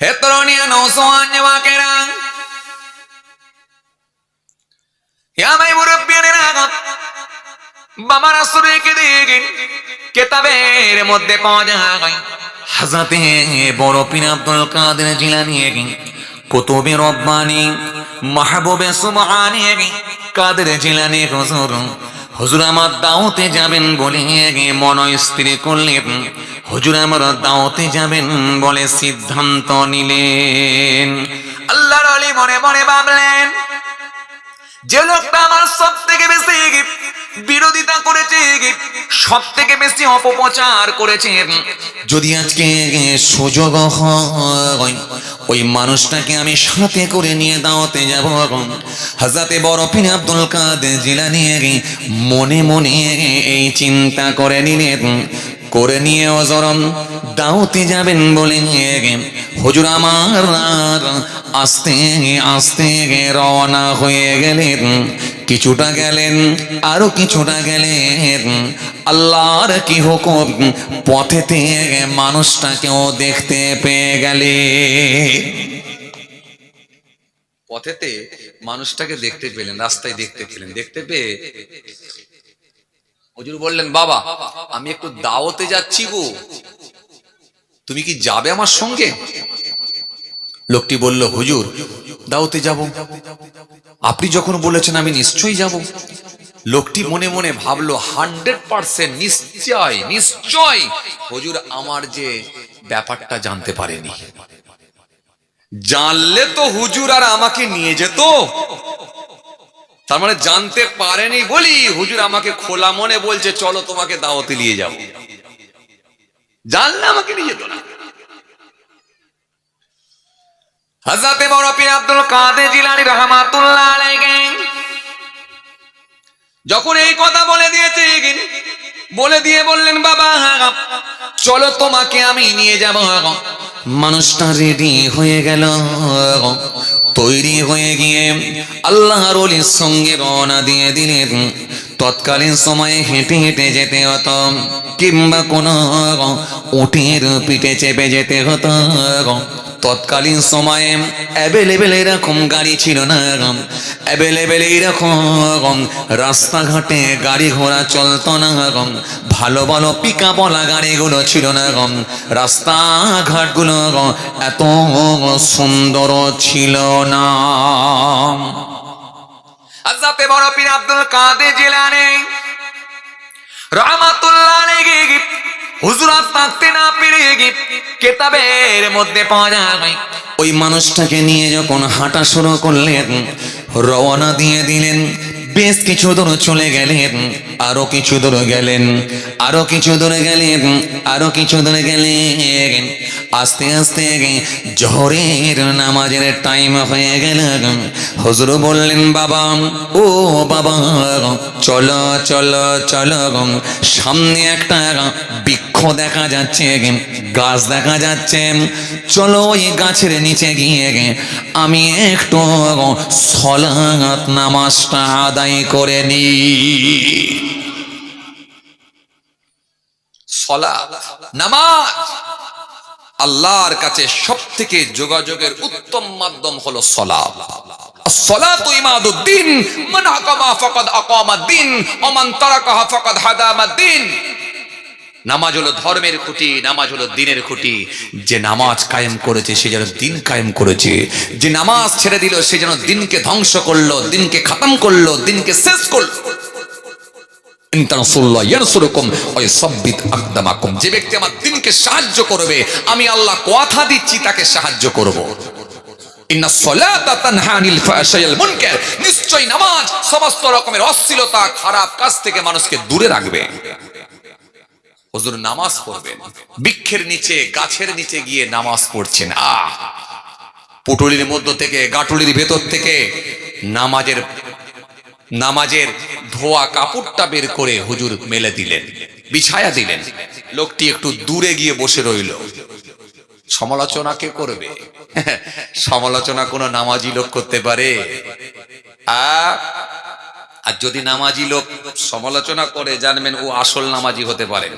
হে তরুণিয়া নৌজওয়ান যুবকেরা, হে ভাই মুরব্বিয়ানেরা, বাবা রাসূলকে দেখেন কিতাবের মধ্যে পাওয়া যায় হযরতে বড় পীর আব্দুল কাদের জিলানী কুতুবে রব্বানী মাহবুবে সুবহানী কাদের জিলানী হুজুর আমার দাওয়াতে যাবেন বলে মন স্থির করলেন। হুজুর আমার দাওয়াতে যাবেন বলে সিদ্ধান্ত নিলেন। আল্লাহর ওলি মনে মনে ভাবলেন, যে লোকটা আমার সব থেকে বেশি বিরোধিতা করেছে, সব থেকে বেশি অপপ্রচার করেছে, যদি আজকে সুযোগ হয় ওই মানুষটাকে আমি সাথে করে নিয়ে দাওয়াতে যাব। হযরতে বড় পীর আব্দুল কাদের জিলানী মনে মনে এই চিন্তা করে নিলেন। করে নিয়ে ওজরম দাওয়াতে যাবেন বলে হুজুর আমার আস্তে আস্তে রওনা হয়ে গেলেন। কিছুটা গেলেন, আরো কিছুটা গেলেন। আল্লাহর কি হুকুম, পথেতে মানুষটাকেও দেখতে পেয়ে গেলেন। পথেতে মানুষটাকে দেখতে পেলেন, রাস্তায় দেখতে পেলেন। দেখতে পেয়ে হুজুর বললেন, বাবা আমি একটু দাওয়াতে যাচ্ছি গো, তুমি কি যাবে আমার সঙ্গে? লোকটি বলল, হুজুর দাওয়াতে যাব, আপনি যখন বলেছেন আমি নিশ্চয়ই যাব। লোকটি মনে মনে ভাবলো 100% নিশ্চয় নিশ্চয় হুজুর আমার যে ব্যাপারটা জানতে পারেনি। জানলে তো হুজুর আর আমাকে নিয়ে যেত, তার মানে জানতে পারেনি বলি হুজুর আমাকে খোলা মনে বলছে চলো তোমাকে দাওয়াতে নিয়ে যাবো। জানলে আমাকে নিয়ে যেত না। হযরতে বড় পীর আব্দুল কাদের জিলানী রাহমাতুল্লাহ আলাইহি যখন এই কথা বলে দিয়েছে, বলে দিয়ে বললেন, বাবা চলো তোমাকে আমি নিয়ে যাব। মানুষটা রেডি হয়ে গেল, তৈরি হয়ে গিয়ে আল্লাহর ওলির সঙ্গে রওনা দিয়ে দিলেন। তৎকালীন সময়ে হেঁটে হেঁটে যেতে হতো, কিংবা কোনো উটের পিঠে চেপে যেতে হতো। তৎকালীন সময়ে অ্যাভেলেবেল এরকম গাড়ি ছিল না, অ্যাভেলেবেল এরকম রাস্তাঘাটে গাড়ি ঘোড়া চলতো না, ভালো ভালো পিকআপওয়ালা গাড়িগুলো ছিল না, রাস্তাঘাটগুলো এত সুন্দর ছিল না। হযরতে বড় পীর আব্দুল কাদের জিলানী রাহমাতুল্লাহ আলাইহি হুজুরাত থাকতে না পেরে কিতাবের মধ্যে পাওয়া যায় ওই মানুষটাকে নিয়ে যখন হাঁটা শুরু করলেন, রওনা দিয়ে দিলেন। বেশ কিছু দূর চলে গেলেন, আরো কিছু দূর গেলেন, আরো কিছু দূরে গেলেন, আরো কিছু দূরে গেলেন। আস্তে আস্তে জোহরের নামাজের টাইম হয়ে গেল। হুজুর বললেন, বাবা ও বাবা চলো চলো চলো, সামনে একটা বৃক্ষ দেখা যাচ্ছে, গাছ দেখা যাচ্ছে, চলো ওই গাছের নিচে গিয়ে আমি একটু সালাত নামাজটা আদায় করে নি। সালাত নামাজ আল্লাহর কাছে সবথেকে যোগাযোগের উত্তম মাধ্যম হলো সালাত। as-salatu imaduddin, man aqama faqad aqama ad-din wa man tarakaha faqad hadama ad-din। নামাজ হলো ধর্মের খুঁটি, নামাজ হলো দ্বীনের খুঁটি। যে নামাজ কায়েম করেছে সে যেন দ্বীন কায়েম করেছে, যে নামাজ ছেড়ে দিল সে যেন দ্বীনকে ধ্বংস করলো, দ্বীনকে খতম করলো, দ্বীনকে শেষ করলো। যে ব্যক্তি আমার দ্বীনকে সাহায্য করবে, আমি আল্লাহ কথা দিচ্ছি তাকে সাহায্য করব। নিশ্চয় নামাজ সমস্ত রকমের অশ্লীলতা, খারাপ কাজ থেকে মানুষকে দূরে রাখবে। হুজুর নামাজ পড়বেন, বৃক্ষের নিচে গাছের নিচে গিয়ে নামাজ পড়ছেন। পুটুলির মধ্য থেকে, গাটুলির ভেতর থেকে নামাজের ধোয়া কাপড়টা বের করে হুজুর মেলে দিলেন, বিছায়া দিলেন। লোকটি একটু দূরে গিয়ে বসে রইল। সমালোচনা কে করবে? সমালোচনা কোনো নামাজি লোক করতে পারে? আর যদি নামাজি লোক সমালোচনা করে, জানবেন ও আসল নামাজি হতে পারে।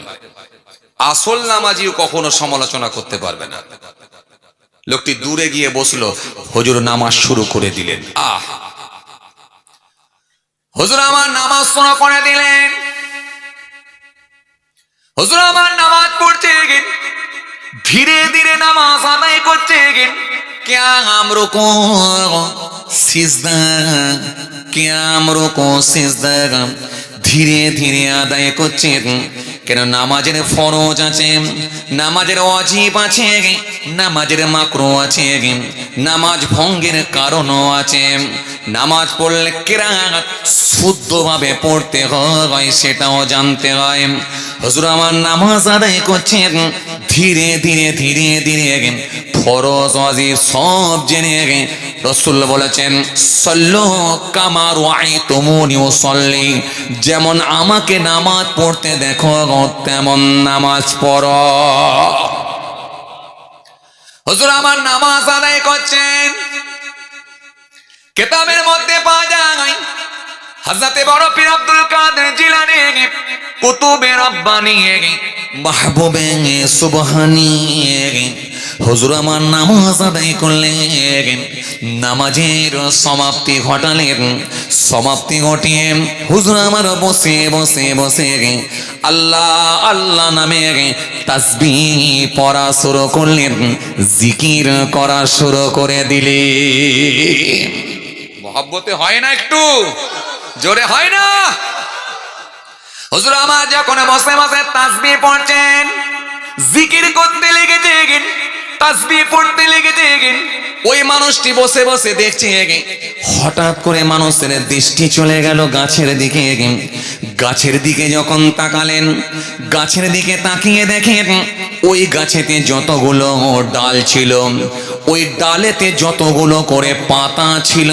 আসল নামাজিও কখনো সমালোচনা করতে পারবে না। লোকটি দূরে গিয়ে বসলো, হুজুর নামাজ শুরু করে দিলেন। হুজুর আমার নামাজ শুরু করে দিলেন। হুজুর আমার নামাজ পড়ছে, ধীরে ধীরে নামাজ আদায় করছে। কিয়াম রুকু সিজদা, কিয়াম রুকু সিজদা ধীরে ধীরে আদায় করছে। কেন নামাজের ফরজ আছে, নামাজের ওয়াজিব আছে, নামাজের মাকরু আছে, নামাজ ভঙ্গের কারণও আছে। নামাজ পড়লে কিরাত শুদ্ধভাবে পড়তে হয় সেটাও জানতে হয়। হুজুর আমার নামাজ আদায় করছেন, ধীরে ধীরে ধীরে ধীরে ফরজ ওয়াজিব সব জেনে রাসূল বলেছেন, সাল্লু কামা রাআইতুমুনি উসাল্লি, যেমন আমাকে নামাজ পড়তে দেখো তেমন নামাজ পড়ো। হুজুর আমার নামাজ আদায় করছেন। কিতাবের মধ্যে পাওয়া যায় হযরত বড় পীর আব্দুল কাদের জিলানী কুতুবে রব্বানী মাহবুবে সুবহানী হুজুর আমার নামাজ আদায় করলেন। নামাজের সমাপ্তি ঘটালেন। সমাপ্তি ঘটিয়ে হুজুর আমার বসে বসে বসে আল্লাহ আল্লাহ নামে তাসবিহ পড়া শুরু করলেন, জিকির করা শুরু করে দিলেন। মহব্বতে হয় না, একটু জোরে হয় না? হুজুর আমার যখন বসে বসে তাসবিহ পড়ছেন, জিকির করতে লেগেছেন, তাসবিহ পড়তে লেগেছেন, ওই মানুষটি বসে বসে দেখছে। হঠাৎ করে মানুষের দৃষ্টি চলে গেল গাছের দিকে। গাছের দিকে যখন তাকালেন, গাছের দিকে তাকিয়ে দেখেন ওই গাছেতে যতগুলো ডাল ছিল, ওই ডালেতে যতগুলো করে পাতা ছিল,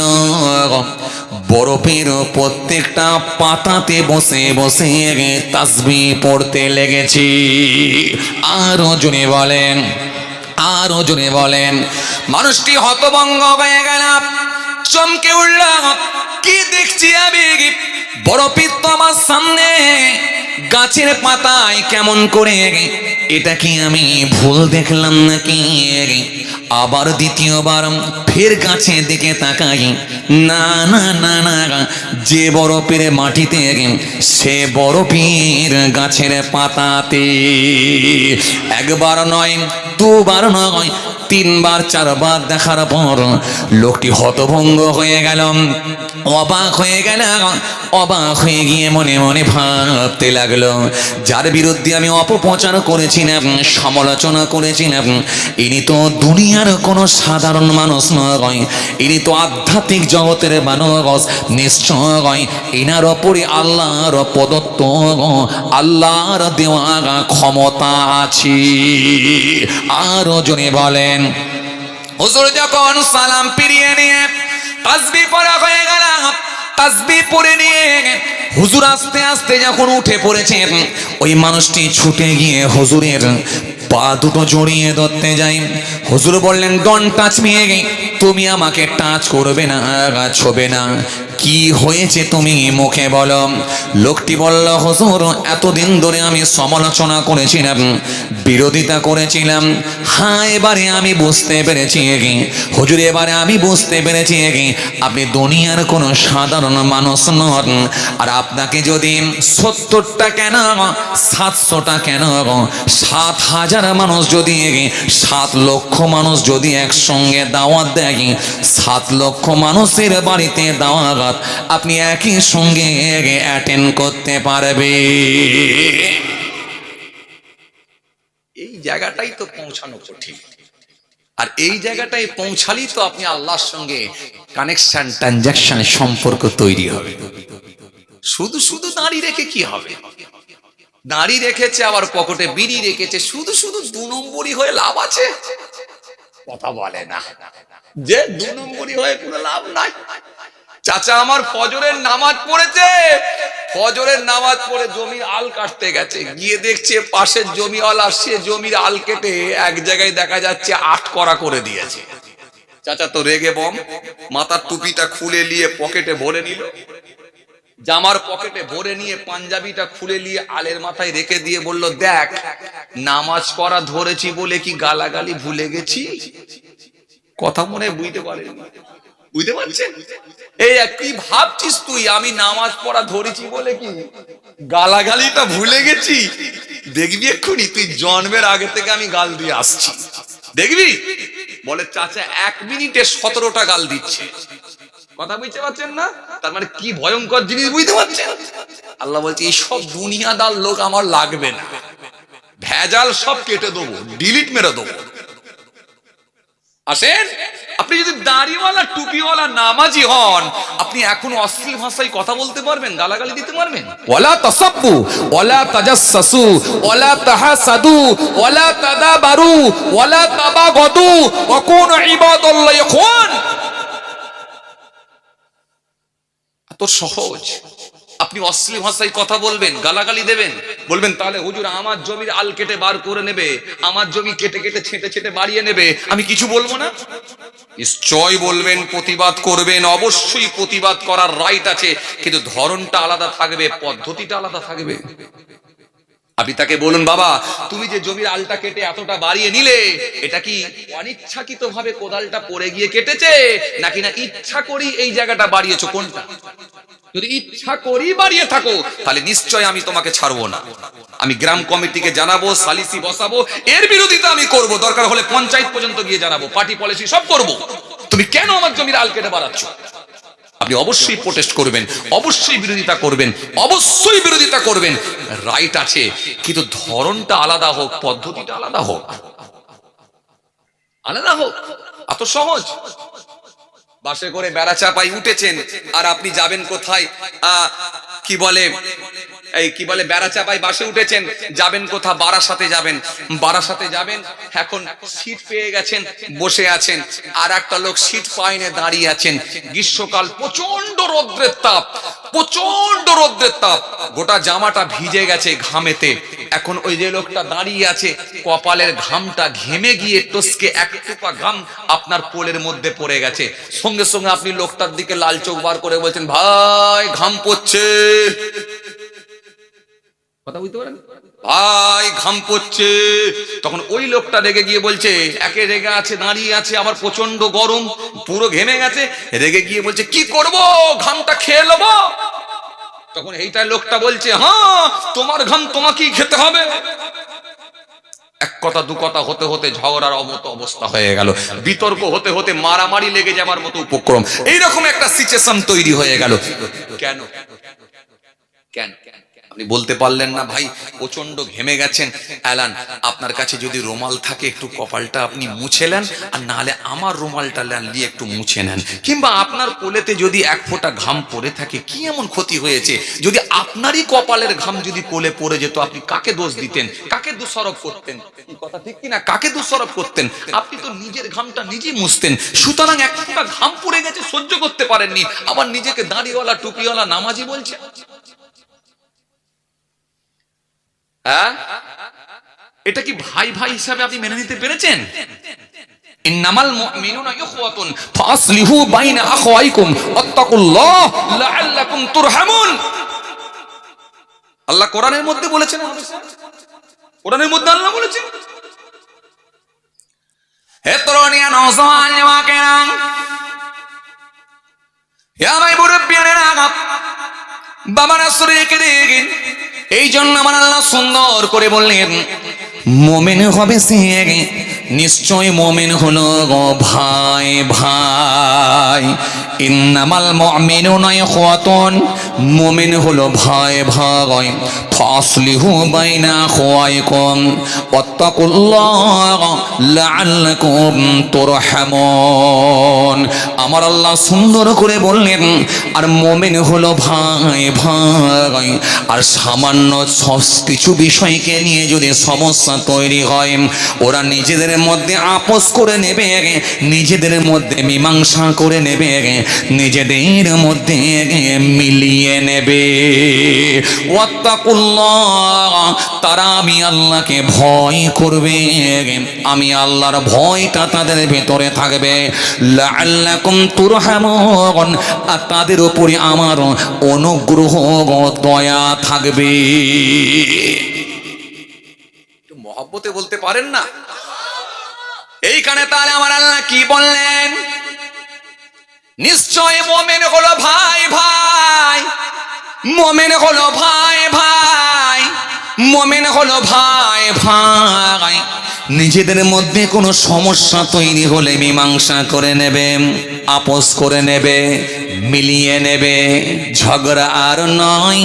বরফের প্রত্যেকটা পাতাতে বসে বসে তাসবিহ পড়তে লেগেছি। আরো জোরে বলেন, আরো জোরে বলেন। মানুষটি হতভম্ব হয়ে গেল, চমকে উঠল। কি দেখছি আমি? বরফের তো আমার সামনে, গাছের পাতায় কেমন করে, এটা কি আমি ভুল দেখলাম নাকি? আবার দ্বিতীয়বার ফের গাছের দিকে তাকাই, না না না না, যে বরফের মাটিতে সে বরফের গাছের পাতাতে। একবার নয়, দুবার নয়, তিনবার চারবার দেখার পর লোকটি হতভম্ব হয়ে গেল, অবাক হয়ে গেল। অবাক হয়ে গিয়ে মনে মনে ভাবতে লাগলো, যার বিরুদ্ধে আমি অপপ্রচার করেছিলাম, সমালোচনা করেছিলাম, ইনি তো দুনিয়ার কোনো সাধারণ মানুষ নয়, ইনি তো আধ্যাত্মিক জগতের মানুষ। নিশ্চয় এনার ওপরে আল্লাহর প্রদত্ত, আল্লাহর দেওয়া ক্ষমতা আছে। আরো জনে বলেন। হুজুর যখন সালাম ফিরিয়ে নিয়ে তাসবিহ পড়া হয়ে গেল, তাসবিহ পড়ে নিয়ে হুজুর আস্তে আস্তে যখন উঠে পড়েছেন, ওই মানুষটি ছুটে গিয়ে হুজুরের পা দুটো জড়িয়ে ধরতে যাই। হুজুর বললেন, ডোন্ট টাচ মি, তুমি আমাকে টাচ করবে না, ছবে না। কি হয়েছে তুমি মুখে বলো। লোকটি বলল, হুজুর এতদিন ধরে আমি সমালোচনা করেছিলাম, বিরোধিতা করেছিলাম, হ্যাঁ এবারে আমি বুঝতে পেরেছি হুজুর, এবারে আমি বুঝতে পেরেছি আপনি দুনিয়ার কোনো সাধারণ মানুষ নন। আর আপনাকে যদি 70টা কেন 700টা কেন 7,000 মানুষ যদি 7 লক্ষ মানুষ যদি একসঙ্গে দাওয়াত দেয়, 7 লক্ষ মানুষের বাড়িতে দাওয়াত আপনি একই সঙ্গে অ্যাটেন্ড করতে পারবে। এই জায়গাটাই তো পৌঁছানো কঠিন, আর এই জায়গাটায় পৌঁছালেই তো আপনি আল্লাহর সঙ্গে কানেকশন, ট্রানজাকশন, সম্পর্ক তৈরি হবে। শুধু শুধু দাঁড়িয়ে রেখে কি হবে? দাঁড়িয়ে রেখেছে, আবার পকেটে বিড়ি রেখেছে, শুধু শুধু 2 নম্বরই হয়ে লাভ আছে? কথা বলে না, যে 2 নম্বরই হয়ে কোনো লাভ নাই। চাচা আমার ফজরের নামাজ পড়েছে, ফজরের নামাজ পড়ে জমির আল কাটতে গেছে, গিয়ে দেখছে পাশের জমিওয়ালা সে জমির আল কেটে এক জায়গায় দেখা যাচ্ছে 8 করা করে দিয়েছে। চাচা তো রেগে বম, মাথার টুপিটা খুলে নিয়ে পকেটে ভরে নিল, জামার পকেটে ভরে নিয়ে পাঞ্জাবিটা খুলে নিয়ে আলের মাথায় রেখে দিয়ে বলল, দেখ নামাজ পড়া ধরেছি বলে কি গালাগালি ভুলে গেছি? কথা মনে বুঝতে পারেন, বুঝতে পারছেন? এই কি ভাবছিস তুই আমি নামাজ পড়া ধরেছি বলে কি গালাগালিটা ভুলে গেছি? দেখবি এক্ষুনি তুই জন্মের আগে থেকে আমি গাল দিয়ে আসছি, দেখবি। বলে চাচা 1 মিনিটে 17টা গাল দিচ্ছে। কথা বুঝতে পারছেন না? তার মানে কি ভয়ঙ্কর জিনিস বুঝতে পারছেন? আল্লাহ বলছে এই সব দুনিয়াদার লোক আমার লাগবে না, ভেজাল সব কেটে দেবো, ডিলিট মেরে দেবো। আসেন, আপনি যদি দাড়িওয়ালা টুপিওয়ালা নামাজি হন, আপনি এখন অশ্লীল ভাষায় কথা বলতে পারবেন, গালাগালি দিতে পারবেন। ওয়ালা তাসাব্বু ওয়ালা তাজাসসু ওয়ালা তাহাসাদু ওয়ালা তাদাবারু ওয়ালা তাবাগাদু ওয়া কুনু ইবাদাল্লাহি ইখওয়ান। এত সহজ। আপনি অশ্লীল ভাষায় কথা বলবেন, গালাগালি দেবেন, বলবেন তাহলে হুজুর আমার জমির আল কেটে বার করে নেবে, আমার জমি কেটে কেটে ছেঁটে ছেঁটে বাড়িয়ে নেবে, আমি কিছু বলবো না? নিশ্চয় বলবেন, প্রতিবাদ করবেন, অবশ্যই প্রতিবাদ করার রাইট আছে, কিন্তু ধরনটা আলাদা থাকবে, পদ্ধতিটা আলাদা থাকবে। আপনি তাকে বলুন বাবা তুমি যে জমির আলটা কেটে এতটা বাড়িয়ে নিলে, এটা কি অনিচ্ছাকৃত ভাবে কোদালটা পড়ে গিয়ে কেটেছে নাকি না ইচ্ছা করি এই জায়গাটা বাড়িয়েছো, কোনটা? যদি ইচ্ছা করি বাড়িয়ে থাকো তাহলে নিশ্চয় আমি তোমাকে ছাড়বো না, আমি গ্রাম কমিটিকে জানাবো, সালিসি বসাবো, এর বিরোধিতা আমি করব, দরকার হলে পঞ্চায়েত পর্যন্ত গিয়ে জানাবো, পার্টি পলিসি সব করব। তুমি কেন আমার জমির আল কেটে বাড়াচ্ছ? আপনি অবশ্যই প্রোটেস্ট করবেন, অবশ্যই বিরোধিতা করবেন, অবশ্যই বিরোধিতা করবেন, রাইট আছে, কিন্তু ধরনটা আলাদা হোক, পদ্ধতিটা আলাদা হোক, আলাদা হোক। এত সহজ। বাসে করে বেড়া চাপাই উঠেছেন আর আপনি যাবেন কোথায়, কি বলে এই কি বলে বেড়া চাপাই বাসে উঠেছেন, যাবেন কোথা, বারাসাতে যাবেন, বারাসাতে যাবেন, এখন সিট পেয়ে গেছেন, বসে আছেন, আর একটা লোক সিট পায়নি, দাঁড়িয়ে আছেন, গ্রীষ্মকাল, প্রচন্ড রৌদ্রের তাপ, প্রচন্ড রৌদ্রের তাপ, গোটা জামাটা ভিজে গেছে ঘামেতে। এখন ওই যে লোকটা দাঁড়িয়ে আছে, কপালের ঘামটা ঘেমে গিয়ে টসকে এক টোপা ঘাম আপনার পোলের মধ্যে পড়ে গেছে, সঙ্গে সঙ্গে আপনি লোকটার দিকে লাল চোখ বার করে বলছেন ভাই ঘাম পড়ছে। কথা বুঝতে পারেন? ভাই ঘাম পড়ছে। তখন ওই লোকটা রেগে গিয়ে বলছে, একে রেগে আছে, দাঁড়িয়ে আছে, আবার প্রচন্ড গরম, পুরো ঘেমে গেছে, রেগে গিয়ে বলছে কি করব, ঘামটা খেয়ে নেবো। তখন এইটা লোকটা বলছে হ্যাঁ তোমার ঘাম তোমাকেই খেতে হবে। এক কথা দু কথা হতে হতে ঝগড়ার মতো অবস্থা হয়ে গেল, বিতর্ক হতে হতে মারামারি লেগে যাবার মতো উপক্রম, এইরকম একটা সিচুয়েশন তৈরি হয়ে গেল। কেন? কেন? আপনি বলতে পারলেন না ভাই প্রচন্ড ঘেমে গেছেন, এলান আপনার কাছে যদি রুমাল থাকে একটু কপালটা আপনি মুছে নেন, আর নাহলে আমার রুমালটা নিয়ে একটু মুছে নেন, কিংবা আপনার কোলেতে যদি এক ফোঁটা ঘাম পড়ে থাকে কি এমন ক্ষতি হয়েছে? যদি আপনারই কপালের ঘাম যদি কোলে পড়ে যেত আপনি কাকে দোষ দিতেন, কাকে দোষারোপ করতেন? কথা ঠিক কিনা? কাকে দোষারোপ করতেন? আপনি তো নিজের ঘামটা নিজেই মুছতেন। সুতরাং এক ফোঁটা ঘাম পড়ে গেছে সহ্য করতে পারেননি, আবার নিজেকে দাড়িওয়ালা টুপিওয়ালা নামাজি বলছে। এটা কি ভাই ভাই হিসাবে আপনি মেনে নিতে পেরেছেন? ইন্নামাল মুমিনুনা ইখওয়াতুন ফাসলিহু বাইনা আখওয়াইকুম ওয়াত্তাকুল্লাহ লাআল্লাকুম তুরহামুন। আল্লাহ কোরআনের মধ্যে বলেছেন, কোরআনের মধ্যে আল্লাহ বলেছেন, হে তরুণিয়া নওজওয়ান যুবকেরা, ইয়া ভাই মুরব্বিয়ানেরা, বাবারা শরীরকে দেখেন। এই জন্য আমার আল্লাহ সুন্দর করে বললেন মুমিন হবে সে নিশ্চয় মুমিন হলো গো ভাই ভাই। ইন্নামাল মুমিনুনা ইখওয়াতুন, মুমিন হলো ভাই ভাই। ফাসলিহু বাইনা আখওয়াইকুম ওয়াত্তাকুল্লাহ লাআল্লাকুম তুরহামুন। আমার আল্লাহ সুন্দর করে বললেন আর মুমিন হলো ভাই ভাই। আর সামান্য কিছু বিষয়কে নিয়ে যদি সমস্যা তৈরি হয়, ওরা নিজেদের মধ্যে আপোষ করে নেবে, নিজেদের মধ্যে মীমাংসা করে নেবে, নিজেদের মধ্যে মিলিয়ে নেবে। ওয়াত্তাকুল্লাহ, তারা আমি আল্লাহকে ভয় করবে, আমি আল্লাহর ভয়টা তাদের ভেতরে থাকবে। লাআল্লাকুম তুরহামুন, আর তাদের উপরে আমার অনুগ্রহ দয়া থাকবে। একটু মহব্বতে বলতে পারেন না? এইখানে তাহলে আমার আল্লাহ কি বললেন? নিশ্চয় মোমেন হলো ভাই ভাই, মোমেন হলো ভাই ভাই, মোমেন হলো ভাই ভাই। নিজেদের মধ্যে কোনো সমস্যা তৈরি হলে মীমাংসা করে নেবে, আপোষ করে নেবে, মিলিয়ে নেবে। ঝগড়া আর নয়,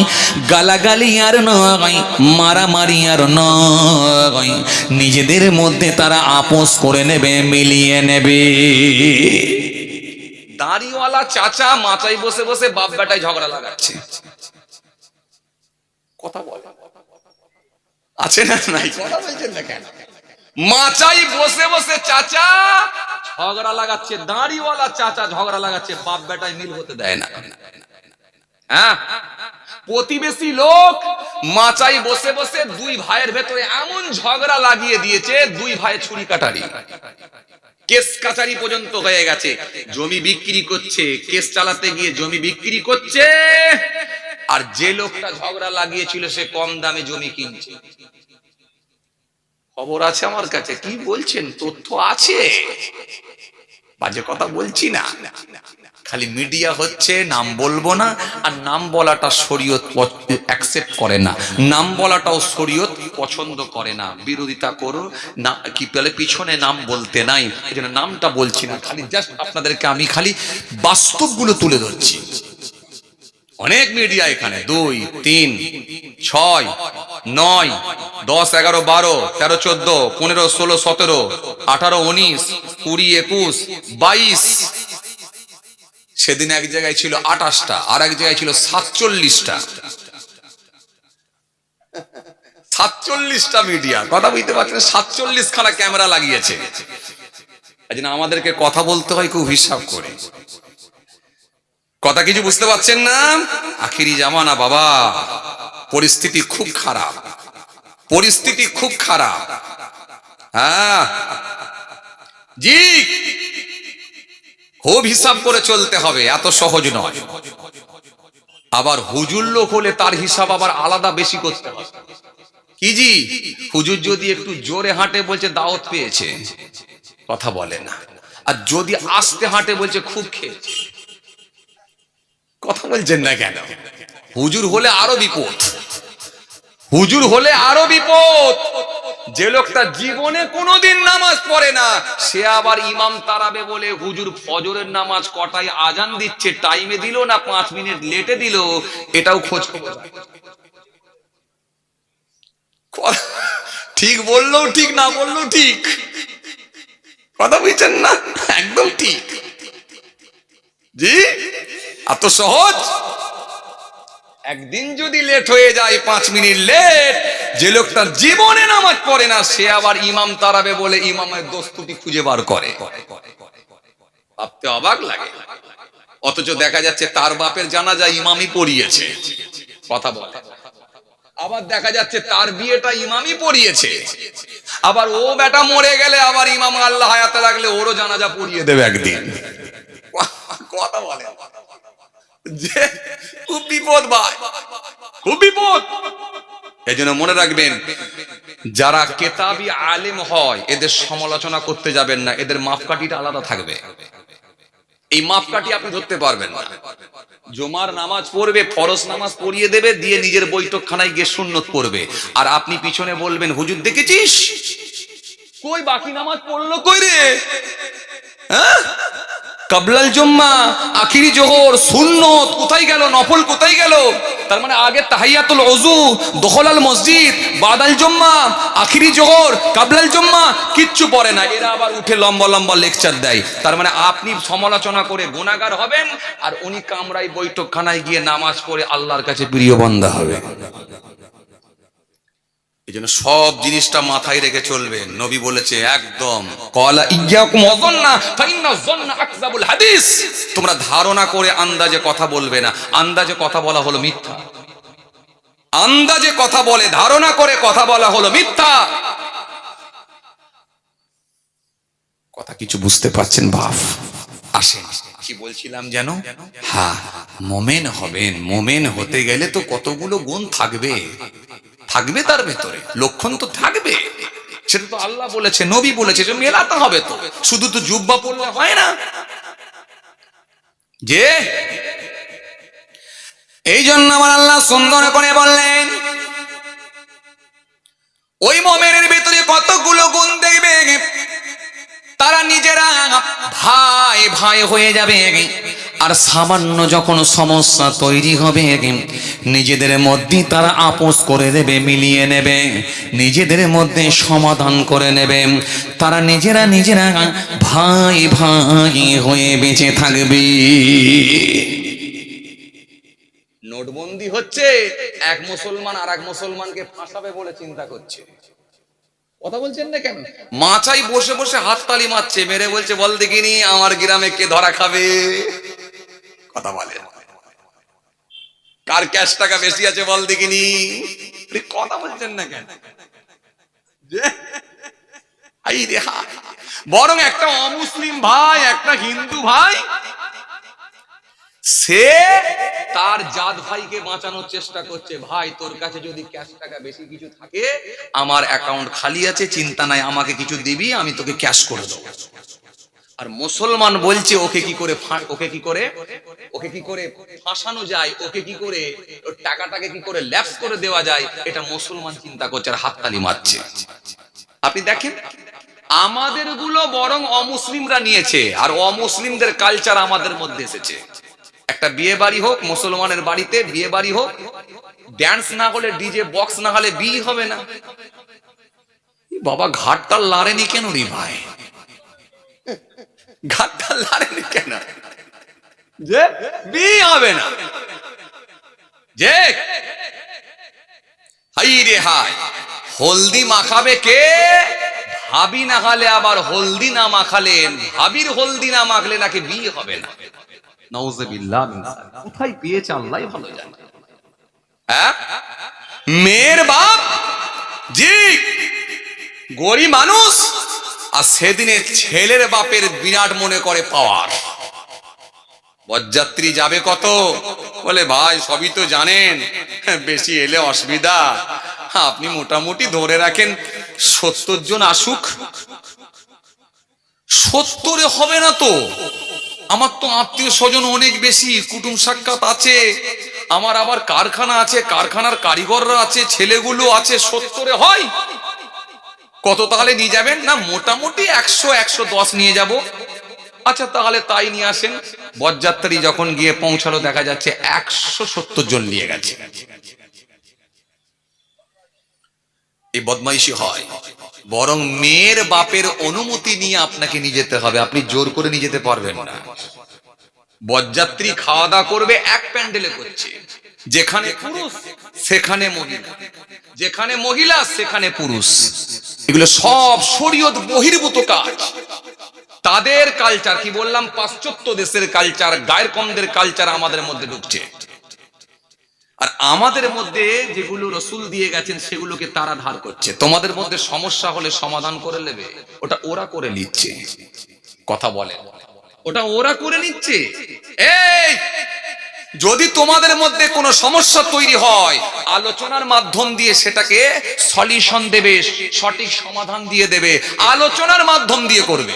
গালাগালি আর নয়, মারামারি আর নয়, নিজেদের মধ্যে তারা আপোষ করে নেবে, মিলিয়ে নেবে। দাড়িওয়ালা চাচা মাচাই বসে বসে বাপ বেটায় ঝগড়া লাগাচ্ছে, কথা বল আছে না নাই? কথা বলছেন না কেন? মাচাই বসে বসে চাচা ঝগড়া লাগাচ্ছে, দাড়িওয়ালা চাচা ঝগড়া লাগাচ্ছে, বাপ বেটায় মিল হতে দেয় না। হ্যাঁ, প্রতিবেশী লোক মাচাই বসে বসে দুই ভাইয়ের ভেতরে এমন ঝগড়া লাগিয়ে দিয়েছে, দুই ভাই ছুরি কাটারি, কেস কাচারি পর্যন্ত হয়ে গেছে। জমি বিক্রি করছে, কেস চালাতে গিয়ে জমি বিক্রি করছে, আর যে লোকটা ঝগড়া লাগিয়েছিল সে কম দামে জমি কিনছে। খবর আছে আমার কাছে, কি বলছেন? তথ্য আছে, বাজে কথা বলছি না। খালি মিডিয়া হচ্ছে, নাম বলবো না, আর নাম বলাটা শরীয়ত অ্যাকসেপ্ট করে না, নাম বলাটাও শরীয়ত পছন্দ করে না। বিরোধিতা করো না, কি বলে পিছনে নাম বলতে নাই, এই জন্য নামটা বলছি না। খালি জাস্ট আপনাদেরকে আমি খালি বাস্তবগুলো তুলে ধরছি। অনেক মিডিয়া এখানে 2, 3, 6, 9, 10, 11, 12, 13, 14, 15, 16, 17, 18, 19, 20, 21, 22। সেদিন এক জায়গায় ছিল 28টা, আর এক জায়গায় ছিল 47টা। 47টা মিডিয়া, কথা বুঝতে পারছেন? 47 খানা ক্যামেরা লাগিয়েছে। এই জন্য আমাদেরকে কথা বলতে হয় খুব হিসাব করে। কথা কিছু বুঝতে পারছেন না? আখিরি জামানা বাবা, পরিস্থিতি খুব খারাপ, পরিস্থিতি খুব খারাপ। হ্যাঁ জি, খুব হিসাব করে চলতে হবে, এত সহজ নয়। আবার হুজুর লোক হলে তার হিসাব আবার আলাদা বেশি করতে হবে। কি জি, হুজুর যদি একটু জোরে হাঁটে বলছে দাওয়াত পেয়েছে, কথা বলে না, আর যদি আস্তে হাঁটে বলছে খুব খেয়েছে। কথা বলছেন না কেন? হুজুর হলে আরো বিপদ, হুজুর হলে আরো বিপদ। যে লোকটা জীবনে কোনোদিন নামাজ পড়ে না, সে আবার ইমাম তারাবে বলে হুজুর ফজরের নামাজ কটায় আজান দিচ্ছে, টাইমে দিল না 5 মিনিট লেটে দিল, এটাও খোঁজ খবর। ঠিক বললেও ঠিক, না বললেও ঠিক, কথা বুঝছেন না? একদম ঠিক জি, এত সহজ। একদিন যদি লেট হয়ে যায়, 5 মিনিট লেট, যে লোকটা জীবনে নামাজ পড়ে না সে আবার ইমাম তারাবে বলে ইমামের দোস্তুটি খুঁজে বার করে। ভাবতে অবাক লাগে। অথচ দেখা যাচ্ছে তার বাপের জানাজা ইমামই পড়িয়েছে, কথা বলে। আবার দেখা যাচ্ছে তার বিয়েটা ইমামই পড়িয়েছে, আবার ও বেটা মরে গেলে আবার ইমাম আল্লাহ হায়াতে রাখলে ওরও জানাজা পড়িয়ে দেবে একদিন, কথা বলে। যে খুব বিপদ ভাই, খুব বিপদ। এই জন্য মনে রাখবেন, যারা কেতাবি আলেম হয় এদের সমালোচনা করতে যাবেন না, এদের মাপকাঠিটা আলাদা থাকবে। এই মাপকাঠি আপনি ধরতে পারবেন না। জুমার নামাজ পড়বে, ফরজ নামাজ পড়িয়ে দেবে, দিয়ে নিজের বৈঠকখানায় গিয়ে সুন্নত পড়বে, আর আপনি পিছনে বলবেন হুজুর দেখেছিস কই বাকি নামাজ পড়লো কই রে? হ্যাঁ, কাবলাল জুম্মা, আখিরি জোহর, সুন্নত কোথায় গেল, নফল কোথায় গেল? তার মানে আগে তাহিয়াতুল ওযু, দখলাল মসজিদ, বাদাল জুম্মা, আখিরি জোহর, কাবলাল জুম্মা কিচ্ছু পড়ে না। এরা আবার উঠে লম্বা লম্বা লেকচার দেয়। তার মানে আপনি সমালোচনা করে গুনাহগার হবেন, আর উনি কামরায় বৈঠকখানায় গিয়ে নামাজ পড়ে আল্লাহর কাছে প্রিয় বান্দা হবে। এই জন্য সব জিনিসটা মাথায় রেখে চলবেন। নবী বলেছে একদম, ক্বালা ইয়্যাকুম ওয়াযন্না ফাইন্না যন্না আকযাবুল হাদিস। তোমরা ধারণা করে আন্দাজে কথা বলবে না। আন্দাজে কথা বলা হলো মিথ্যা। আন্দাজে কথা বলে ধারণা করে কথা বলা হলো মিথ্যা। কথা কিছু বুঝতে পারছেন বাপ? আসেন, কি বলছিলাম যেন? হ্যাঁ, মোমেন হবেন। মোমেন হতে গেলে তো কতগুলো গুণ থাকবে, থাকবে তার ভেতরে, লক্ষণ তো থাকবে। সেটা তো আল্লাহ বলেছে, নবী বলেছে, যে মেলাতে হবে। তো শুধু তো জুব্বা পরলে হয় না, যে এই জন্য আমার আল্লাহ সুন্দর করে বললেন, ওই মুমিনের ভিতরে কতগুলো গুণ দেখবে, তারা নিজেরা ভাই ভাই হয়ে যাবে, আর সামান্য যখন সমস্যা তৈরি হবে নিজেদের মধ্যে তারা আপোষ করে দেবে, মিলিয়ে নেবে, নিজেদের মধ্যে সমাধান করে নেবে, তারা নিজেরা নিজেরা ভাই ভাই হয়ে বেঁচে থাকবে। নোটবন্দি হচ্ছে, এক মুসলমান আর এক মুসলমানকে ফাঁসাবে বলে চিন্তা করছে। কথা বলছেন না কেন? মাচাই বসে বসে হাততালি মারছে, মেরে বলছে বল দেখিনি আমার গ্রামে কে ধরা খাবে। কথা বলে, কার ক্যাশ টাকা বেশি আছে বল দেখিনি। কথা বলছেন না কেন? বরং একটা অমুসলিম ভাই, একটা হিন্দু ভাই, সে তার জাত ভাইকে বাঁচানোর চেষ্টা করছে। ভাই তোর কাছে যদি ক্যাশ টাকা বেশি কিছু থাকে, আমার অ্যাকাউন্ট খালি আছে, চিন্তা নাই, আমাকে কিছু দিবি, আমি তোকে ক্যাশ করে দেবো। আর মুসলমান বলছে ওকে কি করে ফাঁসানো যায়, ওকে কি করে ওর টাকাটাকে কি করে ল্যাপস করে দেওয়া যায়, এটা মুসলমান চিন্তা করছে আর হাততালি মারছে। আপনি দেখেন আমাদের গুলো বরং অমুসলিমরা নিয়েছে, আর অমুসলিমদের কালচার আমাদের মধ্যে এসেছে। একটা বিয়ে বাড়ি হোক, মুসলমানের বাড়িতে বিয়ে বাড়ি হোক, ড্যান্স না হলে, ডিজে বক্স না হলে বিয়ে হবে না। বাবা ঘাটটা লাড়েনি কেন রে ভাই? ঘাটটা লাড়েনি কেন যে বিয়ে হবে না? যে হাই রে হাই, হলদি মাখাবে কে? ভাবি না হলে, আবার হলদি না মাখালেন, ভাবির হলদি না মাখলে নাকি বিয়ে হবে না। নাউজুবিল্লাহ, কোথায় পেয়েছে আল্লাহ ভালো জানে। হ্যাঁ, মেয়ের বাপ জি গরিব মানুষ, আর সেদিনে ছেলের বাপের বিরাট মনে করে পাওয়ার। বরযাত্রী যাবে কত? বলে ভাই সবই তো জানেন, বেশি এলে অসুবিধা, আপনি মোটামুটি ধরে রাখেন 70 জন আসুক। 70-এ হবে না তো, আমার তো আত্মীয় স্বজন অনেক বেশি, কুটুম সাক্ষাৎ আছে, আমার আবার কারখানা আছে, কারখানার কারিগররা আছে, ছেলেগুলো আছে। 70-এ হয় কত তাহলে নিয়ে যাবেন? না মোটামুটি 100-110 নিয়ে যাব। আচ্ছা তাহলে তাই নিয়ে আসেন। বরযাত্রী যখন গিয়ে পৌঁছালো দেখা যাচ্ছে 170 জন নিয়ে গেছে। এই বদমাইশি হয়। বরং মেয়ের বাপের অনুমতি নিয়ে আপনাকে নিয়ে যেতে হবে, আপনি জোর করে নিয়ে যেতে পারবেন না। বরযাত্রী খাওয়া দাওয়া করবে এক প্যান্ডেলে করছে, যেখানে পুরুষ সেখানে মহিলা, যেখানে মহিলা সেখানে পুরুষ। এগুলো সব শরীয়ত বহির্ভূত কাজ। তাদের কালচার কি বললাম, পাশ্চাত্য দেশের কালচার, গায়রকমদের কালচার আমাদের মধ্যে ঢুকছে। আর আমাদের মধ্যে যেগুলো রসুল দিয়ে গেছেন সেগুলোকে তারা ধার করছে। তোমাদের মধ্যে সমস্যা হলে সমাধান করে নেবে, ওটা ওরা করে নিচ্ছে। কথা বলে, ওটা ওরা করে নিচ্ছে। এই যদি তোমাদের মধ্যে কোনো সমস্যা তৈরি হয়, আলোচনার মাধ্যম দিয়ে সেটাকে সলিউশন দেবে, সঠিক সমাধান দিয়ে দেবে, আলোচনার মাধ্যম দিয়ে করবে।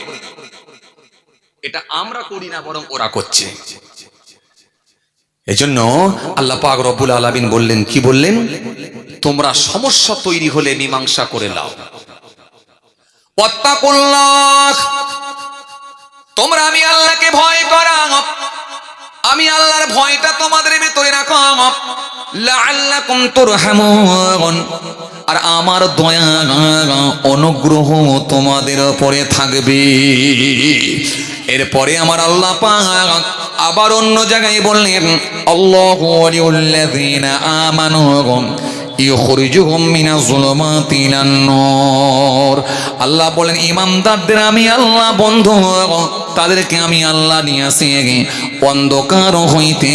এটা আমরা করি না, বরং ওরা করছে। এজন্য আল্লাহ পাক রব্বুল আলামিন বললেন, কি বললেন? তোমরা সমস্যা তৈরি হলে মীমাংসা করে নাও। ওয়াত্তাকুল্লাহ, তোমরা আমি আল্লাহকে ভয় করো, আমি আল্লাহর ভয়টা তোমাদের ভিতরে রাখো, লাআল্লাকুম তুরহামুন, আর আমার দয়া অনুগ্রহ তোমাদের উপরে থাকবে। এরপরে আমার আল্লাহ পাক আবার অন্য জায়গায় বললেন, আল্লাহু ওয়ালিউল্লাযিনা আমানু ইউখরিজুহুম মিনাজ যুলুমাতি ইলান নূর। আল্লাহ বলেন ঈমানদারদের আমি আল্লাহ বন্ধু, তাদেরকে আমি আল্লাহ নিয়ে আসি অন্ধকার হইতে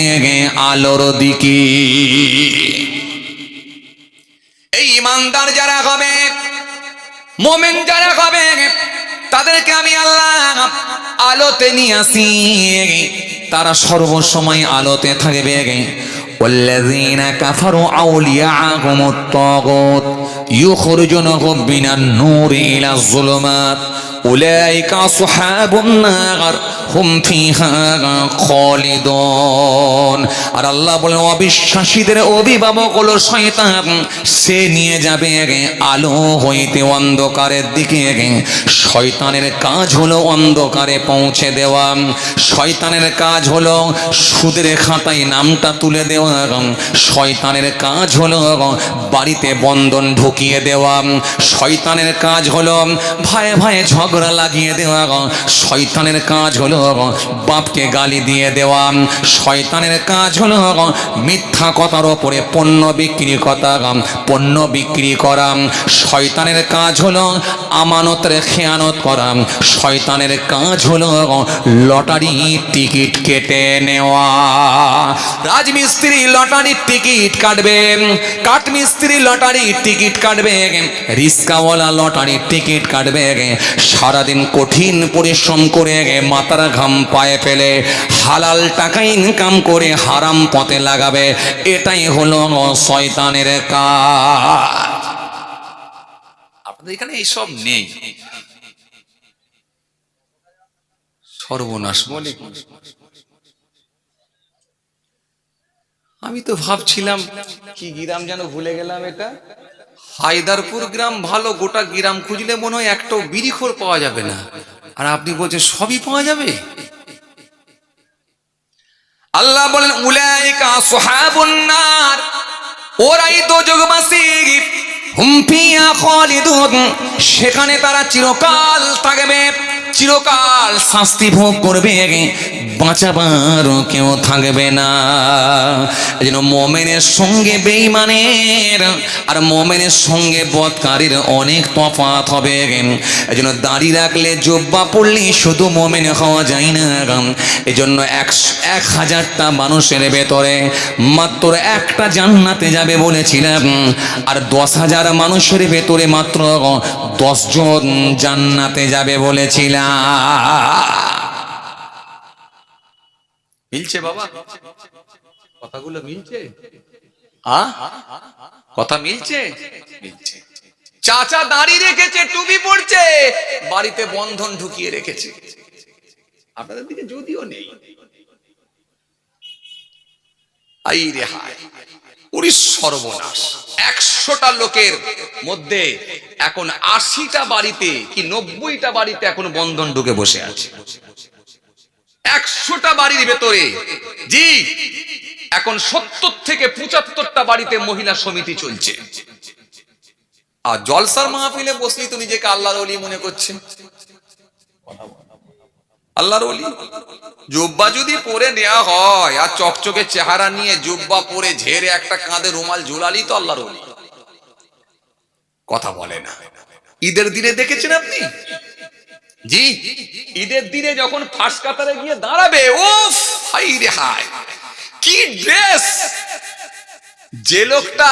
আলোর দিকে। এই ঈমানদার যারা হবে, মুমিন যারা হবে, তাদেরকে আমি আল্লাহ আলোতে নিয়ে আসি, তারা সর্বসময় আলোতে থাকবে। والذين كفروا أولياءهم الطاغوت يخرجونهم من النور إلى الظلمات উলাইকা আসহাবুন নার হুম ফিহা খালিদুন। আর আল্লাহ বলেন অবিশ্বাসীদের অভিভাবক হলো শয়তান, সে নিয়ে যাবে আলো হইতে অন্ধকারের দিকে। শয়তানের কাজ হলো অন্ধকারে পৌঁছে দেওয়া, শয়তানের কাজ হলো সুদের খাতায় নামটা তুলে দেওয়া, শয়তানের কাজ হলো বাড়িতে বন্ধন ঢুকিয়ে দেওয়া, শয়তানের কাজ হলো ভাই ভাই ঝগড়া লাগিয়ে দেওয়া, শয়তানের কাজ হলো বাপকে গালি দিয়ে দেওয়া, শয়তানের কাজ হলো মিথ্যা কথার ওপরে পণ্য বিক্রি করা, শয়তানের কাজ হলো আমানতের খেয়ানত করা, শয়তানের কাজ হলো লটারি টিকিট কেটে নেওয়া। রাজমিস্ত্রি লটারির টিকিট কাটবে, কাঠমিস্ত্রি লটারির টিকিট কাটবে, রিস্কাওয়ালা লটারির টিকিট কাটবে, সারাদিন কঠিন পরিশ্রম করে মাথার ঘাম পায়ে ফেলে হালাল টাকা ইনকাম করে হারাম পথে লাগাবে। এটাই হলো শয়তানের কাজ। আপনাদের এখানে এইসব নেই, সর্বনাশ। আমি তো ভাবছিলাম কি গ্রাম যেন ভুলে গেলাম, এটা হায়দারপুর গ্রাম। ভালো, গোটা গ্রাম খুঁজলে মনে হয় একটাও বিড়িখোর পাওয়া যাবে না, আর আপনি বলছেন সবই পাওয়া যাবে। আল্লাহ বলেন উলাইকা আসহাবুন নার, ওরাই দোজখবাসী, হুম ফিহা খালিদুন, সেখানে তারা চিরকাল থাকবে, চিরকাল শাস্তি ভোগ করবে, বাঁচাবার কেউ থাকবে না। এজন্য মুমিনের সঙ্গে বেঈমানের আর মুমিনের সঙ্গে বদকারীর অনেক তফাৎ হবে। এজন্য দাড়ি রাখলে জুব্বা পরলে শুধু মুমিন হওয়া যায় না। এজন্য 1000টা মানুষের ভেতরে মাত্র একটা জান্নাতে যাবে বলেছিলাম, আর 10,000 মানুষের ভেতরে মাত্র 10 জন জান্নাতে যাবে বলেছিলাম। মিলছে বাবা? কথাগুলো মিলছে? কথা মিলছে? মিলছে। চাচা দাঁড়িয়ে রেখেছে, টুপি পড়ছে, বাড়িতে বন্ধন ঢুকিয়ে রেখেছে। আপনাদের দিকে যদিও নেই। আই রে হায়, ওরে সর্বনাশ। 100টা লোকের মধ্যে এখন 80টা বাড়িতে কি 90টা বাড়িতে এখন বন্ধন ঢুকে বসে আছে। 100টা বাড়ির ভেতরে জি এখন 70 থেকে 75টা বাড়িতে মহিলা সমিতি চলছে। আর জলসার মাহফিলে বসলেই তো নিজেকে আল্লাহর ওলি মনে করছে। আল্লাহর ওলি জুব্বা যদি পরে নেওয়া হয় আর চকচকে চেহারা নিয়ে জুব্বা পরে ঝেড়ে একটা কাঁধে রুমাল ঝুলালি তো আল্লাহর ওলি। কথা বলে না। ঈদের দিনে দেখেছেন আপনি? জি, ঈদের দিনে যখন ফার্স্ট কাতারে গিয়ে দাঁড়াবে, উফ হাই রে হাই, কি ড্রেস! যে লোকটা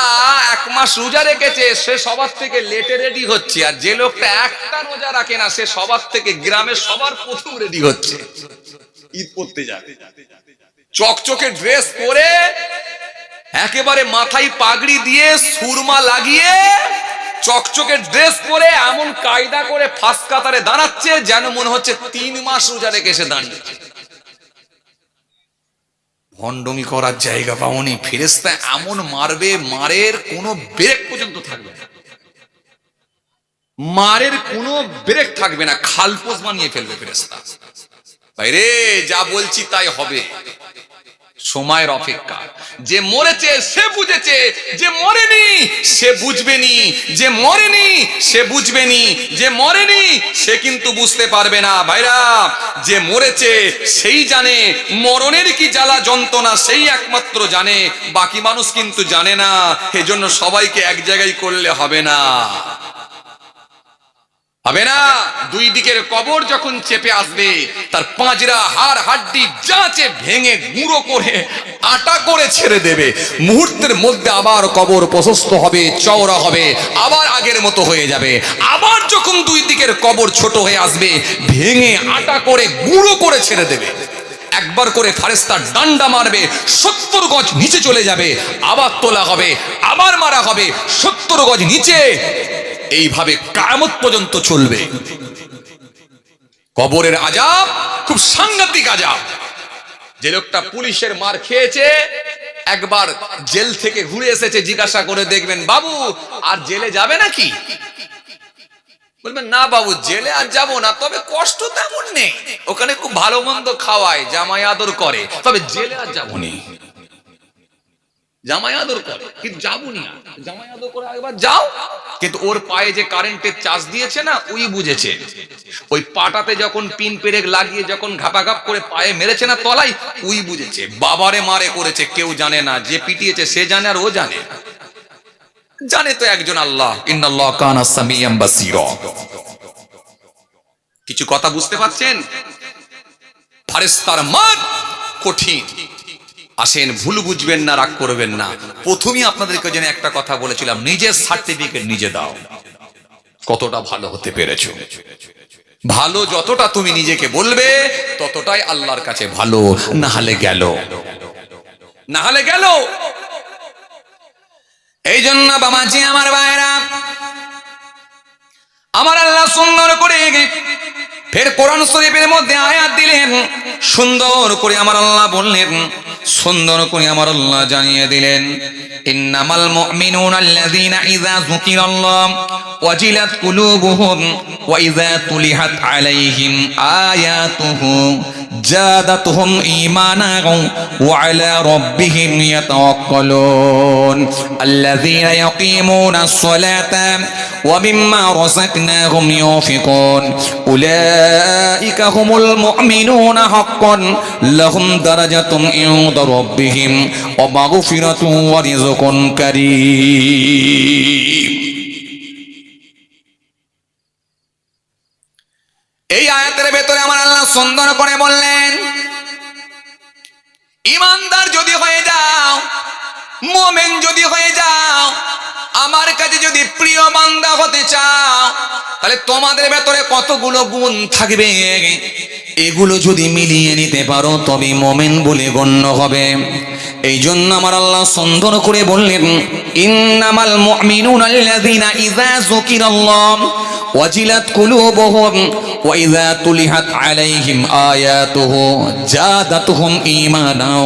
1 মাস রোজা রেখেছে সে সবার থেকে লেটে রেডি হচ্ছে, আর যে লোকটা একটা রোজা রাখে না সে সবার থেকে গ্রামের সবার প্রথম রেডি হচ্ছে ঈদ করতে যাবে। চকচকে ড্রেস পরে একেবারে মাথায় পাগড়ি দিয়ে সুরমা লাগিয়ে চকচকে ড্রেস পরে এমন কায়দা করে ফার্স্ট কাতারে দাঁড়াচ্ছে যেন মনে হচ্ছে 3 মাস রোজা রেখে এসে দাঁড়িয়ে। ভণ্ডমি করার জায়গা পাওনি। ফেরেশতা এমন মারবে, মারের কোনো ব্রেক পর্যন্ত থাকবে না, মারের কোনো ব্রেক থাকবে না, খালপোষ বানিয়ে ফেলবে ফেরেশতা। বাইরে যা বলছি তাই হবে, সময়ের অপেক্ষা। যে মরেছে সে বুঝেছে, যে মরেনি সে বুঝবেনি, যে মরেনি সে বুঝবেনি, যে মরেনি সে কিন্তু বুঝতে পারবে না। ভাইরা, যে মরেছে সেই জানে মরণের কি জ্বালা যন্ত্রণা, সেই একমাত্র জানে, বাকি মানুষ কিন্তু জানে না। এজন্য সবাইকে এক জায়গায় করলে হবে না, হবে না। দুই দিকের কবর যখন চেপে আসবে তার পাঁজরা হাড় হাড্ডি যাচে ভেঙে গুঁড়ো করে আটা করে ছেড়ে দেবে। মুহূর্তের মধ্যে আবার কবর প্রশস্ত হবে, চওড়া হবে, আবার আগের মতো হয়ে যাবে। আবার যখন দুই দিকের কবর ছোট হয়ে আসবে ভেঙে আটা করে গুঁড়ো করে ছেড়ে দেবে। একবার করে ফেরেশতা ডান্ডা মারবে, 70 গজ নিচে চলে যাবে, আবার তোলা হবে, আবার মারা হবে, 70 গজ নিচে। এইভাবে কিয়ামত পর্যন্ত চলবে। কবরের আযাব খুব সাংঘাতিক আযাব। যে লোকটা পুলিশের মার খেয়েছে, একবার জেল থেকে ঘুরে এসেছে, জিজ্ঞাসা করে দেখবেন, বাবু আর জেলে যাবে নাকি? বলবেন, না বাবু জেলে আর যাবো না, তবে কষ্ট তেমন নেই, ওখানে খুব ভালো মন্দ খাওয়ায়, জামাই আদর করে, তবে জেলে আর যাবো নি। জামাই আদর করে কিন্তু যাবো নি, জামাই আদর করে একবার যাও, কিন্তু ওর পায়ে যে কারেন্টের চার্জ দিয়েছে না, ওই বুঝেছে। ওই পাটাতে যখন পিন পেরেক লাগিয়ে যখন ঘাপাঘাপ করে পায়ে মেরেছে না তলায়, ওই বুঝেছে। বাবারে মারে করেছে, কেউ জানে না, যে পিটিয়েছে সে জানে আর ও জানে। জানে তো একজন আল্লাহ, ইন্নাল্লাহ কানা সামিয়াম বাসীরা। কিছু কথা বুঝতে পারছেন? ফারেস্তার মার কঠিন। আসেন, ভুল বুঝবেন না, রাগ করবেন না। প্রথমেই আপনাদেরকে যেন একটা কথা বলেছিলাম, নিজের সার্টিফিকেট নিজে দাও, কতটা ভালো হতে পেরেছো। ভালো যতটা তুমি নিজেকে বলবে, ততটাই আল্লাহর কাছে ভালো। না হলে গেল, না হলে গেল। এই জন্য বাবাজি, আমার ভাইরা, আমার আল্লাহ সুন্দর করে ফের কোরআন শরীফের মধ্যে আয়াত দিলেন, সুন্দর করে আমার আল্লাহ বললেন, সুন্দর করে আমার আল্লাহ জানিয়ে দিলেন, ইন্নামাল মুমিনুনা আল্লাযীনা ইযা যুকিরাল্লাহ ওয়াজিলাত কুলুবুহুম ওয়া ইযা তুলিহাত আলাইহিম আয়াতুহু জাদাতুহুম ঈমানান ওয়া আলা রাব্বিহিম ইয়াতাওয়াক্কালুন আল্লাযীনা ইয়াকিমুনাস সালাতা ওয়া মিম্মা রাযাকনাহুম ইউনফিকুন উলাইকা হুমুল মুমিনুনা হাক্কান লাহুম দারাজাতুন ইনদা রাব্বিহিম ওয়া মাগফিরাতুন ওয়া রিজকুন কারীম। এই আয়াতের ভেতরে আমার আল্লাহ সুন্দর করে বললেন, ইমানদার যদি হয়ে যাও, মুমিন যদি হয়ে যাও, আমার কাছে যদি প্রিয় বান্দা হতে চাও, তাহলে তোমাদের ভেতরে কতগুলো গুণ থাকবে, এগুলো যদি মিলিয়ে নিতে পারো তবে মুমিন বলে গণ্য হবে। এই জন্য আমার আল্লাহ সুন্দর করে বললেন, ইন্নামাল মুমিনুনা আল্লাযীনা ইযা যুকিরাল্লাহ ওয়াজিলাত কুলুবুহুম ওয়া ইযা তুলিহাত আলাইহিম আয়াতুহু জাদাতুহুম ঈমানাও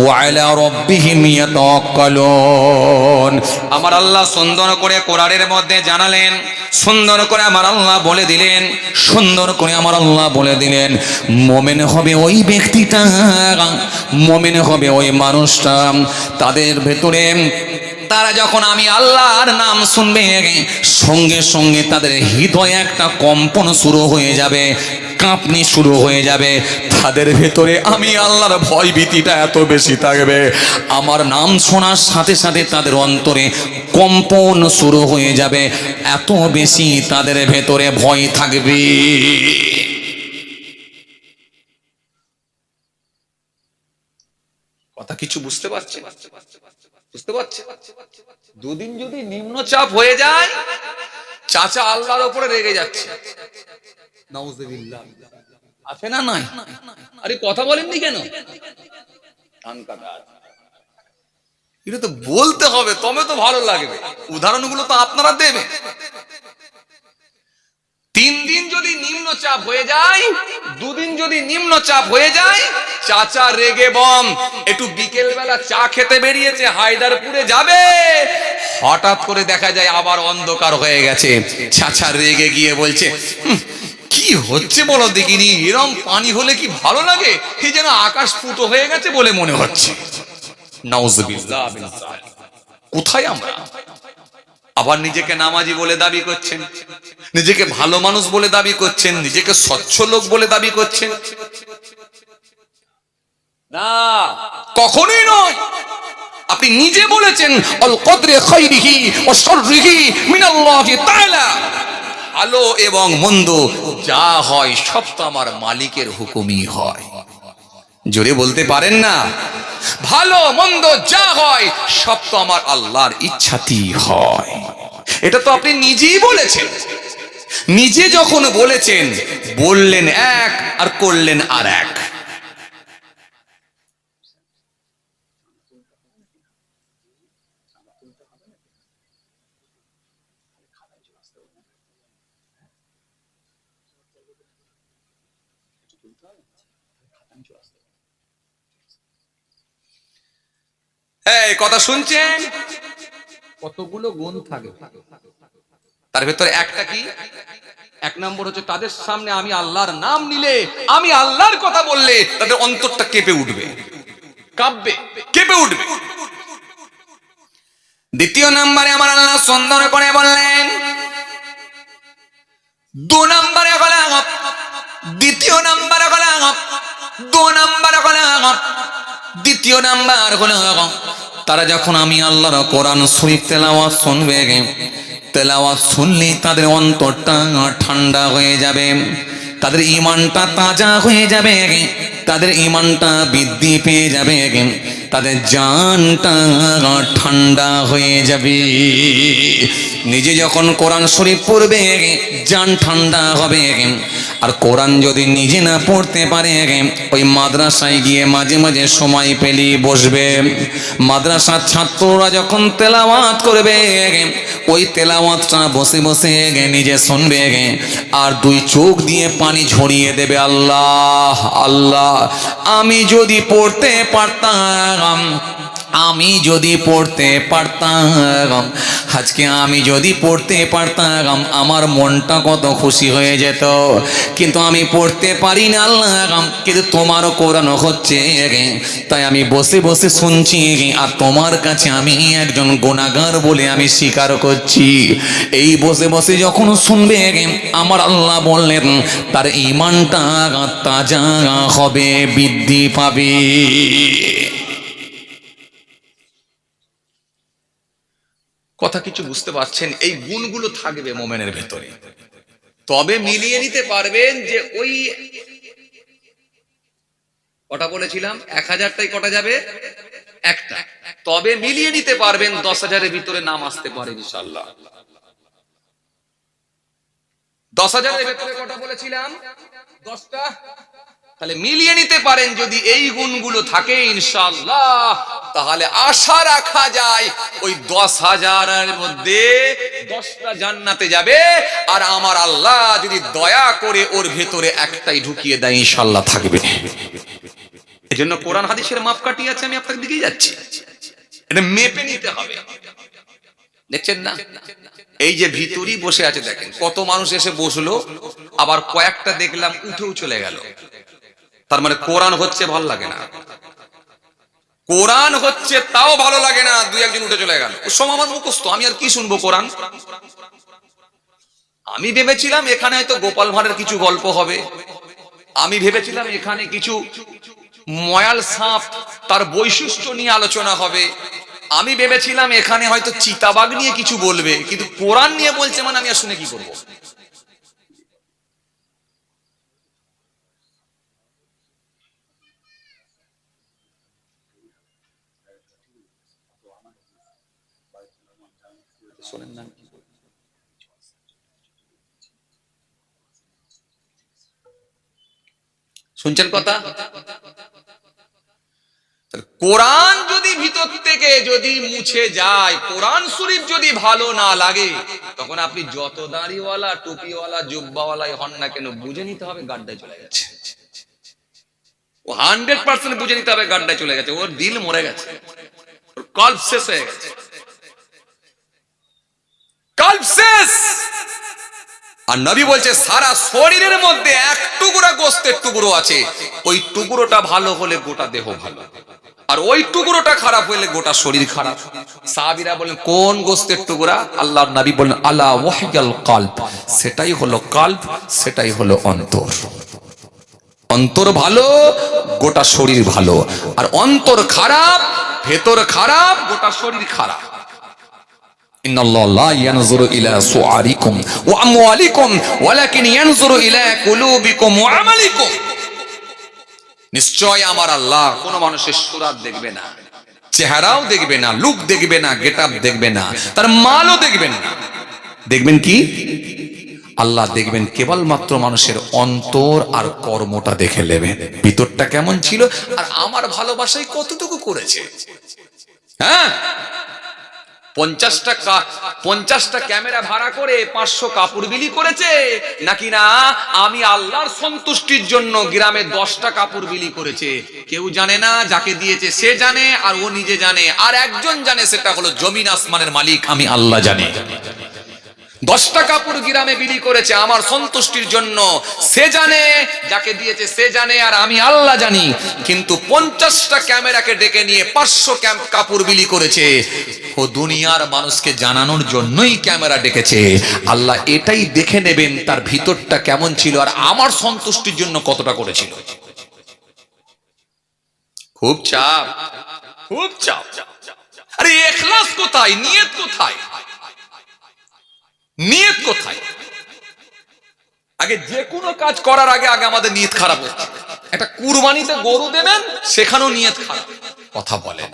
ওয়া আলা রাব্বিহিম ইয়াতাওয়াক্কালুন। আমার আল্লাহ সুন্দর করে কোরআনের মধ্যে জানালেন, সুন্দর করে আমার আল্লাহ বলে দিলেন, সুন্দর করে আমার আল্লাহ বলে দিলেন, মুমিন হবে ওই ব্যক্তিটা, মুমিন হবে ওই মানুষটা, তাদের ভেতরে তারা যখন আমি আল্লাহর নাম শুনবে, সঙ্গে সঙ্গে তাদের হৃদয়ে একটা কম্পন শুরু হয়ে যাবে, কাঁপনি শুরু হয়ে যাবে, তাদের ভেতরে আমি আল্লাহর ভয় ভীতিটা এত বেশি থাকবে, আমার নাম শোনার সাথে সাথে তাদের অন্তরে কম্পন শুরু হয়ে যাবে, এত বেশি তাদের ভেতরে ভয় থাকবে। কথা কিছু বুঝতে পারছেন? বুঝতে পারছেন? দুদিন যদি নিম্নচাপ হয়ে যায়, চাচা আল্লাহর উপরে রেগে যাচ্ছে, নাউজুবিল্লাহ, আছে না নাই? আরে কথা বলেননি কেন? এটা তো বলতে হবে, তবে তো ভালো লাগবে। উদাহরণগুলো তো আপনারা দেবে। 3 দিন যদি নিম্নচাপ হয়ে যায়, 2 দিন যদি নিম্নচাপ হয়ে যায়, চাচা রেগে বম। একটু বিকেল বেলা চা খেতে বেরিয়েছে, হায়দারপুরে যাবে, হঠাৎ করে দেখা যায় আবার অন্ধকার হয়ে গেছে, চাচা রেগে গিয়ে বলছে, কি হচ্ছে বলো দেখিনি, এরম পানি হলে কি ভালো লাগে, এই যেন আকাশ ফুটো হয়ে গেছে বলে মনে হচ্ছে। নাউজুবিল্লাহ। কোথায় আমরা? আবার নিজেকে নামাজি বলে দাবি করছেন, নিজেকে ভালো মানুষ বলে দাবি করছেন, নিজেকে স্বচ্ছ লোক বলে দাবি করছেন। না, কখনোই নয়। আপনি নিজে বলেছেন, আল কদরে খাইরিহি ওয়া শাররিহি মিনাল্লাহি তাআলা, ভালো এবং মন্দ যা হয় সব তো আমার মালিকের হুকুমই হয়। জোরে বলতে পারেন না? ভালো মন্দ যা হয় সব তো আমার আল্লাহর ইচ্ছাতেই হয়। এটা তো আপনি নিজেই বলেছেন। নিজে যখন বলেছেন, বললেন এক আর করলেন আর এক। এই কথা শুনছেন? কতগুলো গুণ থাকে, তার ভেতরে একটা কি? এক নম্বর হচ্ছে তাদের সামনে আমি আল্লাহর নাম নিলে, আমি আল্লাহর কথা বললে তাদের অন্তরটা কেঁপে উঠবে, কাঁপবে। কেঁপে উঠবে। দ্বিতীয় নম্বরে আমার আল্লাহ সুন্দর করে বললেন, দু নম্বরে হলো, দ্বিতীয় নম্বরে হলো, দু নম্বরে হলো, দ্বিতীয় নাম্বার হলো, তারা যখন আমি আল্লাহর কোরআন শরীফ তেলাওয়াত শুনবে, তেলাওয়াত শুনলে তাদের অন্তরটা ঠান্ডা হয়ে যাবে, তাদের ঈমানটা তাজা হয়ে যাবে, তাদের ঈমানটা বৃদ্ধি পেয়ে যাবে, তাদের জানটা ঠান্ডা হয়ে যাবে। নিজে যখন কোরআন শরীফ পড়বে জান ঠান্ডা হবে। আর কোরআন যদি নিজে না পড়তে পারে, ওই মাদ্রাসায় গিয়ে মাঝে মাঝে সময় পেলেই বসবে, মাদ্রাসার ছাত্ররা যখন তেলাওয়াত করবে ওই তেলাওয়াতটা বসে বসে নিজে শুনবে আর দুই চোখ দিয়ে পানি ঝরিয়ে দেবে। আল্লাহ আল্লাহ, আমি যদি পড়তে পারতাম, আমি যদি পড়তে পারতাম, আজকে আমি যদি পড়তে পারতাম আমার মনটা কত খুশি হয়ে যেত, কিন্তু আমি পড়তে পারি না আল্লাহ, কিন্তু তোমারও কোরআন হচ্ছে, তাই আমি বসে বসে শুনছি আর তোমার কাছে আমি একজন গুনাহগার বলে আমি স্বীকার করছি। এই বসে বসে যখন শুনবে আমার আল্লাহ বললেন তার ঈমানটা তাজা হবে, বৃদ্ধি পাবে। কথা কিছু বুঝতে পারছেন? এই গুণগুলো থাকবে মোমেনের ভেতরে, তবে মিলিয়ে নিতে পারবেন যে ওই কটা বলেছিলাম 1000টাই কটা যাবে একটা, তবে মিলিয়ে নিতে পারবেন 10,000-এর ভিতরে নাম আসতে পারে ইনশাআল্লাহ। 10,000-এর ভিতরে কটা বলেছিলাম? 10টা। তাহলে মিলিয়ে নিতে পারেন যদি এই গুণগুলো থাকে ইনশাআল্লাহ, তাহলে আশা রাখা যায় ওই 10,000-এর মধ্যে 10টা জান্নাতে যাবে, আর আমার আল্লাহ যদি দয়া করে ওর ভেতরে একটাই ঢুকিয়ে দেয় ইনশাআল্লাহ থাকবে। এজন্য কোরআন হাদিসের মাপকাঠি আছে, আমি আপনাদের দিকেই যাচ্ছি, এটা মেপে নিতে হবে। দেখছেন না এই যে ভিতরই বসে আছে, দেখেন কত মানুষ এসে বসলো, আবার কয়েকটা দেখলাম উঠেও চলে গেল। তার মানে কোরআন হচ্ছে ভালো লাগে না, কোরআন হচ্ছে তাও ভালো লাগে না, দুই একজন উঠে চলে গেল। সব আমার মুখস্থ, আমি আর কি শুনবো কোরআন। আমি ভেবেছিলাম এখানে হয়তো গোপাল ভাঁড়ের কিছু গল্প হবে, আমি ভেবেছিলাম এখানে কিছু ময়াল সাপ তার বৈশিষ্ট্য নিয়ে আলোচনা হবে, আমি ভেবেছিলাম এখানে হয়তো চিতাবাঘ নিয়ে কিছু বলবে, কিন্তু কোরআন নিয়ে বলছে মানে আমি আর শুনে কি করবো। শুনছেন কথা? কোরআন যদি ভিতর থেকে যদি মুছে যায়, কোরআন শরীফ যদি ভালো না লাগে, তখন আপনি যত দাড়িওয়ালা টুপিওয়ালা জুব্বাওয়ালাই হন না কেন, বুঝে নিতে হবে গাড্ডায় চলে গেছে। ও 100% বুঝে নিতে হবে গাড্ডায় চলে গেছে, ওর দিল মরে গেছে, ওর কল্প শেষ হয়ে গেছে, কল্প শেষ। আর নবী বলছে সারা শরীরের মধ্যে এক টুকরা গোস্তের টুকরো আছে, ওই টুকরোটা ভালো হলে গোটা দেহ ভালো, আর ওই টুকরোটা খারাপ হলে গোটা শরীর খারাপ। সাহাবীরা বলেন কোন গোস্তের টুকরা? আল্লাহর নবী বলেন আলা ওয়াহিয়াল কলব, সেটাই হলো কলব, সেটাই হলো অন্তর। অন্তর ভালো গোটা শরীর ভালো, আর অন্তর খারাপ ভেতর খারাপ গোটা শরীর খারাপ। ইন্নাল্লাহা লা ইয়ানজুরু ইলা সুআরিকুম ওয়া আমওয়ালিকুম ওয়ালাকিন ইয়ানজুরু ইলা কুলুবিকুম ওয়া আমালিকুম। নিশ্চয় আমার আল্লাহ কোন মানুষের সুরাত দেখবে না, চেহারাও দেখবে না, লুক দেখবে না, গেটআপ দেখবে না, তার মালও দেখবেন না। দেখবেন কি? আল্লাহ দেখবেন কেবলমাত্র মানুষের অন্তর আর কর্মটা দেখে নেবেন, ভিতরটা কেমন ছিল আর আমার ভালোবাসায় কতটুকু করেছে। হ্যাঁ, 50টা ক্যামেরা ভাড়া করে 500 কাপড় বিলি করেছে, নাকি না আমি আল্লাহর সন্তুষ্টির জন্য গ্রামে 10টা কাপড় বিলি করেছে? কেউ জানে না, যাকে দিয়েছে সে জানে, আর ও নিজে জানে, আর একজন জানে, সেটা হলো জমিন আসমানের মালিক আমি আল্লাহ জানি। 10টা কাপড় গ্রামে বিলি করেছে আমার সন্তুষ্টির জন্য, সে জানে, যাকে দিয়েছে সে জানে, আর আমি আল্লাহ জানি। কিন্তু 50টা ক্যামেরাকে ডেকে নিয়ে 500 কাপড় বিলি করেছে, ও দুনিয়ার মানুষকে জানানোর জন্যই ক্যামেরা ডেকেছে। আল্লাহ এটাই দেখে নেবেন তার ভিতরটা কেমন ছিল, আর আমার সন্তুষ্টির জন্য কতটা করেছিল। খুব চাপ, খুব চাপ। আরে ইখলাস কোথায়, নিয়ত কোথায়, নিয়ত কোথায়? আগে যে কোনো কাজ করার আগে আমাদের নিয়ত খারাপ হচ্ছে। একটা কুরবানিতে গরু দেবেন, সেখানেও নিয়ত খারাপ। কথা বলেন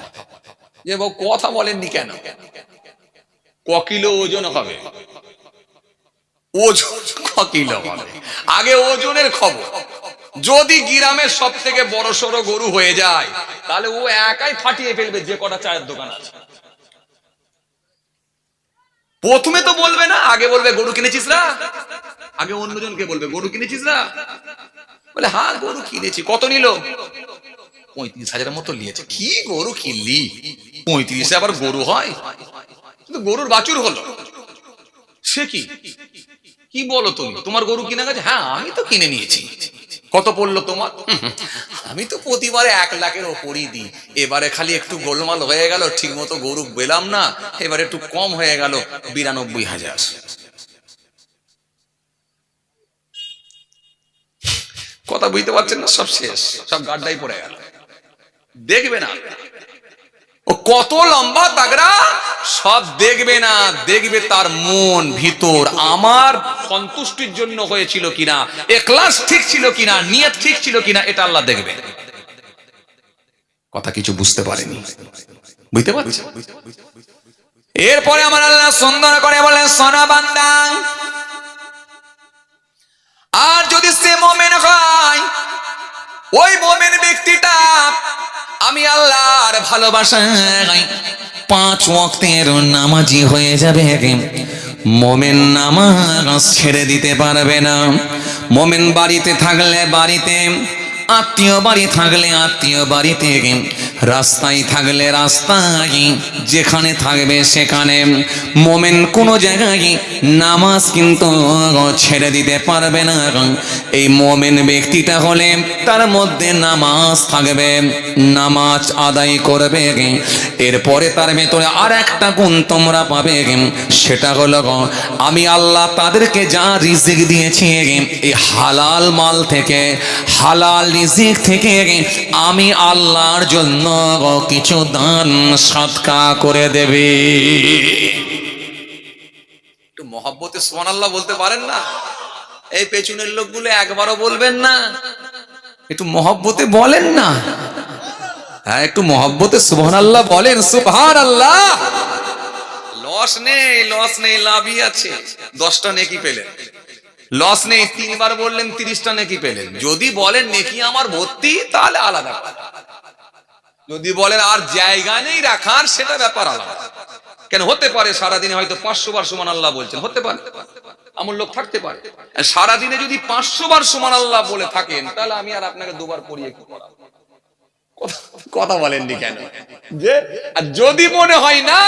যে বাবু, কথা বলেননি কেন? ক কিলো ওজন হবে, ওজন ক কিলো হবে, আগে ওজনের খবর। যদি গ্রামের সব থেকে বড় সড়ো গরু হয়ে যায়, তাহলে ও একাই ফাটিয়ে ফেলবে যে কটা চায়ের দোকান আছে। প্রথমে তো বলবে না, আগে বলবে গরু কিনেছিস না, আগে অন্যজনকে বলবে গরু কিনেছিস না, বলে হ্যাঁ গরু কিনেছি। কত নিল? 35,000 মতো নিয়েছে। কি গরু কিনলি? 35 আবার গরু হয়? কিন্তু গরুর বাছুর হলো। সে কি কি বলো তুমি, তোমার গরু কিনা গেছে? হ্যাঁ আমি তো কিনে নিয়েছি। কত পড়লো তোমার? আমি তো প্রতিবারে 1 লাখের ওপরই দিই, এবারে খালি একটু গোলমাল হয়ে গেল, ঠিক মতো গরু পেলাম না, এবারে একটু কম হয়ে গেল, 92,000। কথা বুঝতে পারছেন না? সব শেষ, সব গাড্ডাই পড়ে গেল। দেখবে না ও কত লম্বা তাগড়া, সব দেখবে না, দেখবে তার মন ভিতর আমার সন্তুষ্টির জন্য হয়েছিল কিনা, ইখলাস ঠিক ছিল কিনা, নিয়ত ঠিক ছিল কিনা, এটা আল্লাহ দেখবে। কথা কিছু বুঝতে পারেনি, বুঝতে পারছেন? এরপরে আমার আল্লাহ সুন্দর করে বলেন, সোনা বান্দা, আর যদি সে মুমিন হয়, ওই মুমিন ব্যক্তিটা আমি আল্লাহর ভালোবাসায় 5 ওয়াক্তের নামাজি হয়ে যাবে। মুমিন নামাজ ছেড়ে দিতে পারবে না। মুমিন বাড়িতে থাকলে বাড়িতে, আত্মীয় বাড়ি থাকলে আত্মীয় বাড়িতে, রাস্তায় থাকলে রাস্তায়, যেখানে থাকবে সেখানে মুমিন কোনো জায়গায় নামাজ কিন্তু ছেড়ে দিতে পারবে না। এই মুমিন ব্যক্তিটা হলে তার মধ্যে নামাজ থাকবে, নামাজ আদায় করবে। এরপরে তার ভেতরে আর একটা গুণ তোমরা পাবে, সেটা হলো আমি আল্লাহ তাদেরকে যা রিজিক দিয়েছি, এই হালাল মাল থেকে, হালাল রিজিক থেকে আমি আল্লাহর জন্য কিছু দান সদকা করে দেবে। একটু মহব্বতে সুবহানাল্লাহ বলতে পারেন না? এই পেছনের লোকগুলো একবারও বলবেন না? একটু মহব্বতে বলেন না? হ্যাঁ, একটু মহব্বতে সুবহানাল্লাহ বলেন। সুবহানাল্লাহ। লস নেই, লস নেই, লাভই আছে। 10টা নেকি পেলেন, লস নেই। 3 বার বললেন, 30টা নেকি পেলেন। যদি বলেন নেকি আমার ভর্তি, তাহলে আলাদা। যদি বলেন আর জায়গা নেই রাখার, সেটা ব্যাপার আলাদা। কেন হতে পারে সারাদিনে হয়তো 500 বার সুবহানাল্লাহ বলছেন, হতে পারে, এমন লোক থাকতে পারে। সারাদিনে যদি 500 বার সুবহানাল্লাহ বলে থাকেন, তাহলে আমি আর আপনাকে 2 বার পড়িয়ে কি করাবো? কথা বলেননি কেন? যে আর যদি মনে হয় না,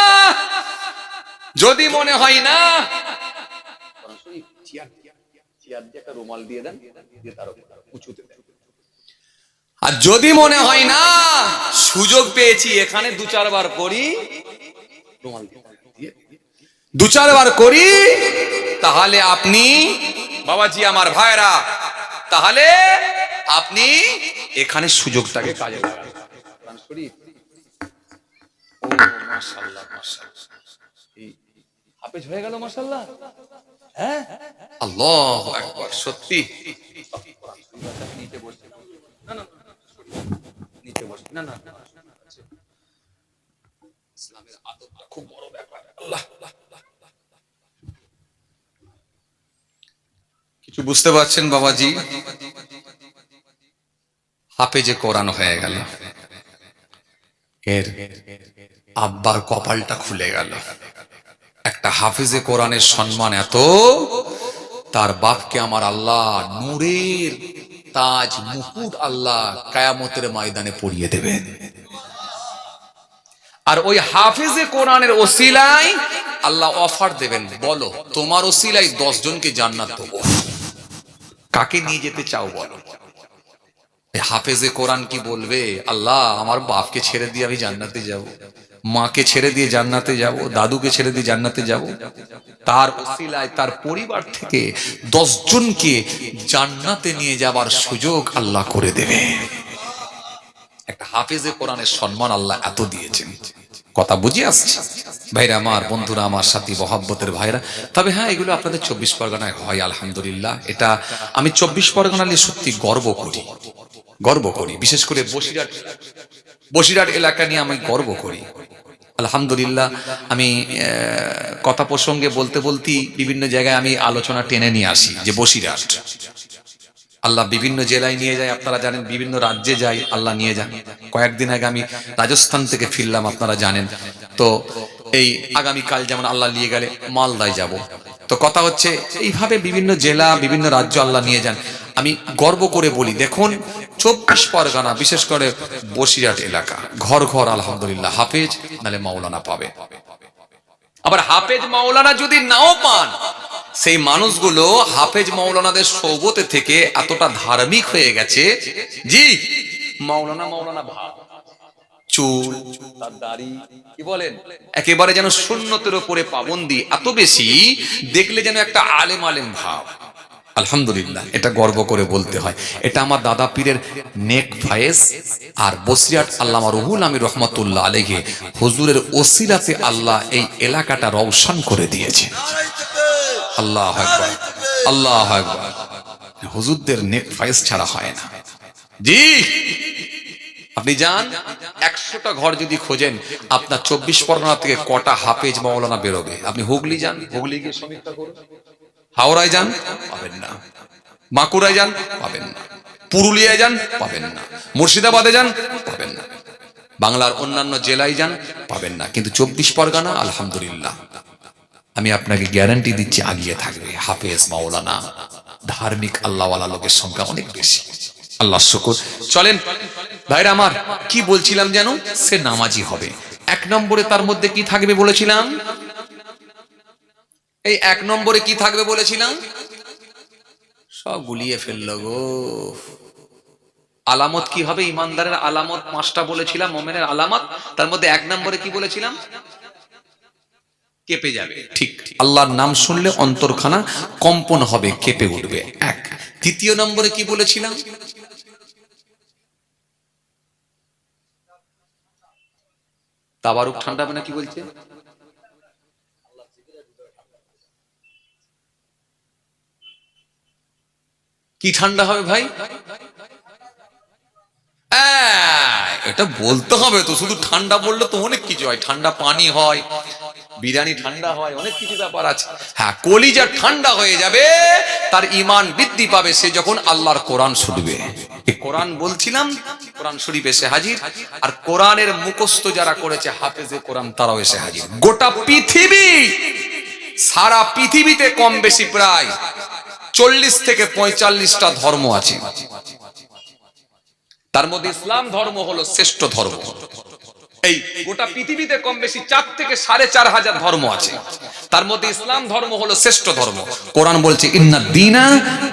যদি মনে হয় না, রুমাল দিয়ে দেন, আর যদি মনে হয় না সুযোগ পেয়েছি এখানে 2-4 বার করি, 2-4 বার করি, তাহলে আপনি বাবাজি, আমার ভাইরা, তাহলে আপনি এখানে সুযোগটাকে কাজে লাগান। মাশাআল্লাহ, মাশাআল্লাহ, হাফেজ হয়ে গেল মাশাআল্লাহ। হ্যাঁ, আল্লাহু আকবার। সত্যি নিচে বসে না, না নিচে বসে না, না ইসলামের আদবটা খুব বড় ব্যাপার। আল্লাহ, কিছু বুঝতে পারছেন বাবাজি? হাফেজে কোরআন হয়ে গেল, এর আব্বার কপালটা খুলে গেল। একটা হাফিজে কোরআনের সম্মান এত, তার বাপকে আমার আল্লাহ নূরের তাজ মুকুট আল্লাহ কিয়ামতের ময়দানে পরিয়ে দেবেন। আর ওই হাফিজে কোরআনের ওসিলায় আল্লাহ অফার দেবেন, বলো তোমার ওসিলায় 10 জনকে জান্নাত দেবো, কাকে নিয়ে যেতে চাও বলো। হাফেজে কোরআন কি বলবে, আল্লাহ আমার বাপকে ছেড়ে দিয়ে আমি জান্নাতে যাব, মাকে ছেড়ে দিয়ে জান্নাতে যাব, দাদুকে ছেড়ে দিয়ে জান্নাতে যাব। তার ওসিলায় তার পরিবার থেকে 10 জনকে জান্নাতে নিয়ে যাবার সুযোগ আল্লাহ করে দেবে। একটা হাফেজে কোরআনের সম্মান আল্লাহ এত দিয়েছেন। কথা বুঝে আসছে ভাইরা আমার, বন্ধুরা আমার, সাথী মহব্বতের ভাইরা। তবে হ্যাঁ, এগুলো আপনাদের 24 পরগনায় হয় আলহামদুলিল্লাহ। এটা আমি 24 পরগনা নিয়ে সত্যি গর্ব করি, বিশেষ করে বসিরহাট এলাকা নিয়ে আমি গর্ব করি আলহামদুলিল্লাহ। আমি কথা প্রসঙ্গে বলতেই বিভিন্ন জায়গায় আমি আলোচনা টেনে নিয়ে আসি যে বসিরহাট আল্লাহ বিভিন্ন জেলায় নিয়ে যায়, আপনারা জানেন, বিভিন্ন রাজ্যে যায় আল্লাহ নিয়ে যান। কয়েকদিন আগে আমি রাজস্থান থেকে ফিরলাম, আপনারা জানেন। তো এই আগামীকাল যেমন আল্লাহ নিয়ে গেলে মালদায় যাব। তো কথা হচ্ছে এইভাবে বিভিন্ন জেলা বিভিন্ন রাজ্য আল্লাহ নিয়ে যান। আমি গর্ব করে বলি, দেখুন 24 পরগনা বিশেষ করে বসিরহাট এলাকা ঘর ঘর আলহামদুলিল্লাহ হাফেজ নালে মাওলানা পাবে। আবার হাফেজ মাওলানা যদি নাও পান, সেই মানুষগুলো হাফেজ মাওলানাদের সৌবতে থেকে এতটা ধার্মিক হয়ে গেছে, জি মাওলানা ভাব, চুল তার দাড়ি কি বলেন একেবারে যেন সুন্নতের উপরে পাবন্দি, এত বেশি দেখলে যেন একটা আলেম ভাব। আলহামদুলিল্লাহ, এটা গর্ব করে বলতে হয়। এটা আমার দাদা পীরের নেক ফায়েজ। আর বসিরহাট আল্লামা রুহুল আমির রহমাতুল্লাহ আলাইহি হুজুরের ওসিলাতে আল্লাহ এই এলাকাটা রওশন করে দিয়েছে। আল্লাহু আকবার, আল্লাহু আকবার। হুজুরদের নেক ফায়েজ ছাড়া হয় না। জি আপনি যান 100টা ঘর যদি খোঁজেন, আপনার 24 পরগনা থেকে কটা হাফেজ মাওলানা বেরোবে। আপনি হুগলি যান, হুগলি গিয়ে সমীক্ষা করুন। হাওড়ায় যান, পাবেন না। বাঁকুড়ায় যান, পাবেন না। পুরুলিয়ায় যান, পাবেন না। মুর্শিদাবাদে যান, পাবেন না। বাংলার অন্যান্য জেলায় যান, পাবেন না। কিন্তু 24 পরগনা আলহামদুলিল্লাহ আমি আপনাকে গ্যারান্টি দিচ্ছি আগিয়ে থাকবে। হাফেজ মাওলানা ধার্মিক আল্লাহওয়ালা লোকের সংখ্যা অনেক বেশি। আল্লাহ শুকর। চলেন ভাইরা আমার, কি বলছিলাম যেন, সে নামাজি হবে। 1 নম্বরে তার মধ্যে কি থাকবে বলেছিলাম, এই 1 নম্বরে কি থাকবে বলেছিলাম, সব গুলিয়ে ফেললো গো। আলামত কি হবে, ইমানদারের আলামত 5টা বলেছিলাম, মুমিনের আলামত। তার মধ্যে 1 নম্বরে কি বলেছিলাম, কেঁপে যাবে। ঠিক, আল্লাহর নাম শুনলে অন্তরখানা কম্পন হবে, কেঁপে উঠবে। 1। দ্বিতীয় নম্বরে কি বলেছিলাম, তাবারুক ঠান্ডা হবে না, কি বলছে, কি ঠান্ডা হবে ভাই, এটা বলতে হবে তো। শুধু ঠান্ডা বললে তো অনেক কিছু হয়, ঠান্ডা পানি হয়, বিরিয়ানি ঠান্ডা হয়, অনেক কিছু ব্যাপার আছে। হ্যাঁ, কলিজা ঠান্ডা হয়ে যাবে, তার ঈমান বৃদ্ধি পাবে সে যখন আল্লাহর কোরআন শুনবে। এই কোরআন বলছিলাম, কোরআন শরীফ এসে হাজির। আর কোরআনের মুখস্থ যারা করেছে হাফেজে কোরআন, তারাও এসে হাজির। গোটা পৃথিবী, সারা পৃথিবীতে কম বেশি প্রায় 40 থেকে 45টা ধর্ম আছে। তার মধ্যে ইসলাম ধর্ম হলো শ্রেষ্ঠ ধর্ম। এই গোটা পৃথিবীতে কম বেশি 4 থেকে 4,500 ধর্ম আছে, তার মধ্যে ইসলাম ধর্ম হলো শ্রেষ্ঠ ধর্ম। কোরআন বলছে ইন্নাদ দীনা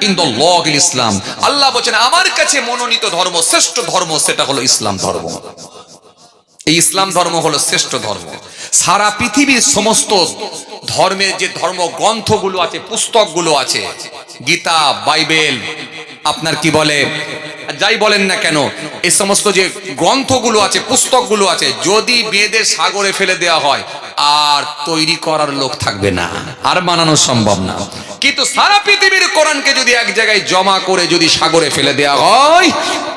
ইনদাল্লাহিল ইসলাম, আল্লাহ বলেন আমার কাছে মনোনীত ধর্ম, শ্রেষ্ঠ ধর্ম সেটা হলো ইসলাম ধর্ম। এই ইসলাম ধর্ম হলো শ্রেষ্ঠ ধর্ম। সারা পৃথিবীর সমস্ত ধর্মের যে ধর্ম গ্রন্থগুলো আছে, পুস্তকগুলো আছে, গীতা, বাইবেল, আপনার কি বলে, যাই বলেন না কেন, এই সমস্ত যে গ্রন্থগুলো আছে, পুস্তকগুলো আছে, যদি বেদের সাগরে ফেলে দেওয়া হয় আর তৈরি করার লোক থাকবে না, আর বানানো সম্ভব না। কিন্তু সারা পৃথিবীর কোরআনকে যদি এক জায়গায় জমা করে যদি সাগরে ফেলে দেওয়া হয়,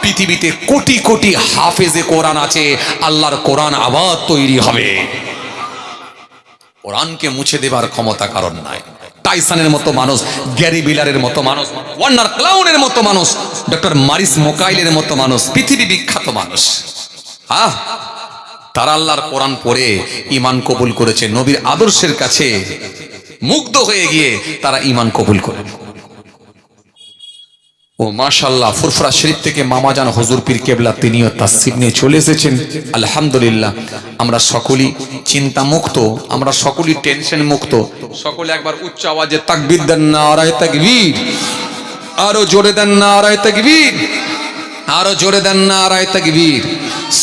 পৃথিবীতে কোটি কোটি হাফেজে কোরআন আছে, আল্লাহর কোরআন আবার তৈরি হবে। কোরআনকে মুছে দেবার ক্ষমতা কারণ নাই। টাইসনের মতো মানুষ, গ্যারি বিলারের মতো মানুষ, ওয়ার্নার ক্লাউনের মতো মানুষ, ডক্টর মারিস মোকাইলের মতো মানুষ, পৃথিবী বিখ্যাত মানুষ। তারা আল্লাহর কোরআন পড়ে ঈমান কবুল করেছে, নবীর আদর্শের কাছে মুগ্ধ হয়ে গিয়ে তারা ঈমান কবুল করে। ও মাশাআল্লাহ, ফুরফুরা শরীফ থেকে মামাজান হুজুর পীর কেবলা তিনিও তাসসিব নিয়ে চলে এসেছেন। আলহামদুলিল্লাহ, আমরা সকলেই চিন্তা মুক্ত, আমরা সকলেই টেনশন মুক্ত। সকলে একবার উচ্চ আওয়াজে তাকবীর দেন, নারায়ে তাকবীর। আরো জোরে দেন নারায়ে তাকবীর, আরো জোরে দেন নারায়ে তাকবীর।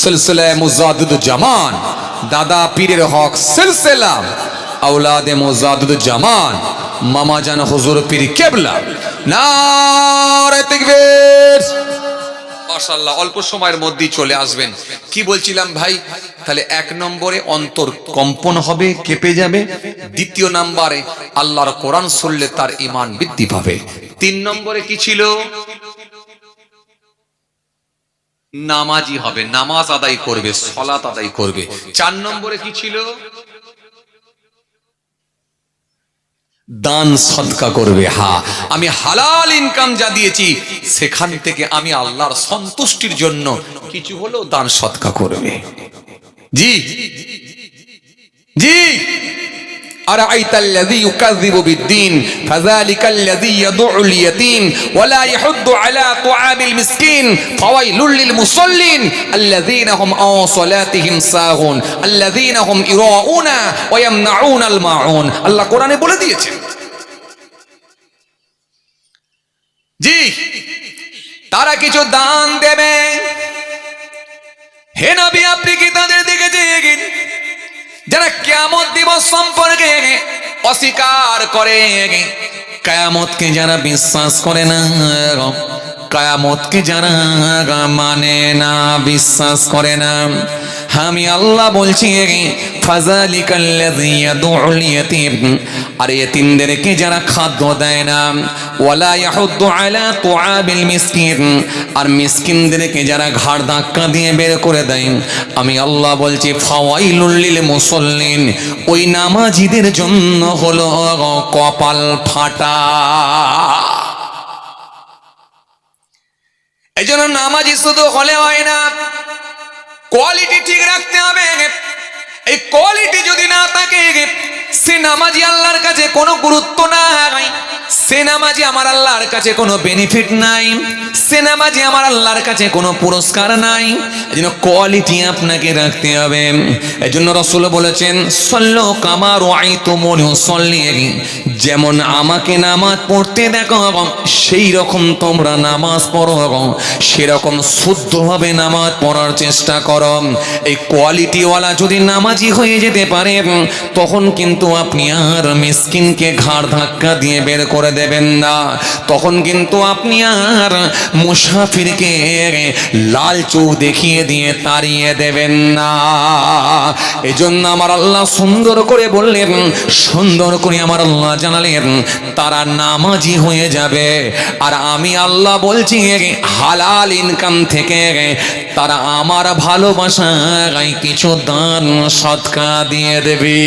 সিলসিলা মুজাদ্দিদুল জামান, দাদা পীরের হক সিলসিলা আওলাদে মুজাদ্দিদুল জামান মামাজান হুজুর পীর কেবলা, নারায়ে তাকবীর। মাশাআল্লাহ, অল্প সময়ের মধ্যেই চলে আসবেন। কি বলছিলাম ভাই? তাহলে 1 নম্বরে অন্তর কম্পন হবে, কেঁপে যাবে। দ্বিতীয় নম্বরে আল্লাহর কোরআন শুনলে তার ঈমান বৃদ্ধি পাবে। 3 নম্বরে কি ছিল? নামাজি হবে, নামাজ আদায় করবে, সালাত আদায় করবে। 4 নম্বরে কি ছিল? দান সদকা করবে। হ্যাঁ, আমি হালাল ইনকাম যা দিয়েছি সেখান থেকে আমি আল্লাহর সন্তুষ্টির জন্য কিছু হলেও দান সদকা করবে। জি জি। أرأيت الذي يكذب بالدين فذلك الذي يدع اليتيم ولا يحض على طعام المسكين فويل للمصلين الذين هم عن صلاتهم ساهون الذين هم يراءون ويمنعون الماعون। আল্লাহ কোরআনে বলে দিয়েছেন। জি, তারা কিছু দান দেবে। হে নবী, আপনি কি তাদের দিকে দেখেন যারা কিয়ামত দিবস সম্পর্কে অস্বীকার করে, কিয়ামতকে যারা বিশ্বাস করে না, কিয়ামতকে যারা মানে না, বিশ্বাস করে না, আমি আল্লাহ বলছি ফাযালিকাল্লাযী ইয়াদউল ইয়াতীম, আর ইতিমদেরকে যারা খাদ্য দেয় না, ওয়ালা ইয়াহুদ্দু আলা তুআবিল মিসকিন, আর মিসকিনদেরকে যারা ঘাড় ধাক্কা দিয়ে বের করে দেয়, আমি আল্লাহ বলছি ফাওয়াইলুল লিল মুসাল্লিন, ওই নামাজীদের জন্য হলো কপাল ফাটা। এজন্য নামাজি শুধু হলে হয় না, কোয়ালিটি ঠিক রাখতে হবে। এই কোয়ালিটি যদি না থাকে, সে নামাজি আল্লাহর কাছে কোনো গুরুত্ব নাই, সে নামাজি আমার আল্লাহর কাছে কোনো বেনিফিট নাই, সে নামাজি আমার আল্লাহর কাছে কোনো পুরস্কার নাই। এজন্য কোয়ালিটি আপনাকে রাখতে হবে। এজন্য রাসূল বলেছেন, সাল্লু কামা রাআইতুমুনি উসাল্লি, যেমন আমাকে নামাজ পড়তে দেখো সেই রকম তোমরা নামাজ পড়ো, সেরকম শুদ্ধভাবে নামাজ পড়ার চেষ্টা করো। এই কোয়ালিটিওয়ালা যদি নামাজি হয়ে যেতে পারে, তখন কিন্তু আপনি আর মিসকিনকে ঘাড় ধাক্কা দিয়ে বের করে দেবেন না, তখন কিন্তু আপনি আর মুসাফিরকে লাল চোখ দেখিয়ে দিয়ে তাড়িয়ে দেবেন না। এজন্য আমার আল্লাহ সুন্দর করে বললেন, সুন্দর করে আমার আল্লাহ জানালেন, তারা নামাজি হয়ে যাবে। আর আমি আল্লাহ বলছি হালাল ইনকাম থেকে তারা আমার ভালোবাসায় কিছু দান সদকা দিয়ে দেবে।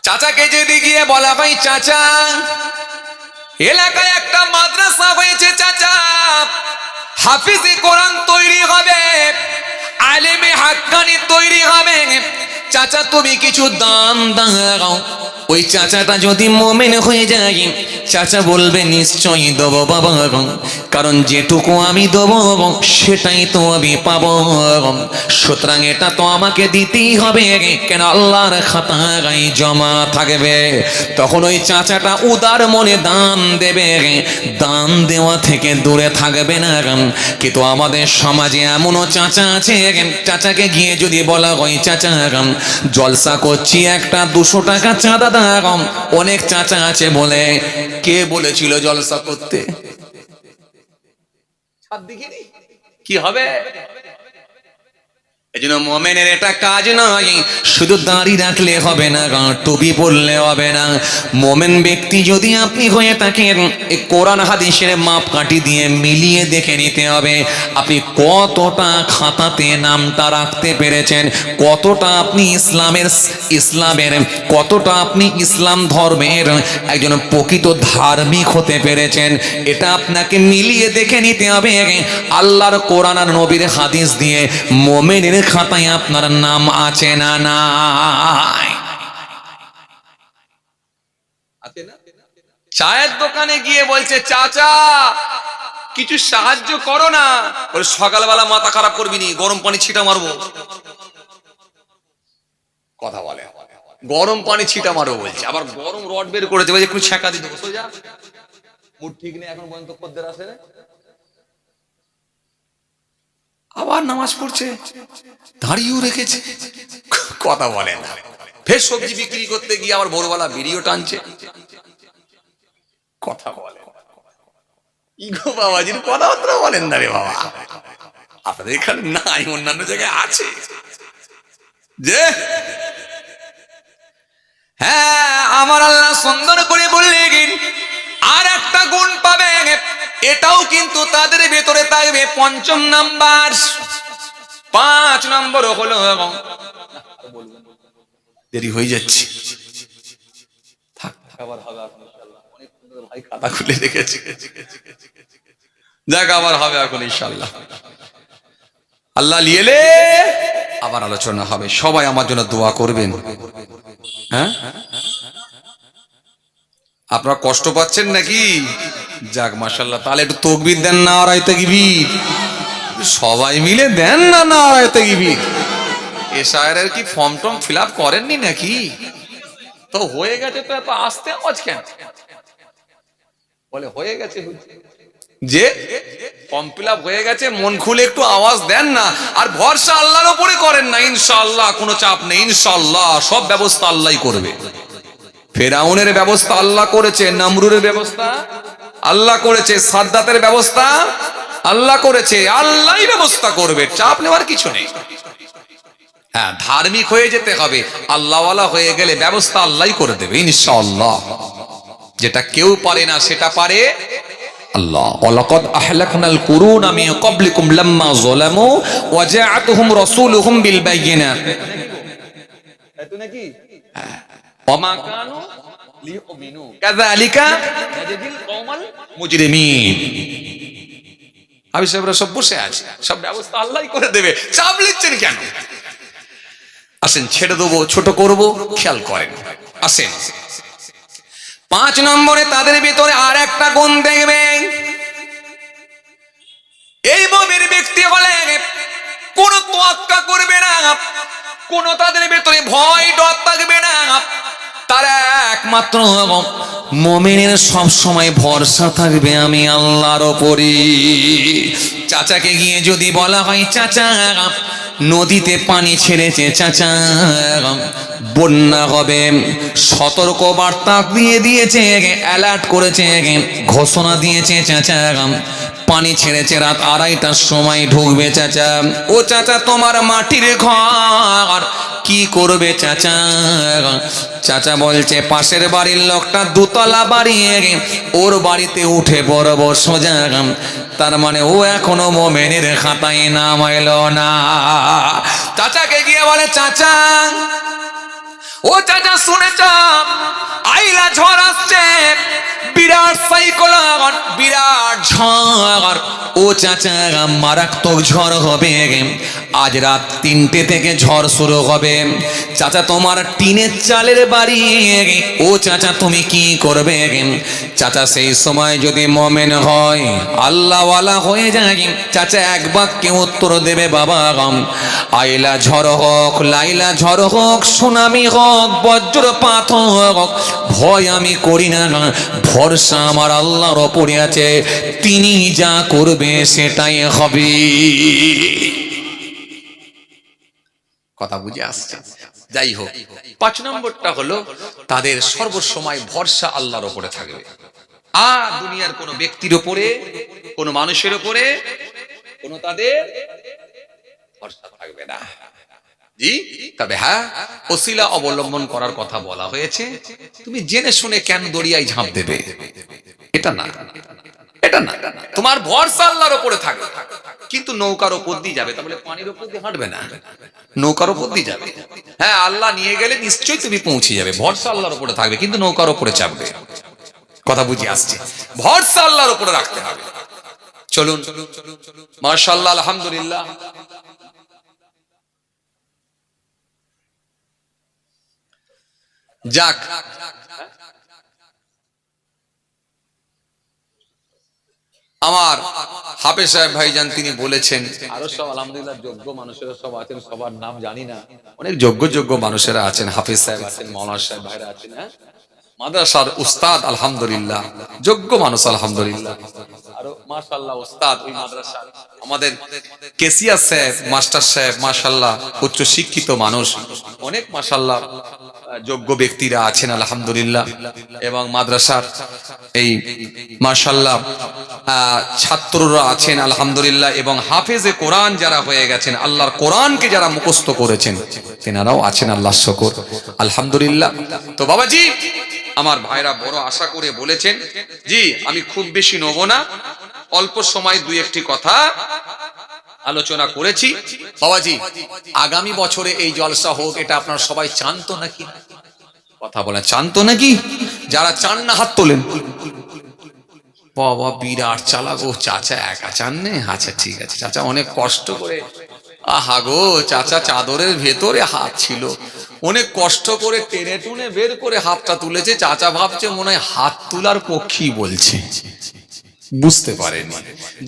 চাচাকে যদি গিয়ে বলা হয়, চাচা এলাকায় একটা মাদ্রাসা হয়েছে, চাচা হাফিজে কোরআন তৈরি হবে, আলেমে হাক্কানি তৈরি হবে, চাচা তুমি কিছু দান দাও। ওই চাচাটা যদি মুমিন হয়ে যায়, চাচা বলবে নিশ্চয়ই দেবো বাবা, কারণ যেটুকু আমি দেবো সেটাই তো আমি পাবো, সুতরাং এটা তো আমাকে দিতেই হবে, কেন আল্লাহর খাতায় জমা থাকবে। তখন ওই চাচাটা উদার মনে দান দেবে, দান দেওয়া থেকে দূরে থাকবে না। কিন্তু আমাদের সমাজে এমনও চাচা আছে, চাচাকে গিয়ে যদি বলা হয়, চাচা জলসা করছি, একটা 200 টাকা চাঁদা দাও। অনেক চাচা আছে বলে, কে বলেছিল জলসা করতে? কি হবে? এজন্য মুমিনের এটা কাজ নয় শুধু দাড়ি রাখলে হবে না, টুপি পরলে হবে না। মুমিন ব্যক্তি যদি আপনি হয়ে থাকেন, এই কোরআন হাদিসের মাপকাঠি দিয়ে মিলিয়ে দেখে নিতে হবে আপনি কতটা খাতাতে নামটা রাখতে পেরেছেন, কতটা আপনি ইসলামের কতটা আপনি ইসলাম ধর্মের একজন প্রকৃত ধার্মিক হতে পেরেছেন। এটা আপনাকে মিলিয়ে দেখে নিতে হবে। আল্লাহর কোরআন আর নবীর হাদিস দিয়ে মুমিনের খাতায় আপনার নাম আছে না নাই? আছে না? চায়ের দোকানে গিয়ে বলছে চাচা কিছু সাহায্য করো না। বলে সকালবেলা মাথা খারাপ করবি নি, গরম পানি ছিটা মারবো। কথা বলে গরম পানি ছিটা মারবো বলছে, আবার গরম রড বের করেছে বলছে একটু ছেঁকা দিতে বসে যা। মুড ঠিক নেই এখন পর্যন্ত খদ্দের আসে না। আবার নামাজ পড়ছে, দাঁড়িয়েও রেখেছে, কথা বলে না। ফের সবজি বিক্রি করতে গিয়ে আবার ভোরবেলা বিড়িও টানছে, কথা বলে। ইগো বাবাজির কথাবার্তা বলেন না রে বাবা, আপনাদের এখানে নাই, অন্যান্য জায়গায় আছে। যে হ্যাঁ আমার আল্লাহ সুন্দর করে বললেন আর একটা গুণ পাবে, এটাও কিন্তু তাদের ভেতরে থাকবে। পঞ্চম নাম্বার, 5 নম্বর হলো, দেরি হয়ে যাচ্ছে, আবার হবে ইনশাআল্লাহ। অনেক ভাই খাতা খুলে রেখেছে, দেখ আবার হবে এখন ইনশাআল্লাহ। আল্লাহ লিয়েলে আবার আলোচনা হবে। সবাই আমার জন্য দোয়া করবেন। হ্যাঁ আপনারা কষ্ট পাচ্ছেন নাকি? যাক মাশাআল্লাহ, তাহলে একটু তাকবীর দেন না, আর তাকবীর সবাই মিলে দেন না, না আর তাকবীর। এসআইআর কি ফর্ম টর্ম ফিল আপ করেননি নাকি? তো হয়ে গেছে, তো এত আসতে আওয়াজ কেন? বলে হয়ে গেছে, যে ফর্ম ফিল আপ হয়ে গেছে, মন খুলে একটু আওয়াজ দেন না। আর ভরসা আল্লাহর উপরে করেন না, ইনশাআল্লাহ কোনো চাপ নেই, ইনশাআল্লাহ সব ব্যবস্থা আল্লাহই করবে। ফেরাউনের ব্যবস্থা আল্লাহ করেছে, নমরুদের ব্যবস্থা আল্লাহ করেছে, সাদ্দাতের ব্যবস্থা আল্লাহ করেছে, আল্লাহই ব্যবস্থা করবে, চাপ নেওয়ার কিছু নেই। হ্যাঁ ধার্মিক হয়ে যেতে হবে, আল্লাহওয়ালা হয়ে গেলে ব্যবস্থা আল্লাহই করে দেবে ইনশাআল্লাহ। যেটা কেউ পারে না সেটা পারে আল্লাহ। ওয়ালাকাদ আহলাকনাল কুরুনা মিন ক্বাবলিকুম লাম্মা যালামু ওয়া জাআতুহুম রাসূলুহুম বিল বায়িনাত। এত নাকি ওমা কানু লিউমিনু কাযালিকা নাজদিল কওমাল মুজরিমিন। আমি সাহেবরা সব বসে আছে, সব ব্যবস্থা আল্লাহই করে দেবে, চাপ নিচ্ছেন কেন? আসেন ছেড়ে দেবো, ছোট করব, খেয়াল করেন। আসেন 5 নম্বরে তাদের ভিতরে আর একটা গুণ দেখবেন। এই মুমিন ব্যক্তি হলে কোন তোয়াক্কা করবে না, কোন তাদের ভিতরে ভয় ডর থাকবে না। তারা একমাত্র মুমিনের সব সময় ভরসা থাকবে আমি আল্লাহর উপরে। চাচাকে গিয়ে যদি বলা হয় চাচা নদীতে পানি ছেড়েছে, চাচা বন্যা হবে, সতর্ক বার্তা দিয়ে দিয়েছে, অ্যালার্ট করেছে, ঘোষণা দিয়েছে, চাচা পানি ছেড়েছে, রাত 2:30টার সময় ঢুকবে চাচা। ও চাচা তোমার মাটির ঘর কি করবে চাচা? চাচা বলছে পাশের বাড়ির লোকটা 2 তলা বাড়ি, ওর বাড়িতে উঠে পড়ব সোজা। তার মানে ও এখনো মুমিনের খাতায় নাম এলো না। চাচাকে গিয়ে বলে চাচা, ও চাচা শুনেছ আইলা ঝড় আসছে, বিরাট সাইক্লোন, বিরাট ঝড়। ও চাচা মারাত্মক ঝড় হবে, আজ রাত 3টে থেকে ঝড় শুরু হবে। চাচা তোমার টিনের চালের বাড়ি, ও চাচা তুমি কি করবে? চাচা সেই সময় যদি মুমিন হয়, আল্লাহওয়ালা হয়ে যায়, চাচা এক বাক্যে উত্তর দেবে বাবা আইলা ঝড় হোক, লাইলা ঝড় হোক, সুনামি হোক, বজ্রপাত হোক, ভয় আমি করি না, ভরসা আমার আল্লাহর উপরে আছে, তিনি যা করবে সেটাই হবে। কথা বুঝে আসছে? যাই হোক, 5 নম্বরটা হলো তাদের সর্বসময় ভরসা আল্লাহর উপরে থাকবে, আর দুনিয়ার কোন ব্যক্তির উপরে, কোন মানুষের উপরে কোন তাদের ভরসা থাকবে না। জি, তবে হ্যাঁ, ওসিলা অবলম্বন করার কথা বলা হয়েছে। তুমি জেনে শুনে কেন দরিয়ায় ঝাঁপ দেবে? এটা না, এটা না। তোমার ভরসা আল্লাহর উপরে থাকবে, কিন্তু নৌকার উপর দিয়ে যাবে, তাহলে পানির উপর দিয়ে হাঁটবে না, নৌকার উপর দিয়ে যাবে। হ্যাঁ, আল্লাহ নিয়ে গেলে নিশ্চয়ই তুমি পৌঁছে যাবে, ভরসা আল্লাহর উপরে থাকবে, কিন্তু নৌকার উপরে চাপবে। কথা বুঝে আসছে? ভরসা আল্লাহর উপরে রাখতে হবে। চলুন, মাশাআল্লাহ, আলহামদুলিল্লাহ। যাক, আমার হাফেজ সাহেব ভাইজান তিনি বলেছেন, আরো সব আলহামদুলিল্লাহ যোগ্য মানুষেরা সব আছেন, সবার নাম জানি না, অনেক যোগ্য মানুষেরা আছেন, হাফেজ সাহেব আছেন, মাওলানা সাহেব ভাইরা আছেন, হ্যাঁ, মাদ্রাসার উস্তাদ আলহামদুলিল্লাহ, যোগ্য মানুষ আলহামদুলিল্লাহ। আরো মাশাআল্লাহ উস্তাদ ওই মাদ্রাসার আমাদের কেসিয়া সাহেব, মাস্টার সাহেব, মাশাআল্লাহ উচ্চ শিক্ষিত মানুষ, অনেক মাশাআল্লাহ যোগ্য ব্যক্তিরা আছেন আলহামদুলিল্লাহ। এবং মাদ্রাসার এই মাশাআল্লাহ ছাত্ররা আছেন আলহামদুলিল্লাহ, এবং হাফেজে কোরআন যারা হয়ে গেছেন, আল্লাহর কোরআনকে যারা মুখস্থ করেছেন তেনারাও আছেন, আল্লাহর শুকর আলহামদুলিল্লাহ। তো বাবাজি, আমার ভাইরা বড় আশা করে বলেছেন, জি আমি খুব বেশি নেব না, অল্প সময় দুই একটি কথা আলোচনা করেছি। বাবাজি, আগামী বছরে এই জলসা হোক, এটা আপনারা সবাই চান তো নাকি? কথা বলেন, চান তো নাকি? যারা চান না হাত তোলেন। বাবা বিরাট চালাক, ও চাচা একা চান নে? আচ্ছা ঠিক আছে, চাচা অনেক কষ্ট করে, আহা গো চাচা চাদরের ভেতরে হাত ছিল, অনেক কষ্ট করে টেনে টুনে বের করে হাতটা তুলেছে, চাচা ভাবছে মনে হয় হাত তোলার পক্ষেই বলছে, বুঝতে পারেনি।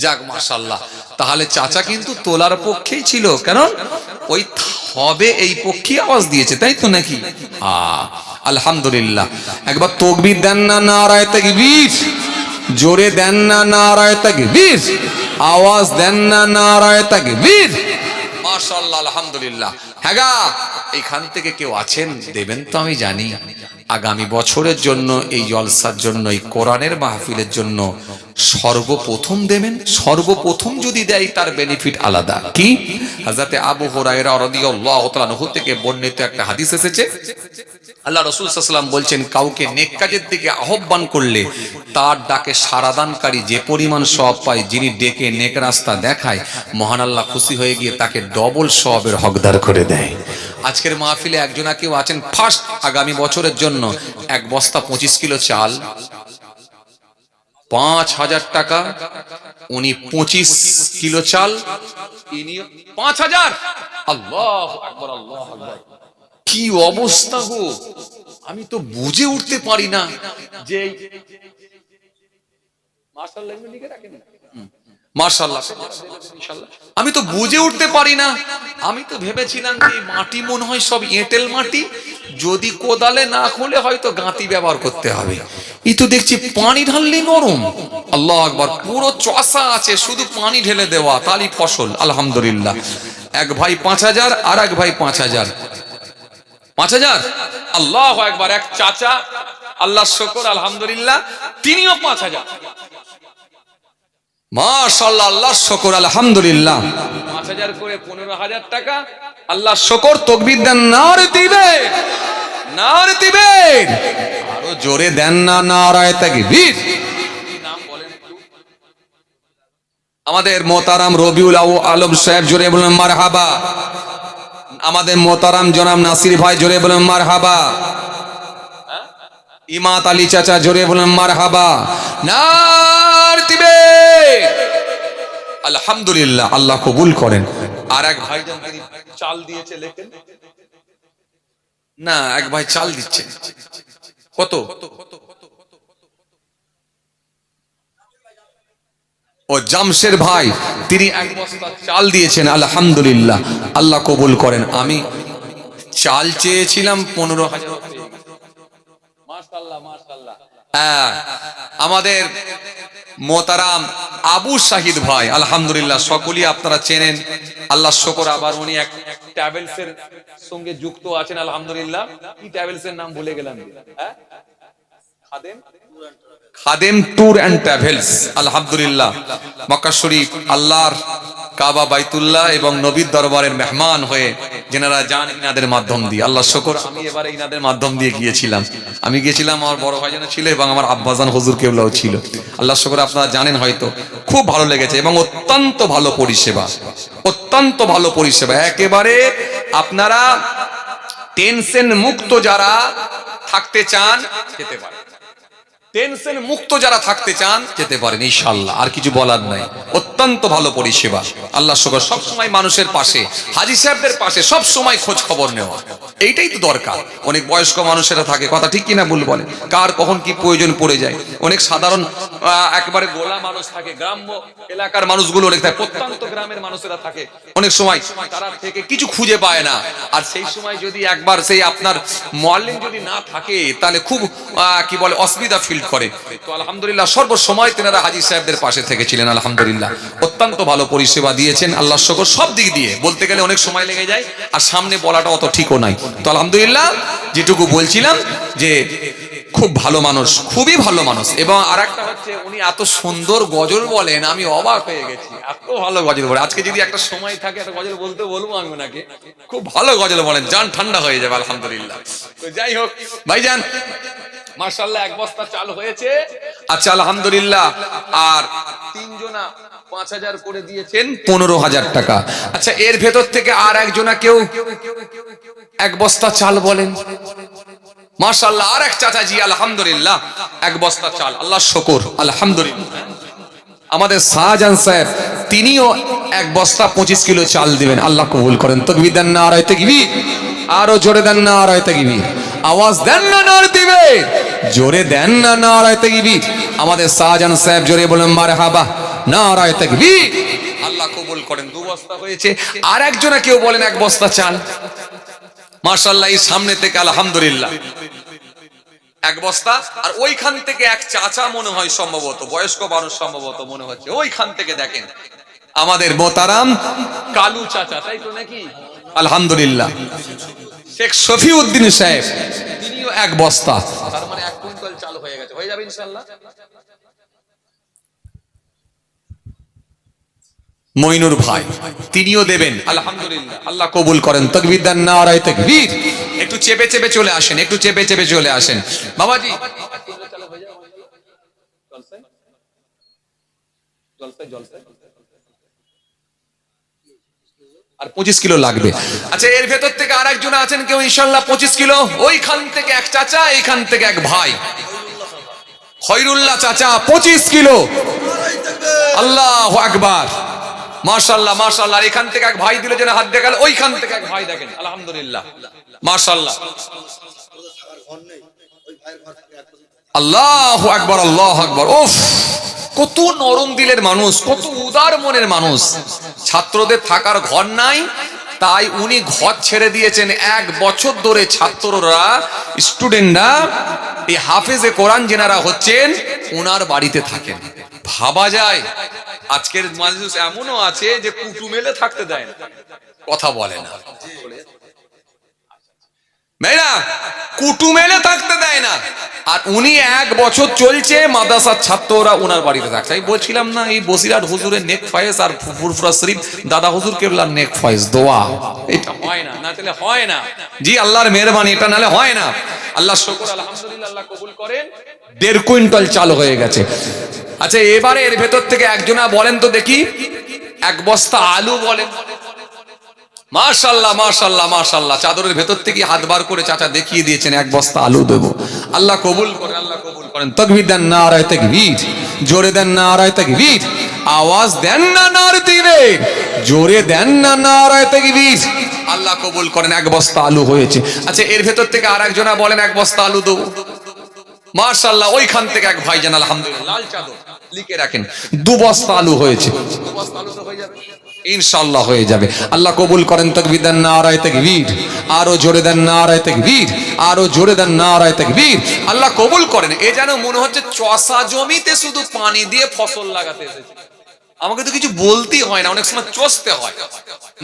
যাক মাশাআল্লাহ, তাহলে চাচা কিন্তু তোলার পক্ষেই ছিল, কারণ ওই হবে এই পক্ষে আওয়াজ দিয়েছে, তাই তো নাকি? আলহামদুলিল্লাহ। একবার তাকবীর দেন না, নারায়ে তাকবীর, জোরে দেন না নারায়ে তাকবীর, আওয়াজ দেন না নারায়ে তাকবীর। মাশাআল্লাহ, আলহামদুলিল্লাহ। হ্যাঁ গা, এখান থেকে কেউ আছেন দেবেন তো আমি জানি, আগামী বছরের জন্য এই জলসার জন্য, এই কোরআনের মাহফিলের জন্য সর্বপ্রথম দেবেন। সর্বপ্রথম যদি দেয় তার বেনিফিট আলাদা। কি? হযরতে আবু হুরায়রা রাদিয়াল্লাহু তাআলা আনহু থেকে বর্ণিত একটা হাদিস এসেছে, আল্লাহ রাসূল সাল্লাল্লাহু আলাইহি ওয়াসাল্লাম বলছেন, কাউকে নেক কাজের দিকে আহ্বান করলে তার ডাকে সাড়াদানকারী যে পরিমাণ সওয়াব পায়, যিনি ডেকে নেক রাস্তা দেখায়, মহান আল্লাহ খুশি হয়ে গিয়ে তাকে ডবল সওয়াবের হকদার করে দেয়। আজকের মাহফিলে একজনা কেউ আছেন ফার্স্ট আগামী বছরের জন্য 1 বস্তা 25 কিলো চাল, 5000 টাকা, উনি 25 কিলো চাল, ইনি 5000। আল্লাহু আকবার, আল্লাহু আকবার। কি অবস্থা গো, আমি তো বুঝে উঠতে পারি না যে মাশাআল্লাহ লিখে রাখেন, মাশাআল্লাহ ইনশাআল্লাহ, আমি তো বুঝে উঠতে পারি না। আমি তো ভেবেছিলাম যে মাটি মনে হয় সব এঁটেল মাটি, যদি কোদালে না খুলে হয়তো গাঁতি ব্যবহার করতে হবে। এই তো দেখছি পানি ঢাললেই নরম। আল্লাহু আকবার, পুরো চষা আছে, শুধু পানি ঢেলে দেওয়া, তালি ফসল আলহামদুলিল্লাহ। এক ভাই 5000 আর এক ভাই 5000, 5000। আল্লাহু আকবার। এক চাচা, আল্লাহর শুকর আলহামদুলিল্লাহ, তিনিও 5000। মাশাআল্লাহ, আল্লাহর শুকর আলহামদুলিল্লাহ। 5000 করে 15000 টাকা, আল্লাহর শুকর। তাকবীর দেন, নারে দিবে, নারে দিবে, আরো জোরে দেন না নারায়ে তাকবীর। নাম বলেন একটু। আমাদের মোহতারাম রবিউল আলম সাহেব, জোরে বলেন মারহাবা। আমাদের মোহতারাম জনাব নাসির ভাই, জোরে বলেন মারহাবা। ইমাত আলী চাচা, জোরে বলেন মারহাবা। নারে দিবে, আলহামদুলিল্লাহ, আল্লাহ কবুল করেন। আর এক ভাই চাল দিয়েছে, লেখেন না, এক ভাই চাল দিচ্ছে, কত? ও জামশের ভাই, তিনি 1 বস্তা চাল দিয়েছেন, আলহামদুলিল্লাহ, আল্লাহ কবুল করেন। আমি চাল চেয়েছিলাম 15000। মাশাআল্লাহ, মাশাআল্লাহ। হ্যাঁ, আমাদের মোহতারাম আবু শাহিদ ভাই, আলহামদুলিল্লাহ, সকলেই আপনারা চেনেন, আল্লাহ শুকর। আবার উনি এক ট্রাভেলস এর সঙ্গে যুক্ত আছেন, আলহামদুলিল্লাহ। কি ট্রাভেলস এর নাম ভুলে গেলাম, হ্যাঁ, খাদেম ট্যুর এন্ড ট্রাভেলস, আলহামদুলিল্লাহ। মক্কা শরীফ, আল্লাহর কাবা বাইতুল্লাহ এবং নবীর দরবারের মেহমান হয়ে যেনারা যান ইনাদের মাধ্যম দিয়ে। আল্লাহ শুকর, আমি এবারে ইনাদের মাধ্যম দিয়ে গিয়েছিলাম। আমি গিয়েছিলাম, আমার বড় ভাইজান ছিল এবং আমার আব্বাজান হুজুর কেবলাও ছিল। আল্লাহ শুকর, আপনারা জানেন হয়তো, খুব ভালো লেগেছে এবং অত্যন্ত ভালো পরিষেবা, অত্যন্ত ভালো পরিষেবা। একেবারে আপনারা টেনশন মুক্ত যারা থাকতে চান যেতে পারেন, টেনশন মুক্ত যারা থাকতে চান যেতে পারেন ইনশাআল্লাহ। আর কিছু বলার নাই, অত্যন্ত ভালো পরিষেবা। আল্লাহ শুকর, সব সময় মানুষের পাশে, হাজী সাহেবদের পাশে সব সময় খোঁজ খবর নেওয়া, এইটাই তো দরকার। অনেক বয়স্ক মানুষেরা থাকে, কথা ঠিক কিনা ভুল বলে, কার কখন কি প্রয়োজন পড়ে যায়। অনেক সাধারণ একেবারে গোলা মানুষ থাকে, গ্রাম্য এলাকার মানুষগুলো অনেক থাকে, প্রত্যন্ত গ্রামের মানুষেরা থাকে, অনেক সময় তারা থেকে কিছু খুঁজে পায় না। আর সেই সময় যদি একবার সেই আপনার মুআল্লিম যদি না থাকে তাহলে খুব কি বলে অসুবিধা ফিল করে। তো আলহামদুলিল্লাহ সর্বসময় তেনারা হাজী সাহেবদের পাশে থেকেছিলেন। আলহামদুলিল্লাহ অত্যন্ত ভালো পরিষেবা দিয়েছেন। আল্লাহ শুকর, সব দিক দিয়ে বলতে গেলে অনেক সময় লেগে যায়, আর সামনে বলাটা অত ঠিকও নাই। তো আলহামদুলিল্লাহ যেটুকু বলছিলাম যে খুব ভালো মানুষ, খুবই ভালো মানুষ। এবং আর একটা হচ্ছে, উনি এত সুন্দর গজল বলেন, আমি অবাক হয়ে গেছি, এত ভালো গজল বলে। আজকে যদি একটা সময় থাকে একটা গজল বলতে বলবো আমি ওনাকে, খুব ভালো গজল বলেন, জান ঠান্ডা হয়ে যাবে আলহামদুলিল্লাহ। তো যাই হোক ভাইজান, মাশাআল্লাহ এক বস্তা চাল হয়েছে। আচ্ছা আলহামদুলিল্লাহ। আর তিনজনা 5,000 করে দিয়েছেন, 15,000 টাকা। আচ্ছা এর ভেতর থেকে আর একজনা কেউ এক বস্তা চাল বলেন। মাশাআল্লাহ আর এক চাচাজি আলহামদুলিল্লাহ এক বস্তা চাল, আল্লাহ শুকর আলহামদুলিল্লাহ। আমাদের শাহজাহান সাহেব তিনিও এক বস্তা 25 কিলো চাল দিবেন, আল্লাহ কবুল করেন। তাকবীর দেন না, নারায়ে তাকবীর, আরো জোরে দেন না, নারায়ে তাকবীর, আওয়াজ দেন না, নারায়ে তাকবীর, জোরে দেন না, নারায়ে তাকবীর। আমাদের শাহজাহান সাহেব জোরে বলেন মারহাবা, নারায়ে তাকবীর, আল্লাহ কবুল করেন। 2 বস্তা হয়েছে। আর একজনা কেউ বলেন এক বস্তা চাল। মাশাআল্লাহ এই সামনে থেকে আলহামদুলিল্লাহ এক বস্তা। আর ওইখান থেকে এক চাচা মনে হয়, সম্ভবত বয়স্ক মানুষ, সম্ভবত মনে হচ্ছে ওইখান থেকে দেখেন আমাদের মোতারাম কালু চাচা, তাই তো নাকি? আলহামদুলিল্লাহ শেখ শফিউদ্দিন সাহেব, তিনিও এক বস্তা, তার মানে 1 কুইন্টাল চাল হয়ে গেছে, হয়ে যাবে ইনশাআল্লাহ। মইনুর ভাই তিনিও দেবেন আলহামদুলিল্লাহ, আল্লাহ কবুল করেন। তাকবীর দেন, নারায়ে তাকবীর। একটু চেপে চেপে চলে আসেন, একটু চেপে চেপে চলে আসেন বাবাজি। আর 25 কিলো লাগবে। আচ্ছা এর ভেতর থেকে আর একজন আছেন কেউ ইনশাআল্লাহ 25 কিলো? ওইখান থেকে এক চাচা, এইখান থেকে এক ভাই, খয়রুল্লাহ চাচা 25 কিলো, আল্লাহু আকবার, মাশাআল্লাহ মাশাআল্লাহ। এখান থেকে এক ভাই দিল, যেন হাত দেখাল, ওইখান থেকে এক ভাই দেখেন আলহামদুলিল্লাহ মাশাআল্লাহ, আল্লাহু আকবার, আল্লাহু আকবার। উফ, কত নরম দিলের মানুষ, কত উদার মনের মানুষ। ছাত্রদের থাকার ঘর নাই, তাই উনি ঘর ছেড়ে দিয়েছেন। 1 বছর ধরে ছাত্ররা, স্টুডেন্টরা, এই হাফেজে কোরআন যেনারা হচ্ছেন ওনার বাড়িতে থাকেন। ভাবা যায় আজকের মানুষ এমনও আছে যে কুটুমেলে থাকতে দেয় না, কথা বলে না, মেয়েরা কুটুমেলে থাকতে দেয় না। আর উনি 1 বছর চলছে, মাদ্রাসার ছাত্ররা ওনার বাড়িতে থাকছে। আমি বলছিলাম না, এই বসিরহাট হুজুরের নেক ফয়েজ আর ফুরফুরা শরীফ দাদা হুজুর কেবলার নেক ফয়েজ দোয়া, এটা হয় না, না চলে হয় না। জি আল্লাহর মেহেরবানি, এটা নালে হয় না। আল্লাহ শুকর আলহামদুলিল্লাহ, আল্লাহ কবুল করেন। 1.5 কুইন্টাল চাল হয়ে গেছে। আচ্ছা এবারে এর ভেতর থেকে একজনা বলেন তো দেখি, এক বস্তা আলু বলেন। মাশাআল্লাহ মাশাআল্লাহ মাশাআল্লাহ, চাদরের ভেতর থেকে হাত বার করে চাচা দেখিয়ে দিয়েছেন 1 বস্তা আলু দেবো, আল্লাহ কবুল করেন, আল্লাহ কবুল করেন। তাকবীর দেন, নারায়ে তাকবীর, জোরে দেন, নারায়ে তাকবীর, আওয়াজ দেন না, নারায়ে তাকবীর, জোরে দেন না, নারায়ে তাকবীর, আল্লাহ কবুল করেন। 1 বস্তা আলু হয়েছে। আচ্ছা এর ভেতর থেকে আর একজনা বলেন 1 বস্তা আলু দেবো। মাশাআল্লাহ ওইখান থেকে এক ভাইজান আলহামদুলিল্লাহ লাল চাদর লিখে রাখেন, 2 বস্তা আলু হয়েছে। 2 বস্তা আলু তো হয়ে যাবে ইনশাআল্লাহ, হয়ে যাবে, আল্লাহ কবুল করেন। তাকবীর দেন, নারায়ে তাকবীর, আরো জোরে দেন, নারায়ে তাকবীর, আরো জোরে দেন, নারায়ে তাকবীর, আল্লাহ কবুল করেন। এ যেন মনে হচ্ছে চষা জমিতে শুধু পানি দিয়ে ফসল লাগাতে এসেছে। আমাকে তো কিছু বলতেই হয় না, অনেক সময় চষতে হয়,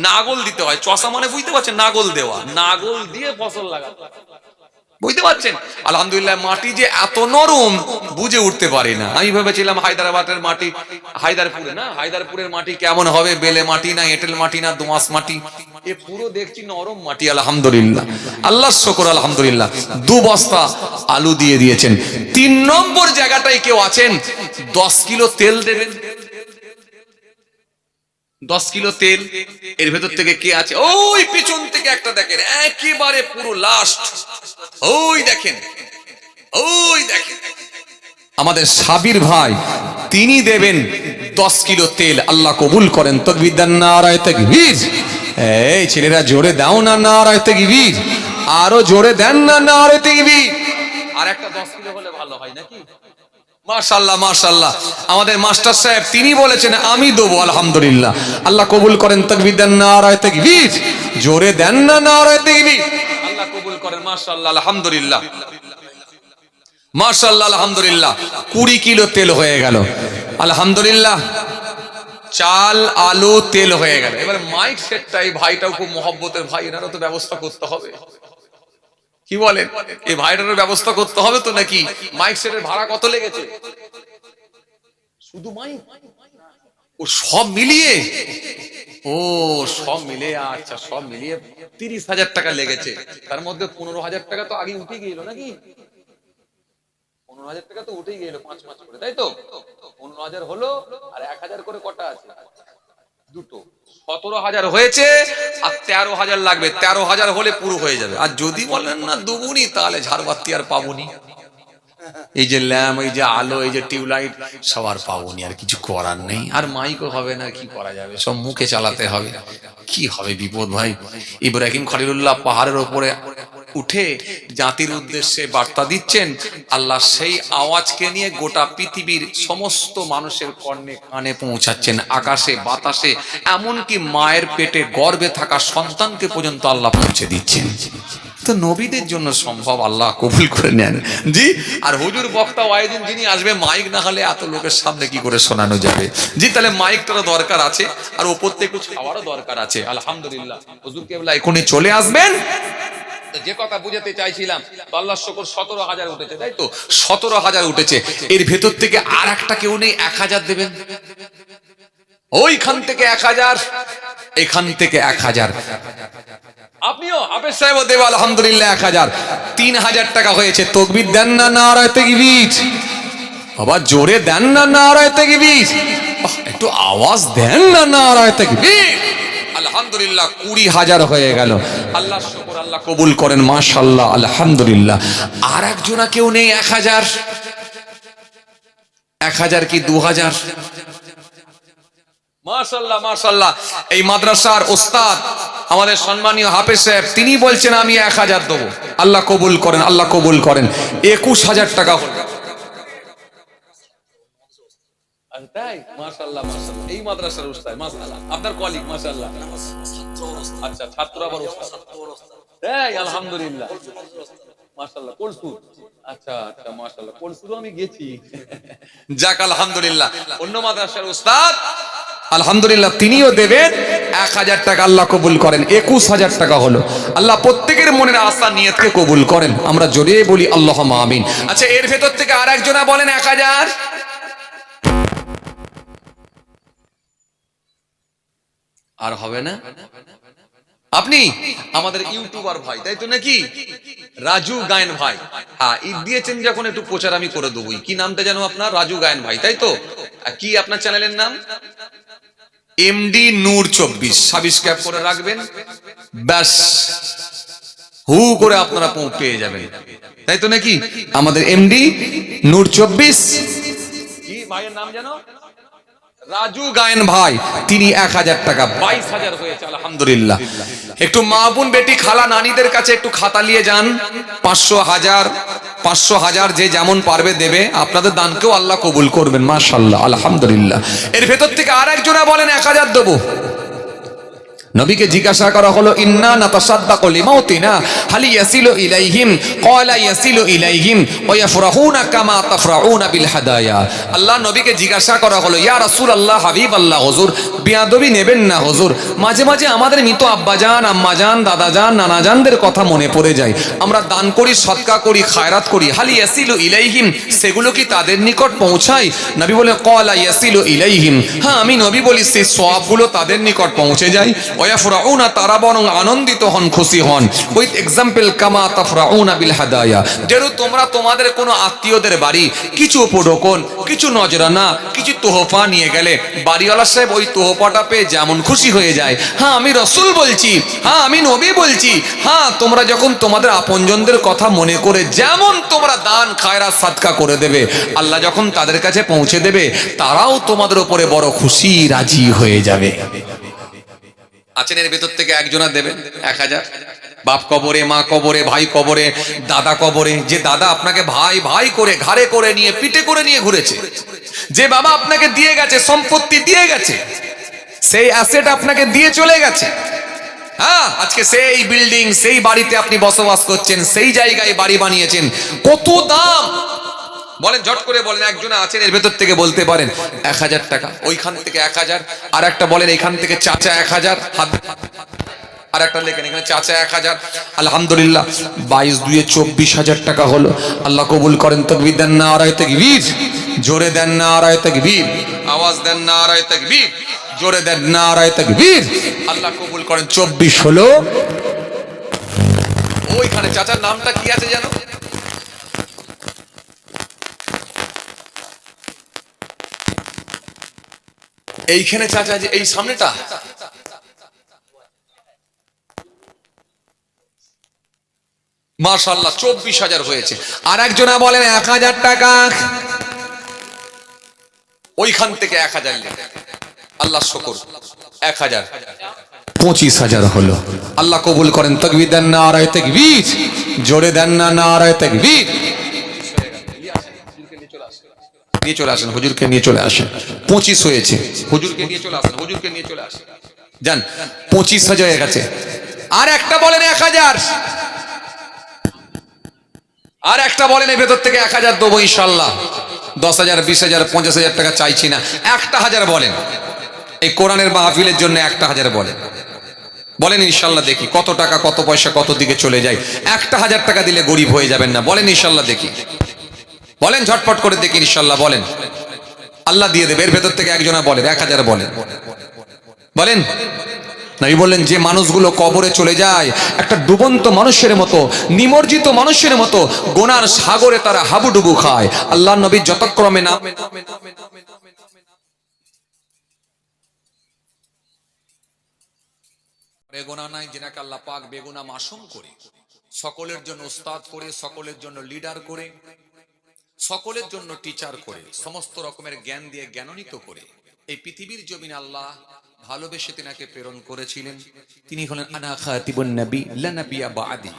নাগল দিতে হয়। চষা মানে বুঝতে পারছেন, নাগল দেওয়া, নাগল দিয়ে ফসল লাগাতে। বুঝতে পারছেন? আলহামদুলিল্লাহ, মাটি যে এত নরম বুঝে উঠতে পারি না। আমি ভেবেছিলাম হায়দ্রাবাদের মাটি, হায়দ্রারপুরের মাটি কেমন হবে, বেলে মাটি না এঁটেল মাটি না দোআঁশ মাটি, এ পুরো দেখছি নরম মাটি। আলহামদুলিল্লাহ, আল্লাহর শুকর, আলহামদুলিল্লাহ। 2 বস্তা আলু দিয়ে দিয়েছেন। 3 নম্বর জায়গাটায় কেউ আছেন 10 কিলো তেল দেবেন। 10 কিলো তেল, এর ভেতর থেকে কে আছে? ওই পিছন থেকে একটা দেখেন, একেবারে পুরো লাস্ট, ওই দেখেন, ওই দেখেন আমাদের সাবির ভাই, তিনি দেবেন 10 কিলো তেল। আল্লাহ কবুল করেন। তাকবীর দেন, নারায়ে তাকবীর। এই ছেলেরা জোরে দাও না নারায়ে তাকবীর, আরো জোরে দেন না নারায়ে তাকবীর। আর একটা 10 কিলো হলে ভালো হয় নাকি? মাশাআল্লাহ, মাশাআল্লাহ। আমাদের মাস্টার সাহেব তিনি বলেছেন আমি দেবো। আলহামদুলিল্লাহ, আল্লাহ কবুল করেন। তাকবীর দেন, নারায়ে তাকবীর। জোরে দেন না নারায়ে তাকবীর। আল্লাহ কবুল করেন। মাশাআল্লাহ, আলহামদুলিল্লাহ, মাশাআল্লাহ, আলহামদুলিল্লাহ। 20 কিলো তেল হয়ে গেল। আলহামদুলিল্লাহ, চাল আলু তেল হয়ে গেল। এবার মাইক সেটটা, এই ভাইটাও খুব মহব্বতের ভাই, এনারও তো ব্যবস্থা করতে হবে। কি বলেন? এই ভাইটারও ব্যবস্থা করতে হবে তো নাকি? মাইক সেটের ভাড়া কত লেগেছে? শুধু মাইক ও সব মিলিয়ে? ও সব মিলিয়ে, আচ্ছা, সব মিলিয়ে 30,000 টাকা লেগেছে। তার মধ্যে 15,000 টাকা তো আগে উঠে গেল নাকি? 15,000 টাকা তো উঠেই গেল 5 মাস করে, তাই তো? 15,000 হলো, আর 1,000 করে কটা আছে? দুটো। 17,000 হয়েছে, আর 13,000 লাগবে। 13,000 হলে পুরো হয়ে যাবে। আর যদি বলেন না দুগুনি, তাহলে ঝাড়বাতি আর পাবনি। এই যে ল্যাম্প, এই যে আলো, এই যে টিউবলাইট, সবার পাবনি। আর কিছু করার নেই। আর মাইকও হবে না, কি করা যাবে? সব মুখে চালাতে হবে। কি হবে বিপদ ভাই। ইব্রাহিম খলিলুল্লাহ পাহাড়ের উপরে উঠে জাতির উদ্দেশ্যে বার্তা দিচ্ছেন। আল্লাহ সেই আওয়াজকে নিয়ে গোটা পৃথিবীর সমস্ত মানুষের কর্ণে কানে পৌঁছাচ্ছেন, আকাশে বাতাসে, এমনকি মায়ের পেটে গর্ভে থাকা সন্তানকে পর্যন্ত আল্লাহ পৌঁছে দিচ্ছেন। তো নবীদের জন্য সম্ভব, আল্লাহ কবুল করে নেন। জি। আর হুজুর বক্তা ওয়াইদিন যিনি আসবে, মাইক না হলে এত লোকের সামনে কি করে শোনানো যাবে? জি, তাহলে মাইকটারও দরকার আছে, আর ওপর থেকে একটু ছাওয়ারও দরকার আছে। আলহামদুলিল্লাহ, হুজুর কেবলা এখনই চলে আসবেন। যে কথা বুঝাতে চাইছিলাম, আল্লাহর শুকর 17,000 উঠেছে, তাই তো? 17,000 উঠেছে। এর ভেতর থেকে আর একটা কেউ নেই 1,000 দেবেন। ওইখান থেকে 1,000, এখান থেকে 1,000, আপনিও হাফেজ সাহেব দেব। আলহামদুলিল্লাহ, 1,000, 3,000 টাকা হয়েছে। তাকবীর দেন না নারায়ে তাকবীর। বাবা জোরে দেন না নারায়ে তাকবীর। একটু আওয়াজ দেন না নারায়ে তাকবীর। আলহামদুলিল্লাহ, 20,000 হয়ে গেল। আল্লাহর শুকর, আল্লাহ কবুল করেন। মাশাআল্লাহ, আলহামদুলিল্লাহ। আর একজনা কেউ নেই 1,000? 1,000 কি 2,000? মাশাআল্লাহ, মাশাআল্লাহ। এই মাদ্রাসার ওস্তাদ আমাদের সম্মানীয় হাফেজ সাহেব, তিনি বলছেন আমি 1,000 দেবো। আল্লাহ কবুল করেন, আল্লাহ কবুল করেন। 21,000 টাকা হলো। তাই? মাশাআল্লাহ, মাশাআল্লাহ। এই মাদ্রাসার উস্তাদ, মাশাআল্লাহ। আপনার কলিগ, মাশাআল্লাহ। আচ্ছা, ছাত্র আবার উস্তাদ। তাই? আলহামদুলিল্লাহ, মাশাআল্লাহ। কলসুর, আচ্ছা আচ্ছা, মাশাআল্লাহ। কলসুরও আমি গেছি। যাক, আলহামদুলিল্লাহ। অন্য মাদ্রাসার উস্তাদ আলহামদুলিল্লাহ তিনিও দেবেন 1,000 টাকা। আল্লাহ কবুল করেন। 21,000 টাকা হলো। আল্লাহ প্রত্যেকের মনের আশা নিয়তকে কবুল করেন। আমরা জোরে বলি আল্লাহুম্মা আমিন। আচ্ছা, এর ভেতর থেকে আর একজনা বলেন 1,000। আর হবে না? আপনি আমাদের ইউটিউবার ভাই, তাই তো নাকি? রাজু গায়েন ভাই। হ্যাঁ, ঈদ দিয়েছেন যখন একটু প্রচার আমি করে দেবই। কি নামটা জানো আপনার? রাজু গায়েন ভাই, তাই তো? কি আপনার চ্যানেলের নাম? এমডি নূর 24। সাবস্ক্রাইব করে রাখবেন, ব্যাস হু করে আপনারা পেয়ে যাবেন, তাই তো নাকি? আমাদের এমডি নূর 24। কি ভাইয়ের নাম জানো? রাজু গায়েন ভাই। তিনি 1,000 টাকা, 22,000 হয়েছে। আলহামদুলিল্লাহ। একটু মা বোন বেটি খালা নানিদের কাছে একটু খাতা নিয়ে যান। 500, 1000, 500, 1000 যে যেমন পারবে দেবে। আপনাদের দানকেও আল্লাহ কবুল করবেন। মাশাআল্লাহ, আলহামদুলিল্লাহ। এর ভেতর থেকে আর একজনা বলেন 1,000 দেবো। নবীকে জিজ্ঞাসা করা হলো ইন্না নাতাসাদদাকু লিমাউতিনা হাল ইয়াসিলু ইলাইহিম ক্বালা ইয়াসিলু ইলাইহিম ওয়া ইয়াফরাহুনা কামা তাফরাউনা বিল হাদায়া। আল্লাহ নবীকে জিজ্ঞাসা করা হলো ইয়া রাসূলুল্লাহ হাবিবাল্লাহ হুজুর বিয়াদবি নেবেন না হুজুর, মাঝে মাঝে আমাদের মৃত আব্বাজান আম্মাজান দাদাজান নানাজানদের কথা মনে পড়ে যায়, আমরা দান করি সদকা করি খায়রাত করি, হাল ইয়াসিলু ইলাইহিম সেগুলো কি তাদের নিকট পৌঁছায়? নবী বলেন ক্বালা ইয়াসিলু ইলাইহিম, হ্যাঁ আমি নবী বলি সেই সওয়াবগুলো তাদের নিকট পৌঁছে যায়। ওয়াফরাউনা তারা বরং আনন্দিত হন খুশি হন। উইথ এক্সাম্পল কামা তাফরাউনা বিল হাদায়া, যেন তোমরা তোমাদের কোনো আত্মীয়দের বাড়ি কিছু উপঢৌকন কিছু নজরানা কিছু তোহফা নিয়ে গেলে বাড়িওয়ালা সাহেব ওই তোহফাটা পেয়ে যেমন খুশি হয়ে যায়, হ্যাঁ আমি রসুল বলছি, হ্যাঁ আমি নবী বলছি, হ্যাঁ তোমরা যখন তোমাদের আপনজনদের কথা মনে করে যেমন তোমরা দান খায়রাত সাদকা করে দেবে, আল্লাহ যখন তাদের কাছে পৌঁছে দেবে তারাও তোমাদের উপরে বড় খুশি রাজি হয়ে যাবে। আছেন এর ভেতর থেকে একজনা দেবেন 1000, বাপ কবরে মা কবরে ভাই কবরে দাদা কবরে, যে দাদা আপনাকে ভাই ভাই করে ঘাড়ে করে নিয়ে পিঠে করে নিয়ে ঘুরেছে, যে বাবা আপনাকে দিয়ে গেছে সম্পত্তি দিয়ে গেছে, সেই অ্যাসেট আপনাকে দিয়ে চলে গেছে, হ্যাঁ আজকে সেই বিল্ডিং সেই বাড়িতে আপনি বসবাস করছেন, সেই জায়গায় বাড়ি বানিয়েছেন, কত দাম বলেন, ঝট করে বলেন, একজন আছেন এর ভেতর থেকে বলতে পারেন 1000 টাকা, ওইখান থেকে 1000, আর একটা বলেন এখান থেকে চাচা 1000, আর একটা লেখেন এখানে চাচা 1000, আলহামদুলিল্লাহ 22 × 2 = 24,000 টাকা হলো। আল্লাহ কবুল করেন, তাকবীর দেন না নারায়ে তাকবীর, জোরে দেন না নারায়ে তাকবীর, আওয়াজ দেন না নারায়ে তাকবীর, জোরে দেন না নারায়ে তাকবীর। আল্লাহ কবুল করেন 24 হলো। ওইখানে চাচার নামটা কি আছে জানো? এইখানে চাচা যে এই সামনেটা মাশাআল্লাহ 24,000 হয়েছে। আর একজনা বলেন 1000 টাকা, ওইখান থেকে 1000 লেখা, আল্লাহ শুকর 1000 25,000 হলো। আল্লাহ কবুল করেন, তাকবীর দেন না নারায়ে তাকবীর, জোরে দেন না নারায়ে তাকবীর। নিয়ে চলে আসেন হুজুরকে, নিয়ে চলে আসেন, 25 হয়েছে, হুজুরকে নিয়ে চলে আসেন, হুজুরকে নিয়ে চলে আসেন, যান 25,000 হয়ে গেছে। আর একটা বলেন 1000, আর একটা বলেন এই ভেতর থেকে 1000 দেবো ইনশাআল্লাহ। 10,000 20,000 50,000 টাকা চাইছি না, 1000 বলেন, এই কোরআনের মাহফিলের জন্য 1000 বলেন, বলেন ইনশাআল্লাহ দেখি কত টাকা কত পয়সা কত দিকে চলে যায়। 1000 টাকা দিলে গরিব হয়ে যাবেন না, বলেন ইনশাআল্লাহ দেখি, বলেন ঝটপট করে দেখি ইনশাআল্লাহ, বলেন আল্লাহ দিয়ে দেবে। এর ভেতর থেকে একজনা বলেন 1000 বলেন, বলেন। নবী বললেন যে মানুষগুলো কবরে চলে যায় একটা ডুবন্ত মানুষের মতো, নিমজ্জিত মানুষের মতো, গোনার সাগরে তারা হাবুডুবু খায়। আল্লাহ নবী যতক্রমে না বেগুনা নাই যেনাকে আল্লাহ পাক বেগুনা মাসুম করে, সকলের জন্য উস্তাদ করে, সকলের জন্য লিডার করে, সকলের জন্য টিচার করে, সমস্ত রকমের জ্ঞান দিয়ে জ্ঞানান্বিত করে এই পৃথিবীর জমিনে আল্লাহ ভালোবেসে তিনাকে প্রেরণ করেছিলেন। তিনি হলেন আনা খাতিবুন নবী লা নাবিয়্যা বা'দি,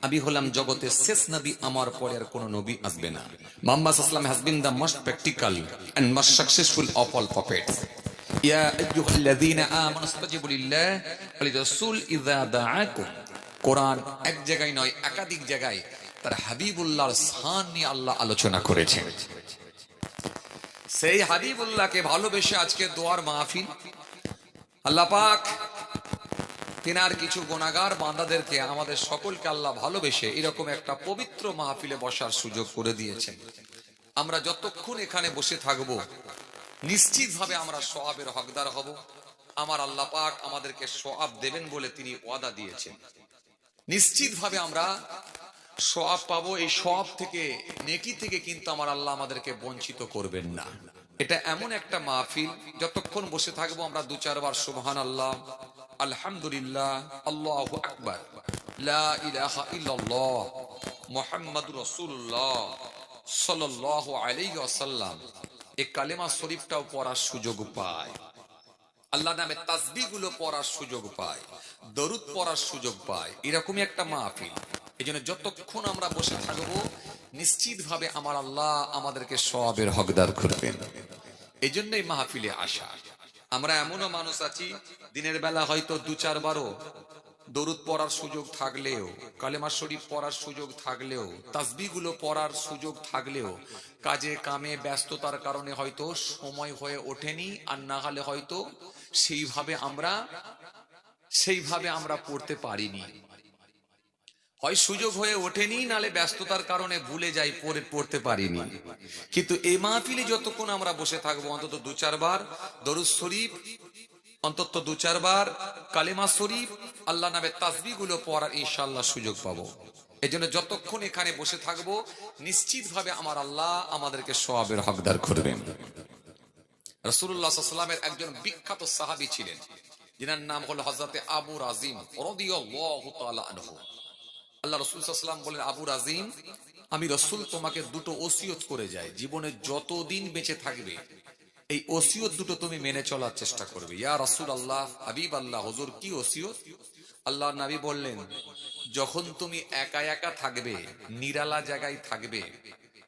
আমি হলাম জগতের শেষ নবী, আমার পরে আর কোন নবী আসবে না। মুহাম্মদ সাল্লাল্লাহু আলাইহি ওয়াসাল্লাম has been the most practical and most successful of all prophets. ইয়া আইয়ুহাল্লাযীনা আমানু ইসতাজিবু লিল্লাহি ওয়া লিরাসূল ইযা দাআকুম। কোরআন এক জায়গায় নয় একাধিক জায়গায় তার হাবিবুল্লাহর শান নিয়ে আল্লাহ আলোচনা করেছেন। সেই হাবিবুল্লাহকে ভালোবেসে আজকে দোয়ার মাহফিল। আল্লাহ পাক তিনার কিছু গুনাহগার বান্দাদেরকে আমাদের সকলকে আল্লাহ ভালোবেসে এরকম একটা পবিত্র মাহফিলে বসার সুযোগ করে দিয়েছেন। আমরা যতক্ষণ এখানে বসে থাকব নিশ্চিতভাবে আমরা সওয়াবের হকদার হব। আমার আল্লাহ পাক আমাদেরকে সওয়াব দেবেন বলে তিনি ওয়াদা দিয়েছেন। নিশ্চিতভাবে আমরা সওয়াব পাবো। এই সওয়াব থেকে নেকি থেকে কিন্তু আমার আল্লাহ আমাদেরকে বঞ্চিত করবেন না। এটা এমন একটা মাহফিল যতক্ষণ বসে থাকবো আমরা 2-4 বার সুবহানাল্লাহ, আলহামদুলিল্লাহ, আল্লাহু আকবার, লা ইলাহা ইল্লাল্লাহ, মুহাম্মাদুর রাসূলুল্লাহ সাল্লাল্লাহু আলাইহি ওয়াসাল্লাম এই কালেমা শরীফটাও পড়ার সুযোগ পায়, আল্লাহ নামে তাসবিহ গুলো পড়ার সুযোগ পায়, দরুদ পড়ার সুযোগ পায়। এরকমই একটা মাহফিল। এই জন্য যতক্ষণ আমরা বসে থাকবো নিশ্চিতভাবে আমার আল্লাহ আমাদেরকে সওয়াবের হকদার করবেন। এই জন্যই মাহফিলে আসা। আমরা এমনও মানুষ আছি দিনের বেলা হয়তো 2-4 বারও দরুদ পড়ার সুযোগ থাকলেও, কালেমা শরীফ পড়ার সুযোগ থাকলেও, তাসবিহগুলো পড়ার সুযোগ থাকলেও কাজে কামে ব্যস্ততার কারণে হয়তো সময় হয়ে ওঠেনি, আর না হলে হয়তো সেইভাবে আমরা পড়তে পারিনি, হয় সুযোগ হয়ে ওঠেনি, নালে ব্যস্ততার কারণে ভুলে যাই, পড়তে পারিনি। কিন্তু এই মাহফিলে যতক্ষণ আমরা বসে থাকবো অন্তত 2-4 বার দরুদ শরীফ, অন্তত 2-4 বার কালেমা শরীফ, আল্লাহ নামের তাসবিহ গুলো পড়ার ইনশাআল্লাহ সুযোগ পাবো। এই জন্য যতক্ষণ এখানে বসে থাকবো নিশ্চিত ভাবে আমার আল্লাহ আমাদেরকে সওয়াবের হকদার করবেন। রাসূলুল্লাহ সাল্লাল্লাহু আলাইহি ওয়াসাল্লামের একজন বিখ্যাত সাহাবী ছিলেন, যিনার নাম হলো হযরতে আবু রাজিম রাদিয়াল্লাহু তাআলা আনহু। আল্লাহ রাসূল সাল্লাল্লাহু আলাইহি ওয়াসাল্লাম বলেন, আবু রাজিম, আমি রাসূল তোমাকে দুটো ওসিয়ত করে যাই, জীবনে যতদিন বেঁচে থাকবে এই ওসিয়ত দুটো তুমি মেনে চলার চেষ্টা করবে। ইয়া রাসূলুল্লাহ, হাবিব আল্লাহ, হুজুর কি ওসিয়ত? আল্লাহর নবী বললেন, যখন তুমি একা একা থাকবে, নিরালা জায়গায় থাকবে,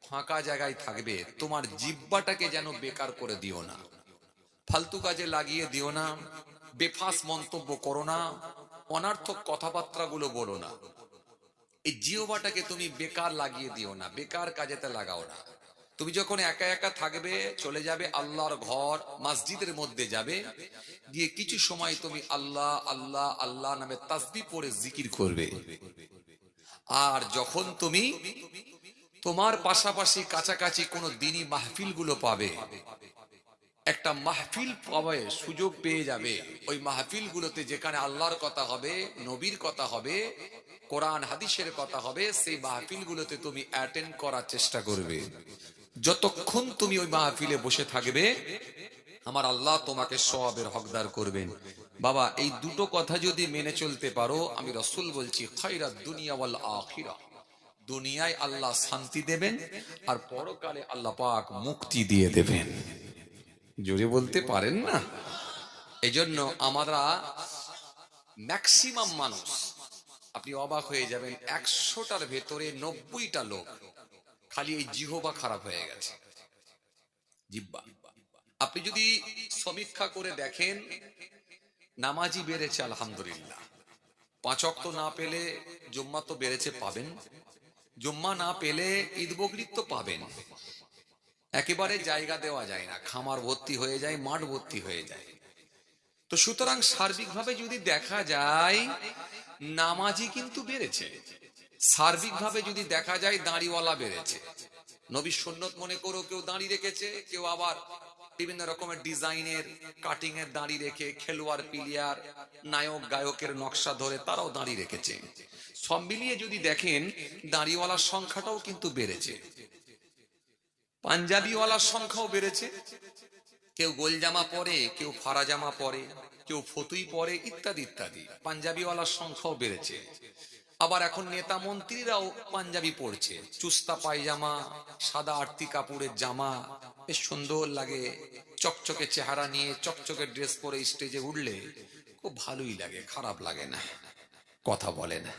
ফাঁকা জায়গায় থাকবে, তোমার জিহ্বাটাকে যেন বেকার করে দিও না, ফালতু কাজে লাগিয়ে দিও না, বেফাস মন্তব্য করো না, অনার্থক কথাবার্তাগুলো বলো না। এই জিহ্বাটাকে তুমি বেকার লাগিয়ে দিও না, বেকার কাজেতে লাগাও না। তুমি যখন একা একা থাকবে, চলে যাবে আল্লাহর ঘর, মসজিদের মধ্যে যাবে, গিয়ে কিছু সময় তুমি আল্লাহ আল্লাহ আল্লাহ নামে তাসবিহ পড়ে জিকির করবে। আর যখন তুমি তোমার পাশাপাশি কাছাকাছি কোনো দিনী মাহফিল গুলো পাবে, একটা মাহফিল পাবে, সুযোগ পেয়ে যাবে, ওই মাহফিল গুলোতে যেখানে আল্লাহর কথা হবে, নবীর কথা হবে, কোরআন হাদিসের কথা হবে, সেই মাহফিল গুলোতে তুমি অ্যাটেন্ড করার চেষ্টা করবে। যতক্ষণ তুমি ওই মাহফিলে বসে থাকবে আমার আল্লাহ তোমাকে সওয়াবের হকদার করবেন। বাবা, এই দুটো কথা যদি মেনে চলতে পারো, আমি রাসূল বলছি, খায়রাত দুনিয়া ওয়াল আখিরা, দুনিয়ায় আল্লাহ শান্তি দেবেন আর পরকালে আল্লাহ পাক মুক্তি দিয়ে দেবেন। জোরে বলতে পারেন না? এই জন্য আমরা ম্যাক্সিমাম মানুষ, আপনি অবাক হয়ে যাবেন, 100টার ভেতরে 90টা লোক খালি এই জিহ্বা খারাপ হয়ে গেছে। জিহ্বা আপনি যদি সমীক্ষা করে দেখেন, নামাজি বেড়েছে আলহামদুলিল্লাহ, 5 ওয়াক্ত না পেলে জুম্মা তো বেড়েছে, পাবেন, জুম্মা না পেলে ঈদ বকরিদ তো পাবেন, একেবারে জায়গা দেওয়া যায় না, খামার ভর্তি হয়ে যায়, মাঠ ভর্তি হয়ে যায়। তো সুতরাং সার্বিকভাবে যদি দেখা যায় নামাজি কিন্তু বেড়েছে, সার্বিকভাবে যদি দেখা যায় দাড়িওয়ালা বেড়েছে। নবী সুন্নত মনে করো কেউ দাড়ি রেখেছে, কেউ আবার বিভিন্ন রকমের ডিজাইনের কাটিং এর দাড়ি রেখে, খেলোয়াড় প্লেয়ার নায়ক গায়কের নকশা ধরে তারাও দাড়ি রেখেছে। সব মিলিয়ে যদি দেখেন দাড়িওয়ালার সংখ্যাটাও কিন্তু বেড়েছে, পাঞ্জাবিওয়ালার সংখ্যাও বেড়েছে, কেউ গোল জামা পরে, কেউ ফাড়া জামা পরে, কেউ ফতুই পরে, ইত্যাদি ইত্যাদি। পাঞ্জাবিওয়ালার সংখ্যাও বেড়েছে। আবার এখন নেতা মন্ত্রীরাও পাঞ্জাবি পরছে, চুস্তা পায়জামা, সাদা আরতি কাপড়ের জামা, বেশ সুন্দর লাগে, চকচকে চেহারা নিয়ে চকচকে ড্রেস পরে স্টেজে উঠলে খুব ভালোই লাগে, খারাপ লাগে না। কথা বলে না,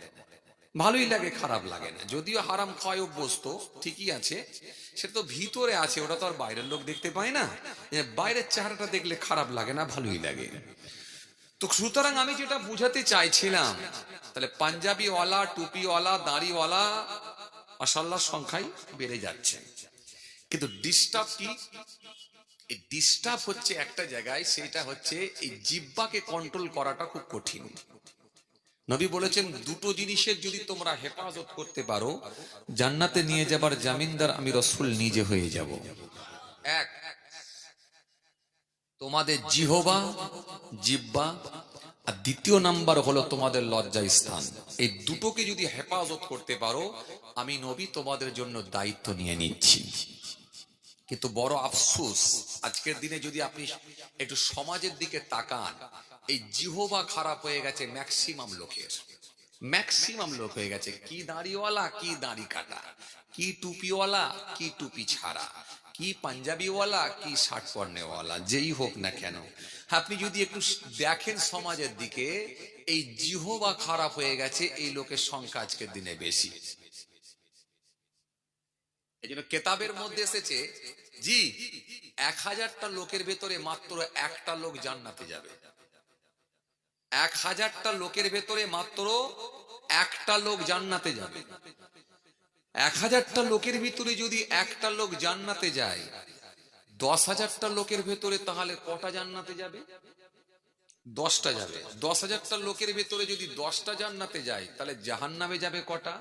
ভালোই লাগে, খারাপ লাগে না। যদিও হারাম খাওয়ায় অভ্যস্ত, ঠিকই আছে, সেটা তো ভিতরে আছে, ওটা তো আর বাইরের লোক দেখতে পায় না। বাইরের চেহারাটা দেখলে খারাপ লাগে না, ভালোই লাগে। তো সুতরাং আমি যেটা বুঝাতে চাইছিলাম, তাহলে পাঞ্জাবিওয়ালা, টুপিওয়ালা, দাড়িওয়ালা মাশাআল্লাহ সংখ্যাই বেড়ে যাচ্ছে। কিন্তু ডিস্টার্ব কি? এই ডিস্টার্ব হচ্ছে একটা জায়গায়, সেটা হচ্ছে এই জিহ্বাকে কন্ট্রোল করাটা খুব কঠিন। নবী বলেছেন, দুটো জিনিসের যদি তোমরা হেফাজত করতে পারো, জান্নাতে নিয়ে যাবার জামিনদার আমি রাসূল নিজে হয়ে যাব। এক, তোমাদের জিহ্বা, আর দ্বিতীয় নাম্বার হলো তোমাদের লজ্জা স্থান। এই দুটোকে যদি হেফাজত করতে পারো, আমি নবী তোমাদের জন্য দায়িত্ব নিয়ে নিচ্ছি। কিন্তু বড় আফসোস, আজকের দিনে যদি আপনি একটু সমাজের দিকে তাকান, এই জিহ্বা খারাপ হয়ে গেছে ম্যাক্সিমাম লোকের, ম্যাক্সিমাম লোক হয়ে গেছে কি দাড়িওয়ালা, কি দাড়ি কাটা, কি টুপিওয়ালা, কি টুপি ছাড়া, কি পাঞ্জাবিওয়ালা, কি শার্ট পরনেওয়ালা, যেই হোক না কেন। আপনি যদি একটু দেখেন সমাজের দিকে, এই জিহ্বা খারাপ হয়ে গেছে এই লোকের সংখ্যা আজকের দিনে বেশি। এই জন্য কেতাবের মধ্যে এসেছে, জি, 1000টা লোকের ভেতরে মাত্র একটা লোক জান্নাতে যাবে। 1000টা লোকের ভেতরে মাত্র একটা লোক জান্নাতে যাবে। 1000টা লোকের ভিতরে যদি একটা লোক জান্নাতে যায়, 10,000টা লোকের ভেতরে তাহলে কটা জান্নাতে যাবে? 10টা যাবে। 10,000টা লোকের ভেতরে যদি 10টা জান্নাতে যায়, তাহলে জাহান্নামে যাবে কটা?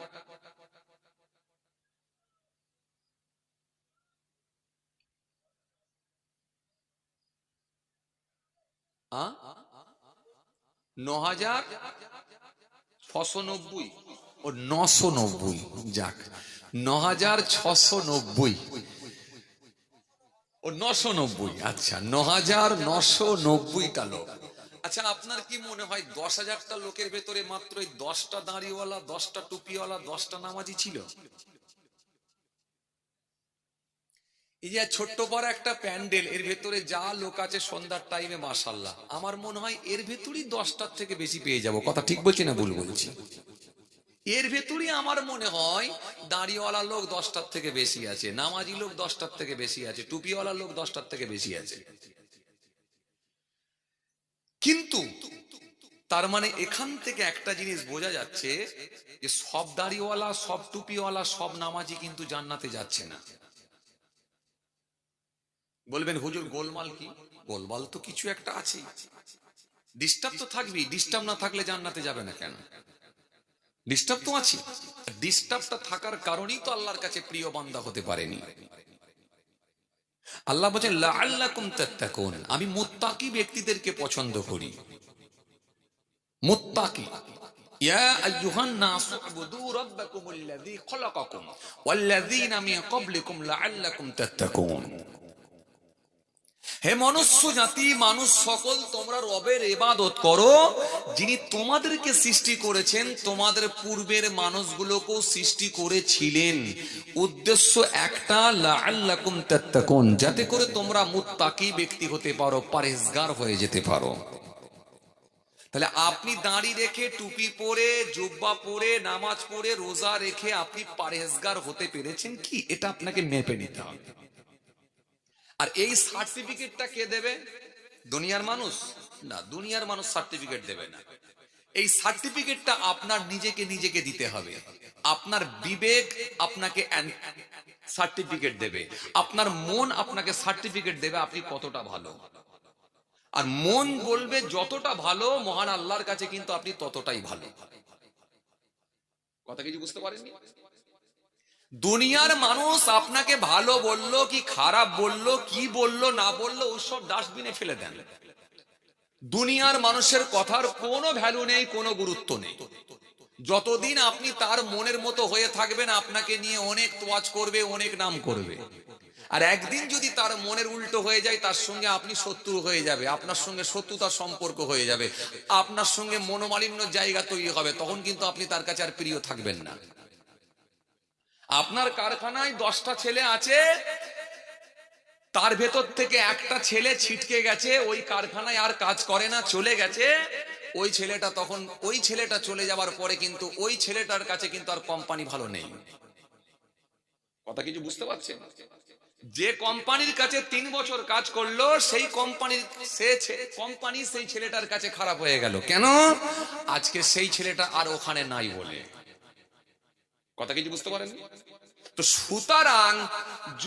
আ 9,690 ও 990, যাক 9,690 ও 990, আচ্ছা 9,990টা লোক। আচ্ছা, আপনার কি মনে হয় 10,000টা লোকের ভেতরে মাত্র 10টা দাঁড়িওয়ালা, 10টা টুপিওয়ালা, 10টা নামাজি ছিল? এই যে ছোট্ট বড় একটা প্যান্ডেল, এর ভেতরে যা লোক আছে সন্ধ্যার টাইমে, মাশাআল্লাহ, আমার মনে হয় এর ভেতরই 10টার থেকে বেশি পেয়ে যাব। কথা ঠিক বলছি না ভুল বলছি? এর ভেতরই আমার মনে হয় দাড়িওয়ালা লোক 10টার থেকে বেশি আছে, নামাজি লোক 10টার থেকে বেশি আছে, টুপিওয়ালা লোক 10টার থেকে বেশি আছে। কিন্তু তার মানে এখান থেকে একটা জিনিস বোঝা যাচ্ছে যে সব দাড়িওয়ালা, সব টুপিওয়ালা, সব নামাজি কিন্তু জান্নাতে যাচ্ছে না। বলবেন হুজুর গোলমাল কি? গোলমাল তো কিছু একটা আছে, ডিস্টার্ব তো থাকবেই। ডিস্টার্ব না থাকলে জান্নাতে যাবে না কেন? ডিস্টার্ব তো আছে। ডিস্টার্বটা থাকার কারণেই তো আল্লাহর কাছে প্রিয় বান্দা হতে পারেনি। আল্লাহ বলেন লাআল্লাকুম তাত্তাকুন, আমি মুত্তাকি ব্যক্তিদেরকে পছন্দ করি। মুত্তাকি, ইয়া আইয়ুহান নাসু উবুদু রাব্বাকুমুল্লাযী খলাকাকুম ওয়াল্লাযীনা মিন ক্বাবলিকুম লাআল্লাকুম তাত্তাকুন। হে মনুষ্য জাতি, মানুষ সকল, তোমরা রবের ইবাদত করো যিনি তোমাদেরকে সৃষ্টি করেছেন, তোমাদের পূর্বের মানুষগুলোকেও সৃষ্টি করেছিলেন। উদ্দেশ্য একটা, লাআল্লাকুম তাত্তাকুন, যাতে করে তোমরা মুত্তাকি ব্যক্তি হতে পারো, পরহেজগার হয়ে যেতে পারো। তাহলে আপনি দাড়ি রেখে, টুপি পরে, জুব্বা পরে, নামাজ পড়ে, রোজা রেখে আপনি পরহেজগার হতে পেরেছেন কি? এটা আপনাকে মেপে নিতে হবে। আর এই সার্টিফিকেটটা কে দেবে? দুনিয়ার মানুষ না, দুনিয়ার মানুষ সার্টিফিকেট দেবে না। এই সার্টিফিকেটটা আপনার নিজেকে দিতে হবে। আপনার বিবেক আপনাকে সার্টিফিকেট দেবে, আপনার মন আপনাকে সার্টিফিকেট দেবে আপনি কতটা ভালো। আর মন বলবে যতটা ভালো মহান আল্লাহর কাছে কিন্তু আপনি ততটাই ভালো। কথা কিছু বুঝতে পারেননি? দুনিয়ার মানুষ আপনাকে ভালো বললো কি খারাপ বললো, কি বললো না বললো, ওসব ডাস্টবিনে ফেলে দেন। দুনিয়ার মানুষের কথার কোনো ভ্যালু নেই, কোনো গুরুত্ব নেই। যতদিন আপনি তার মনের মতো হয়ে থাকবেন, আপনাকে নিয়ে অনেক তোয়াজ করবে, অনেক নাম করবে। আর একদিন যদি তার মনের উল্টো হয়ে যায়, তার সঙ্গে আপনি শত্রু হয়ে যাবে, আপনার সঙ্গে শত্রুতার সম্পর্ক হয়ে যাবে, আপনার সঙ্গে মনোমালিন্যর জায়গা তৈরি হবে, তখন কিন্তু আপনি তার কাছে আর প্রিয় থাকবেন না। আপনার কারখানায় 10টা ছেলে আছে, তার ভেতর থেকে একটা ছেলে ছিটকে গেছে, ওই কারখানায় আর কাজ করে না, চলে গেছে। ওই ছেলেটা তখন, ওই ছেলেটা চলে যাওয়ার পরে কিন্তু ওই ছেলেটার কাছে কিন্তু আর কোম্পানি ভালো নেই। কথা কিছু বুঝতে পারছেন? যে কোম্পানির কাছে 3 বছর কাজ করলো, সেই কোম্পানির কোম্পানি সেই ছেলেটার কাছে খারাপ হয়ে গেল। কেন? আজকে সেই ছেলেটা আর ওখানে নাই বলে। কথা কিছু বুঝতে পারেন? তো সুতরাং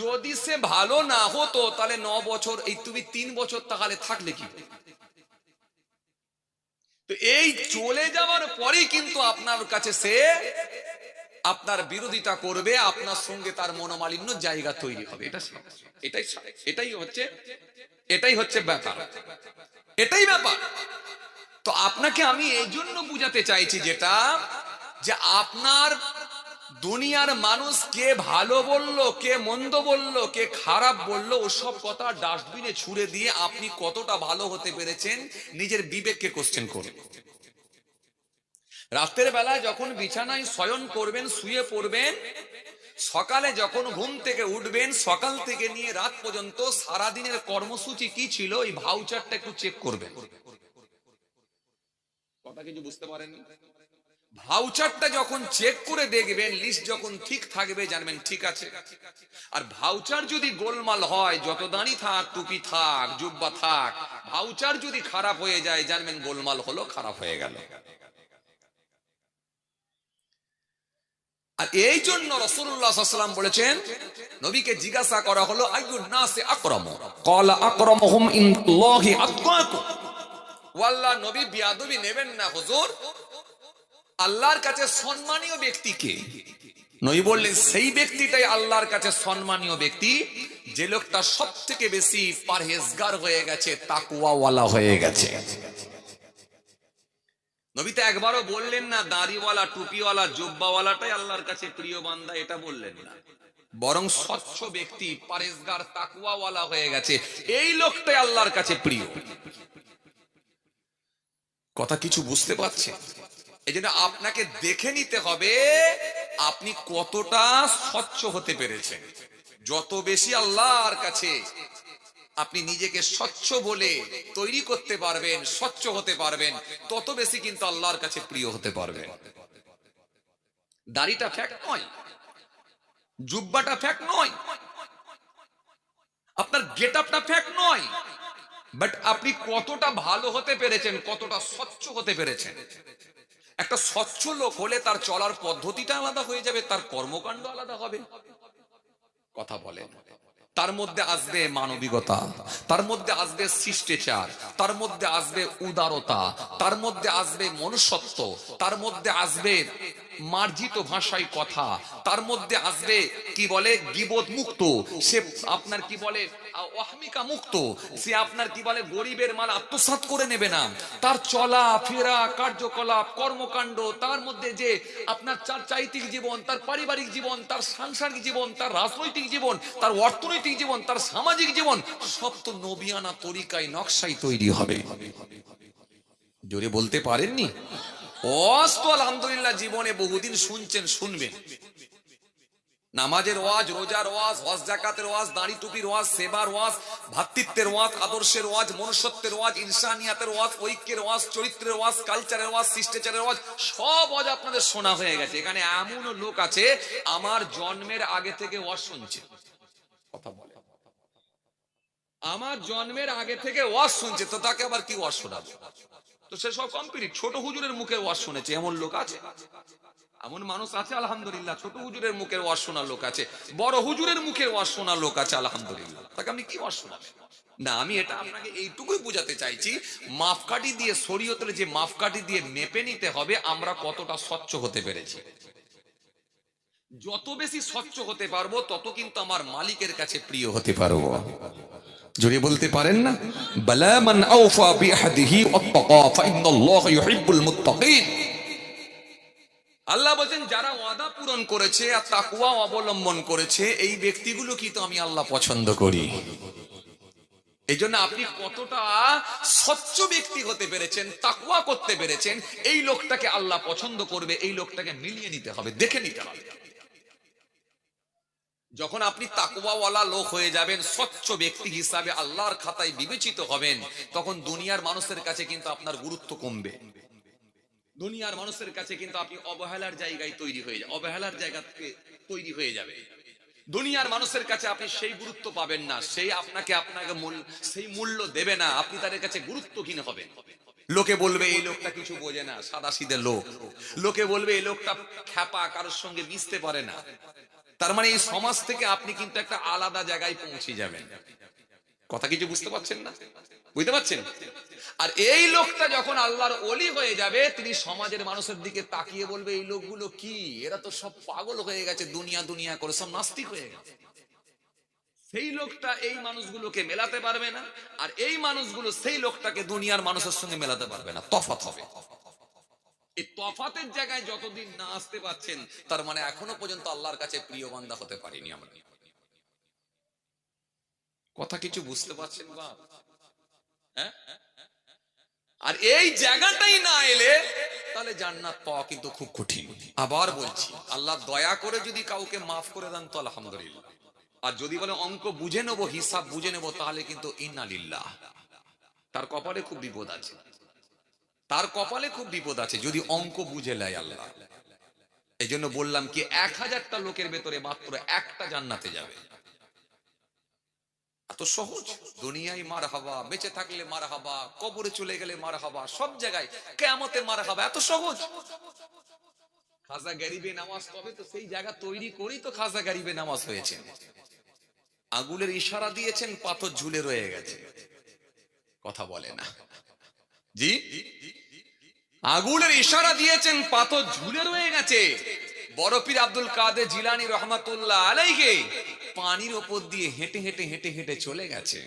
যদি সে ভালো না হতো, তাহলে 9 বছর, এই তুমি 3 বছর তাহলে থাকলে কি? তো এই চলে যাওয়ার পরেই কিন্তু আপনার কাছে সে আপনার বিরোধিতা করবে, আপনার সঙ্গে তার মনোমালিন্য জায়গা তৈরি হবে। এটাই হচ্ছে ব্যাপার, এটাই ব্যাপার। তো আপনাকে আমি এই জন্য বুঝাতে চাইছি যেটা, যে আপনার দুনিয়ার মানুষ কে ভালো বললো, কে মন্দ বললো, কে খারাপ বললো, ওসব কথা ডাস্টবিনে ছুড়ে দিয়ে আপনি কতটা ভালো হতে পেরেছেন নিজের বিবেককে কোশ্চেন করুন। রাতের বেলায় যখন বিছানায় শয়ন করবেন, শুয়ে পড়বেন, সকালে যখন ঘুম থেকে উঠবেন, সকাল থেকে নিয়ে রাত পর্যন্ত সারাদিনের কর্মসূচি কি ছিল, এই ভাউচারটা একটু চেক করবেন। কথা কিছু বুঝতে পারেননি? ভাউচারটা যখন চেক করে দেখবেন, লিস্ট যখন ঠিক থাকবে, জানবেন ঠিক আছে। আর ভাউচার যদি গোলমাল হয়, যত দাঁড়ি থাক, টুপি থাক, জুব্বা থাক, ভাউচার যদি খারাপ হয়ে যায়, জানবেন গোলমাল হলো, খারাপ হয়ে গেল। আর এই জন্য রাসূলুল্লাহ সাল্লাল্লাহু আলাইহি ওয়াসাল্লাম বলেছেন, নবীকে জিজ্ঞাসা করা হলো আইয়ুন নাসি আকরামু, ক্বালা আকরামুহুম ইনদাল্লাহি আতকাকুম। ওয়াল্লাহ, নবী বিয়াদবি নেবেন না হুজুর, আল্লাহর কাছে সম্মানীয় ব্যক্তি কে? নবী বললেন, সেই ব্যক্তিটাই আল্লাহর কাছে সম্মানীয় ব্যক্তি যে লোকটা সবথেকে বেশি পরহেজগার হয়ে গেছে, তাকওয়াওয়ালা হয়ে গেছে। নবী তো একবারও বললেন না দাড়িওয়ালা, টুপিওয়ালা, জুব্বাওয়ালাটাই আল্লাহর কাছে প্রিয় বান্দা, এটা বললেন না। বরং স্বচ্ছ ব্যক্তি, পরহেজগার, তাকওয়াওয়ালা হয়ে গেছে, এই লোকটাই আল্লাহর কাছে প্রিয়। কথা কিছু বুঝতে পারছেন? এই জন্য আপনাকে দেখে নিতে হবে আপনি কতটা স্বচ্ছ হতে পেরেছেন। যত বেশি আল্লাহর কাছে আপনি নিজেকে স্বচ্ছ বলে তৈরি করতে পারবেন, স্বচ্ছ হতে পারবেন, তত বেশি কিন্তু আল্লাহর কাছে প্রিয় হতে পারবেন। দাড়িটা ফ্যাক্ট নয়, জুব্বাটা ফ্যাক্ট নয়, আপনার গেটআপটা ফ্যাক্ট নয়, বাট আপনি কতটা ভালো হতে পেরেছেন, কতটা স্বচ্ছ হতে পেরেছেন। একটা স্বচ্ছ লোক হলে তার চলার পদ্ধতিটা আলাদা হয়ে যাবে, তার কর্মকাণ্ড আলাদা হবে। কথা বলেন, তার মধ্যে আসবে মানবিকতা, তার মধ্যে আসবে শিষ্টাচার, তার মধ্যে আসবে উদারতা, তার মধ্যে আসবে মনুষ্যত্ব, তার মধ্যে আসবে মার্জিত ভাষায় কথা, তার মধ্যে আসবে কি বলে গীবত মুক্ত, সে আপনার কি বলে অহমিকা মুক্ত, সে আপনার কি বলে গরিবের মাল আত্মসাৎ করে নেবে না। তার চলা ফেরা, কার্যকলাপ, কর্মকাণ্ড, তার মধ্যে যে আপনার চারিত্রিক জীবন, তার পারিবারিক জীবন, তার সাংসারিক জীবন, তার রাজনৈতিক জীবন, তার অর্থনৈতিক জীবন, তার সামাজিক জীবন, সব তো নবিয়ানা তরিকায় নকশায় তৈরি হবে। জোরে বলতে পারেননি? ওয়াজ তো আলহামদুলিল্লাহ জীবনে বহুদিন শুনছেন, শুনবেন। নামাজের ওয়াজ, রোজার ওয়াজ, হজ যাকাতের ওয়াজ, দাড়ি টুপির ওয়াজ, সেবার ওয়াজ, ভ্রাতৃত্বের ওয়াজ, আদর্শের ওয়াজ, মনুষ্যত্বের ওয়াজ, ইনসানিয়াতের ওয়াজ, ঐক্যের ওয়াজ, চরিত্রের ওয়াজ, কালচারের ওয়াজ, শিষ্টাচারের ওয়াজ, সব ওয়াজ আপনাদের শোনা হয়ে গেছে। এখানে এমনও লোক আছে আমার জন্মের আগে থেকে ওয়াজ শুনছে। কথা বলে, আমার জন্মের আগে থেকে ওয়াজ শুনছে, তো তাকে আবার কি ওয়াজ শোনাবে? তো সে সব কমপ্লিট। ছোট হুজুরের মুখে ওয়াজ শুনেছে, এমন লোক আছে, এমন মানুষ আছে আলহামদুলিল্লাহ। ছোট হুজুরের মুখের ওয়াজ শোনার লোক আছে, বড় হুজুরের মুখের ওয়াজ শোনার লোক আছে আলহামদুলিল্লাহ। তাকে আপনি কি ওয়াজ শোনাবেন? না, আমি এটা আপনাকে এইটুকুই বোঝাতে চাইছি, মাপকাঠি দিয়ে, শরীয়তের যে মাপকাঠি দিয়ে মেপে নিতে হবে আমরা কতটা স্বচ্ছ হতে পেরেছি। যত বেশি স্বচ্ছ হতে পারবো, তত কিন্তু আমার মালিকের কাছে প্রিয় হতে পারবো। জোরে বলতে পারেন না? বালা মান আওফা বিআহদিহি ওয়াত্তাকা ফাইনাল্লাহা ইউহিব্বুল মুত্তাকিন। আল্লাহ বলেন, যারা ওয়াদা পূরণ করেছে আর তাকওয়া অবলম্বন করেছে, এই ব্যক্তিগুলো কি তো আমি আল্লাহ পছন্দ করি। এই জন্য আপনি কতটা স্বচ্ছ ব্যক্তি হতে পেরেছেন, তাকওয়া করতে পেরেছেন, এই লোকটাকে আল্লাহ পছন্দ করবে, এই লোকটাকে মিলিয়ে নিতে হবে, দেখে নিতে হবে। যখন আপনি তাকওয়াওয়ালা লোক হয়ে যাবেন, স্বচ্ছ ব্যক্তি হিসাবে আল্লাহর খাতায় বিবেচিত হবেন, তখন দুনিয়ার মানুষের কাছে কিন্তু আপনার গুরুত্ব কমবে। দুনিয়ার মানুষের কাছে কিন্তু আপনি অবহেলার জায়গায় তৈরি হয়ে যাবে, অবহেলার জায়গা থেকে তৈরি হয়ে যাবে। দুনিয়ার মানুষের কাছে আপনি সেই গুরুত্ব পাবেন না, সেই আপনাকে সেই মূল্য দেবে না, আপনি তাদের কাছে গুরুত্বহীন হবেন। লোকে বলবে এই লোকটা কিছু বোঝে না, সাদাসিধে লোক। লোকে বলবে এই লোকটা খ্যাপা, কারোর সঙ্গে মিশতে পারে না। তার মানে এই সমাজ থেকে আপনি কিন্তু একটা আলাদা জায়গায় পৌঁছে যাবেন। কথা কিছু বুঝতে পারছেন না? বুঝতে পারছেন? আর এই লোকটা যখন আল্লাহর ওলি হয়ে যাবে, তিনি সমাজের মানুষের দিকে তাকিয়ে বলবে এই লোকগুলো কি, এরা তো সব পাগল হয়ে গেছে, দুনিয়া দুনিয়া করে সব নাস্তিক হয়ে গেছে। সেই লোকটা এই মানুষগুলোকে মেলাতে পারবে না, আর এই মানুষগুলো সেই লোকটাকে দুনিয়ার মানুষের সঙ্গে মেলাতে পারবে না, তফাৎ হবে। এই তফাতের জায়গায় যতদিন না আসতে পারছেন, তার মানে এখনো পর্যন্ত আল্লাহর কাছে প্রিয় বান্দা হতে পারিনি আমরা। কথা কিছু বুঝতে পারছেন বাপ? হ্যাঁ? আর এই জায়গাটাই না এলে তাহলে জান্নাত পাওয়া কিন্তু খুব কঠিন। আবার বলছি, আল্লাহ দয়া করে যদি কাউকে মাফ করে দেন তো আলহামদুলিল্লাহ, আর যদি বলে অঙ্ক বুঝে নেবো, হিসাব বুঝে নেবো, তাহলে কিন্তু ইন্না লিল্লাহ, তার কপালে খুব বিপদ আছে। তার কপালে খুব বিপদ আছে যদি অঙ্ক বুঝে নেয় আল্লাহ। এই জন্য বললাম কি 1000টা লোকের ভেতরে মাত্র একটা জান্নাতে যাবে। এত সহজ। দুনিয়ায় মার হাবা, বেঁচে থাকলে মার হাবা, কবরে চলে গেলে মার হাবা, সব জায়গায় কিয়ামতে মার হাবা, এত সহজ। খাজা গরিবে নামাজ, তবে তো সেই জায়গা তৈরি করেই তো খাজা গরিবে নামাজ হয়েছে। আগুলের ইশারা দিয়েছেন, পাথর ঝুলে রয়ে গেছে, কথা বলে না জি। আগুলের ইশারা দিয়েছেন, পাথর ঝুলে রয়ে গেছে। বড় পীর আব্দুল কাদের জিলানী রহমাতুল্লাহ আলাইহি পানির ওপর দিয়ে হেঁটে হেঁটে হেঁটে হেঁটে চলে গেছে।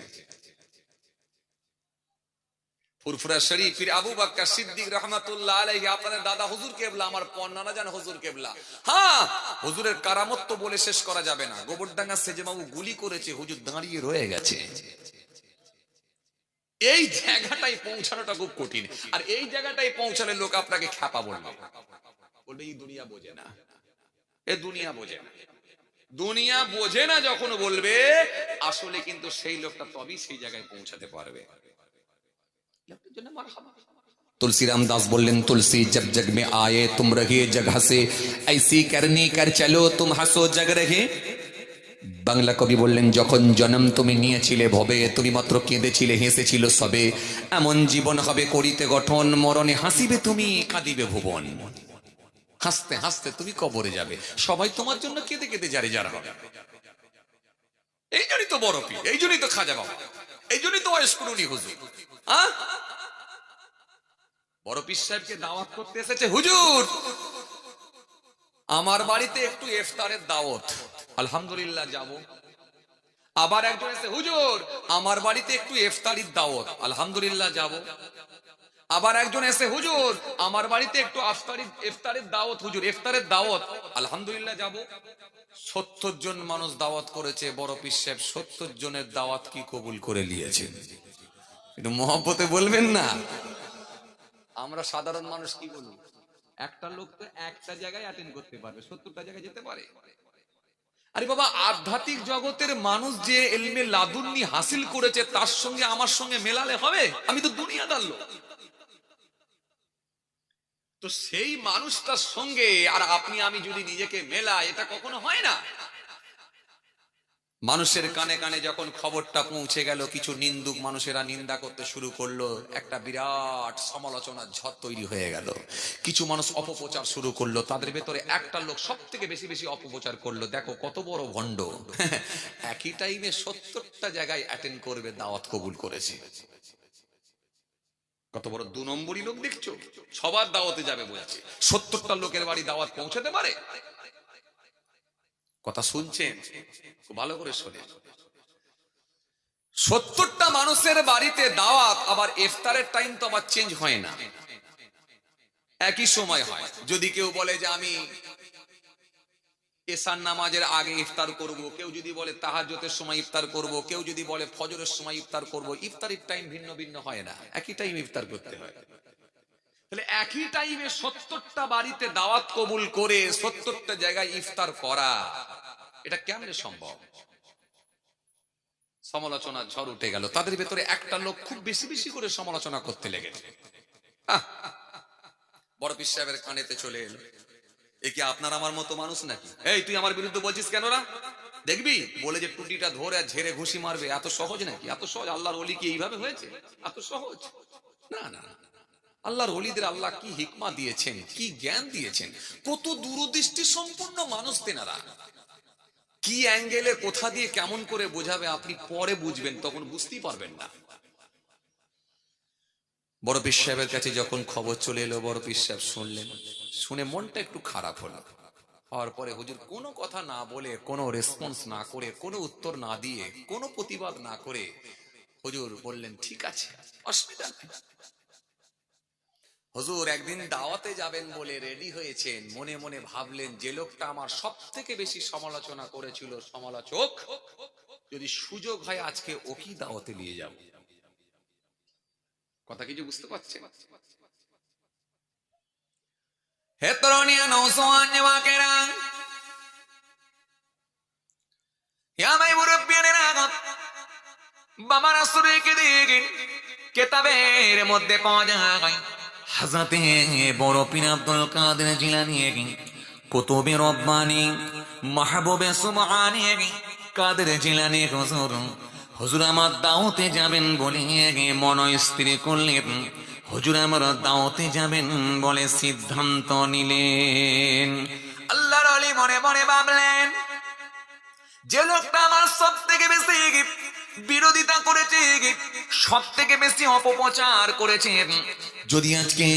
ফুরফুরা শরীফ পীর আবু বকর সিদ্দিক রহমাতুল্লাহ আলাইহি, আপনাদের দাদা হুজুর কেবলা, আমার পন্নানা জান হুজুর কেবলা। হ্যাঁ, হুজুরের কারামত তো বলে শেষ করা যাবে না। গোবরডাঙ্গা সেজমাবু গুলি করেছে, হুজুর দাঁড়িয়ে রয়ে গেছে। এই জায়গাটাই পৌঁছানোটা খুব কঠিন। আর এই জায়গাটাই পৌঁছালে লোক আপনাকে খ্যাপা বলবে, বলবে এই দুনিয়া বোঝে না, এ দুনিয়া বোঝে না। দুনিয়া বোঝে না যখন বলবে, আসলে কিন্তু সেই লোকটা তবেই সেই জায়গায় পৌঁছাতে পারবে। तुलसीराम दास बोलें, तुलसी जब जग में आए तुम रहे जग हसे, ऐसी करनी कर चलो तुम हसो जग रहे। বাংলা কবি বললেন, যখন জন্ম তুমি নিয়েছিলে ভবে, তুমি মাত্র কেঁদেছিলে হেসেছিল সবে, এমন জীবন হবে করিতে গঠন, মরণে হাসিবে তুমি কাঁদিবে ভুবন। হাসতে হাসতে তুমি কবরে যাবে, সবাই তোমার জন্য কেঁদে কেঁদে যারে যারা হবে। এই জন্যই তো বড় পীর, এই জন্যই তো খাজা বাবা, এই জন্যই তো ওয়াইসকুরুনি হুজুর। বড় পীর সাহেবকে দাওয়াত করতে এসেছে, হুজুর আমার বাড়িতে একটু ইফতারের দাওয়াত, আলহামদুলিল্লাহ যাব। আবার একজন এসে, হুজুর আমার বাড়িতে একটু ইফতারির দাওয়াত, আলহামদুলিল্লাহ যাব। আবার একজন এসে, হুজুর আমার বাড়িতে একটু ইফতারের দাওয়াত, হুজুর ইফতারের দাওয়াত, আলহামদুলিল্লাহ যাব। 70 জন মানুষ দাওয়াত করেছে, বড় পীর সাহেব 70 জনের দাওয়াত কি কবুল করে নিয়েছেন? একটু মহব্বতে বলবেন না। আমরা সাধারণ মানুষ কি বলি, একটা লোক তো একটা জায়গায় অ্যাটেন্ড করতে পারবে, 70টা জায়গায় যেতে পারে? আরে বাবা, আধ্যাত্মিক জগতের মানুষ যে ইলমে লাদুন্নি হাসিল করেছে, তার সঙ্গে আমার সঙ্গে মেলালে হবে? আমি তো দুনিয়াদার লোক। তো সেই মানুষটার সঙ্গে আর আপনি আমি যদি নিজেকে মেলাই, এটা কখনো হয় না। মানুষের কানে কানে যখন খবরটা পৌঁছে গেল, কিছু নিন্দুক মানুষেরা নিন্দা করতে শুরু করলো, একটা বিরাট সমালোচনার ঝড় তৈরি হয়ে গেল। কিছু মানুষ অপপ্রচার শুরু করলো, তাদের ভেতরে একটা লোক সব থেকে বেশি বেশি অপপ্রচার করলো, দেখো কত বড় ভণ্ড, একই টাইমে 70টা জায়গায় অ্যাটেন্ড করবে, দাওয়াত কবুল করেছে। কত বড় 2 নম্বরই লোক দেখছো, সবার দাওয়াতে যাবে বলছে, 70টা লোকের বাড়ি দাওয়াত পৌঁছাতে পারে? কথা শুনছেন? খুব ভালো করে শোনেন। 70টা মানুষের বাড়িতে দাওয়াত, আবার ইফতারের টাইম তো আবার চেঞ্জ হয় না, একই সময় হয়। যদি কেউ বলে যে আমি এশার নামাজের আগে ইফতার করব, কেউ যদি বলে তাহাজ্জুদের সময় ইফতার করব, কেউ যদি বলে ফজরের সময় ইফতার করব, ইফতারের টাইম ভিন্ন ভিন্ন হয় না, একই টাইম ইফতার করতে হয়। তাহলে একই টাইমে 70টা বাড়িতে দাওয়াত কবুল করে 70টা জায়গায় ইফতার করা, এটা কেমনে সম্ভব? সমালোচনার ঝড় উঠে গেল, তাদের ভেতরে একটা লোক খুব বেশি বেশি করে সমালোচনা করতে লেগেছে। বড় পীর সাহেবের কানেতে চলে এলো, এ কি আপনার আমার মতো মানুষ নাকি? এই তুই আমার বিরুদ্ধে বলছিস কেন রা? দেখবি বলে যে টুটিটা ধরে আর ঝেড়ে ঘুষি মারবে, এত সহজ নাকি? এত সহজ? আল্লাহর ওলি কি এইভাবে হয়েছে? এত সহজ না। না, আল্লাহর ওলিদের আল্লাহ কি হিকমা দিয়েছেন, কি জ্ঞান দিয়েছেন, কত দূরদৃষ্টি সম্পন্ন মানুষ তেনারা। কি অ্যাঙ্গেলে কোথা দিয়ে কেমন করে বোঝাবে, আপনি পরে বুঝবেন, তখন বুঝতেই পারবেন না। বড় পীর সাহেবের কাছে যখন খবর চলে এলো, বড় পীর সাহেব শুনলেন, শুনে মনটা একটু খারাপ হলো। হওয়ার পরে হুজুর কোনো কথা না বলে, কোনো রেসপন্স না করে, কোনো উত্তর না দিয়ে, কোনো প্রতিবাদ না করে হুজুর বললেন, ঠিক আছে, অসুবিধা নেই। হুজুর একদিন দাওয়াতে যাবেন বলে রেডি হয়েছেন, মনে মনে ভাবলেন, যে লোকটা আমার সব থেকে বেশি সমালোচনা করেছিল, সমালোচক, যদি সুযোগ হয় আজকে ওকেই দাওয়াতে নিয়ে যাব। কথা কিছু বুঝতে পারছেন? হে তরুণিয়া নওজওয়ান যুবকেরা, ইয়া মাই মুরব্বিয়ানেরা, বাবা রাসূলকে দেখেন কিতাবের মধ্যে পাওয়া যায়, হাজরাতে বড় পীর আব্দুল কাদের জিলানী কুতুবে রব্বানী মাহবুবে সুবহানী কাদের জিলানী হুজুর, হুজুর আমার দাওয়াতে যাবেন বলে মন স্থির করলেন। হুজুর আমার দাওয়াতে যাবেন বলে সিদ্ধান্ত নিলেন। আল্লাহর ওলি মনে মনে ভাবলেন, যে লোকটা আমার সব থেকে বেশি বিরোধিতা করেছে, সব থেকে বেশি অপপ্রচার করেছে, যদি আজকে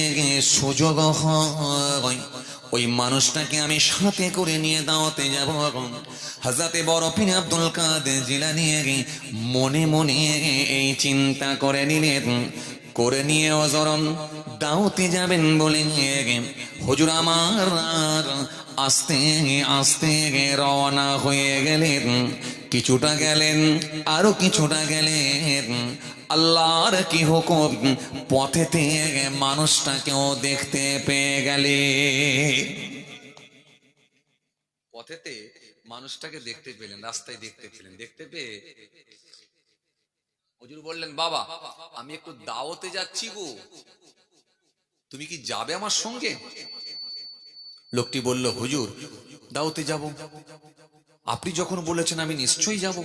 সুযোগ হয় ওই মানুষটাকে আমি সাথে করে নিয়ে দাওয়াতে যাব। হযরতে বড় পীর আব্দুল কাদের জিলানী মনে মনে এই চিন্তা করে নিলেন। করে নিয়ে হযরত দাওয়াতে যাবেন বলে হুজুর আমার আস্তে আস্তে রওনা হয়ে গেলেন। কিছুটা গেলেন, আরো কিছুটা গেলেন। আল্লাহর কি হুকুম, পথেতে মানুষটাকেও দেখতে পেয়ে গেলে। পথেতে মানুষটাকে দেখতে পেলেন, রাস্তায় দেখতে পেলেন। দেখতে পেয়ে হুজুর বললেন, বাবা আমি একটু দাওয়াতে যাচ্ছি গো, তুমি কি যাবে আমার সঙ্গে? লোকটি বলল, হুজুর দাওয়াতে যাব, আপনি যখন বলেছেন আমি নিশ্চয়ই যাব।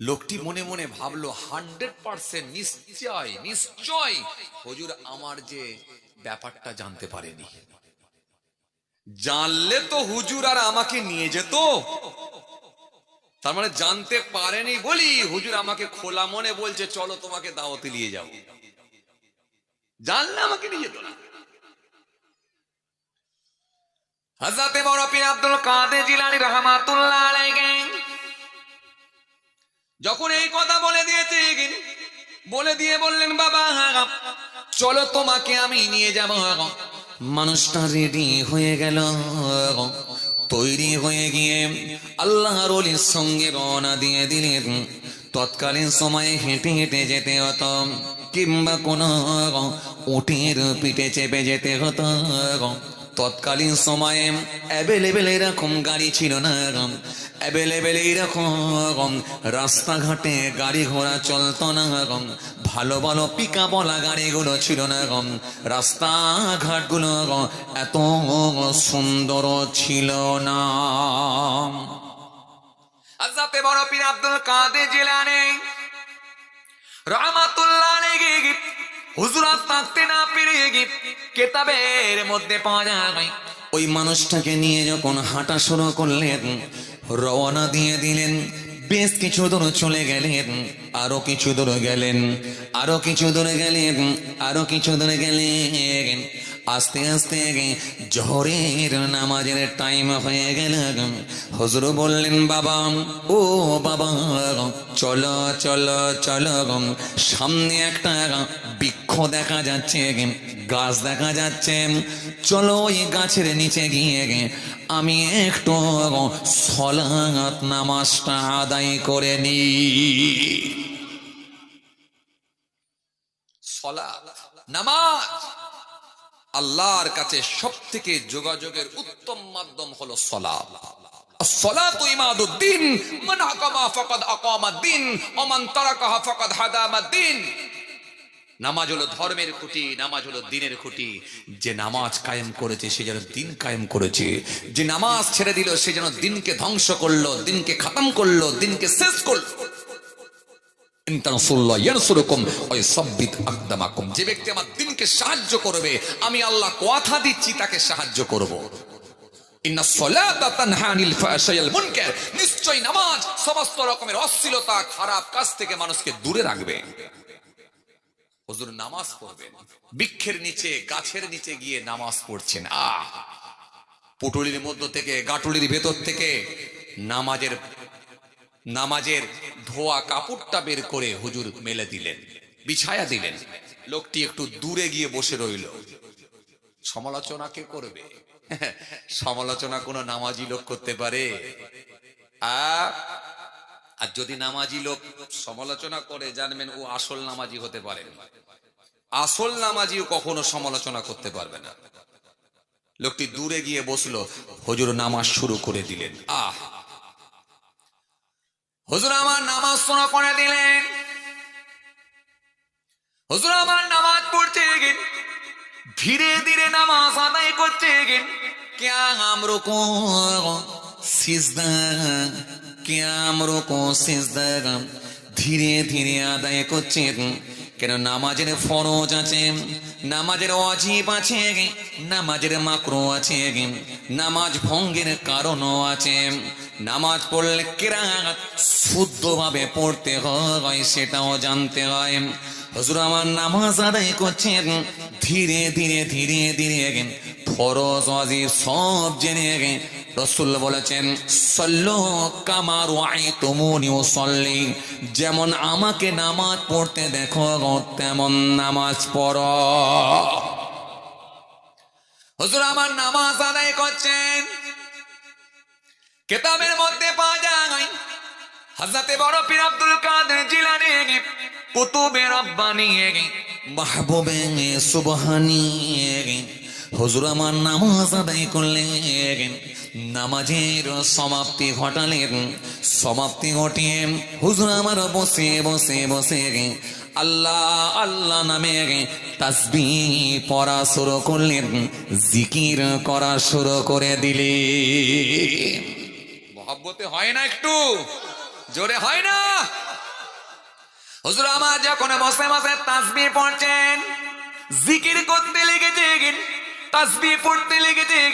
লোকটি মনে মনে ভাবলো 100% নিশ্চয় নিশ্চয় হুজুর আমার যে ব্যাপারটা জানতে পারেনি। জানলে তো হুজুর আর আমাকে নিয়ে যেত। তার মানে জানতে পারেনি বলি হুজুর আমাকে খোলা মনে বলছে চলো তোমাকে দাওয়াতে নিয়ে যাও। জানলে আমাকে নিয়ে যেত না। হযরতে বড় পীর আব্দুল কাদের জিলানী রাহমাতুল্লাহ আলাইহি যখন এই কথা বলে দিয়েছে, বলে দিয়ে বললেন, বাবা চলো তোমাকে আমি নিয়ে যাব। মানুষটা রেডি হয়ে গেল, তৈরি হয়ে গিয়ে আল্লাহর ওলির সঙ্গে রওনা দিয়ে দিলেন। তৎকালীন সময়ে হেঁটে হেঁটে যেতে হতো, কিংবা কোনো উটের পিঠে চেপে যেতে হতো। তৎকালীন সময়ে অ্যাভেলেবেল এরকম গাড়ি ছিল না, অ্যাভেলেবেল এইরকম রাস্তাঘাটে গাড়ি ঘোড়া চলতো না, ভালো ভালো পিকআপওয়ালা গাড়িগুলো ছিল না, রাস্তাঘাটগুলো এত সুন্দর ছিল না। হযরতে বড় পীর আব্দুল কাদের জিলানী রাহমাতুল্লাহ আলাইহি হুজুরাত থাকতে না পেরে কেতাবের মধ্যে পাওয়া যায়, ওই মানুষটাকে নিয়ে যখন হাঁটা শুরু করলেন, রওনা দিয়ে দিলেন। বেশ কিছু দূর চলে গেলেন, আরো কিছু দূর গেলেন, আরো কিছু দূর গেলেন, আরো কিছু দূর গেলেন। আস্তে আস্তে জোহরের নামাজের টাইম হয়ে গেল। হুজুর বললেন, বাবা ও বাবা চলো চলো চলো, সামনে একটা বৃক্ষ দেখা যাচ্ছে, গাছ দেখা যাচ্ছে, চলো ওই গাছের নিচে গিয়ে আমি একটু সালাত নামাজটা আদায় করে নি। সালাত নামাজ আল্লাহর কাছে সবথেকে যোগাযোগের উত্তম মাধ্যম হলো সালাত। আসসালাতু ইমাদুদ্দিন, মান আকামা ফাকাদ আকামাদ্দিন ওয়া মান তারাকাহা ফাকাদ হাদামাদ্দিন। নামাজ হলো ধর্মের খুঁটি, নামাজ হলো দ্বীনের খুঁটি। যে নামাজ কায়েম করেছে সে যেন দ্বীন কায়েম করেছে, যে নামাজ ছেড়ে দিল সে যেন দ্বীনকে ধ্বংস করলো, দ্বীনকে খতম করলো, দ্বীনকে শেষ করলো। যে ব্যক্তি আমার দ্বীনকে সাহায্য করবে, আমি আল্লাহ কথা দিচ্ছি তাকে সাহায্য করব। নিশ্চয় নামাজ সমস্ত রকমের অশ্লীলতা, খারাপ কাজ থেকে মানুষকে দূরে রাখবে। হুজুর নামাজ পড়বেন, বৃক্ষের নিচে গাছের নিচে গিয়ে নামাজ পড়ছেন। পুটুলির মধ্য থেকে, গাটুলির ভেতর থেকে নামাজের ধোয়া কাপড়টা বের করে হুজুর মেলে দিলেন, বিছায়া দিলেন। লোকটি একটু দূরে গিয়ে বসে রইল। সমালোচনা কে করবে? সমালোচনা কোন নামাজি লোক করতে পারে? আর যদি নামাজি লোক সমালোচনা করে, জানবেন ও আসল নামাজি হতে পারে। আসল নামাজিও কখনো সমালোচনা করতে পারবে না। লোকটি দূরে গিয়ে বসলো, হুজুর নামাজ শুরু করে দিলেন। হুজুর আমার নামাজ শুরু করে দিলেন। হুজুর আমার নামাজ পড়ছে, ধীরে ধীরে নামাজ আদায় করছে ক্যাম রুকু সিজদা ক্যাম রুকু সিজদা ধীরে ধীরে আদায় করছে। কেন নামাজের ফরজ আছে, নামাজের ওয়াজিব আছে, নামাজের মাকরু আছে, নামাজ ভঙ্গের কারণও আছে। নামাজ পড়লে কিরাত শুদ্ধভাবে পড়তে হয় সেটাও জানতে হয়। হুজুর আমার নামাজ আদায় করছেন ধীরে ধীরে ধীরে ধীরে ফরজ ওয়াজিব সব জেনে রাসূল বলেছেন সাল্লু কামা রাআইতুমুনি উসাল্লি, যেমন আমাকে নামাজ পড়তে দেখো তেমন নামাজ পড়ো। হুজুর আমার নামাজ আদায় করছেন, কিতাবের মধ্যে পাওয়া যায় হযরতে বড় পীর আব্দুল কাদের জিলানী কুতুবে রব্বানী মাহবুবে সুবহানী হুজুর আমার নামাজ আদায় করলেন, নামাজের সমাপ্তি ঘটালেন। সমাপ্তি ঘটিয়ে হুজুর আমার বসে বসে বসে আল্লাহ আল্লাহ নামে তাসবিহ পড়া শুরু করলেন, জিকির করা শুরু করে দিলেন। মহব্বতে হয় না, একটু জোরে হয় না? হুজুর আমার যখন বসে বসে তাসবিহ পড়ছেন, জিকির করতে লেগেছেন, তাসবিহ পড়তে লেগেছেন,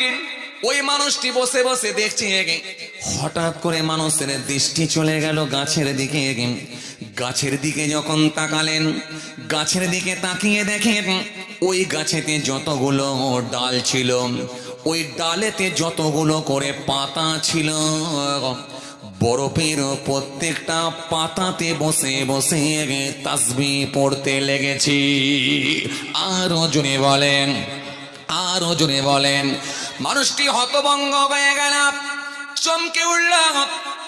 ওই মানুষটি বসে বসে দেখছে। হঠাৎ করে মানুষের দৃষ্টি চলে গেল গাছের দিকে। গাছের দিকে যখন তাকালেন, গাছের দিকে তাকিয়ে দেখেন ওই গাছেতে যতগুলো ডাল ছিল, ওই ডালেতে যতগুলো করে পাতা ছিল, বরফের প্রত্যেকটা পাতাতে বসে বসে তাসবিহ পড়তে লেগেছি। আরো জোরে বলেন, আরো জোরে বলেন। মানুষটি হতভম্ব হয়ে গেল, চমকে উঠল,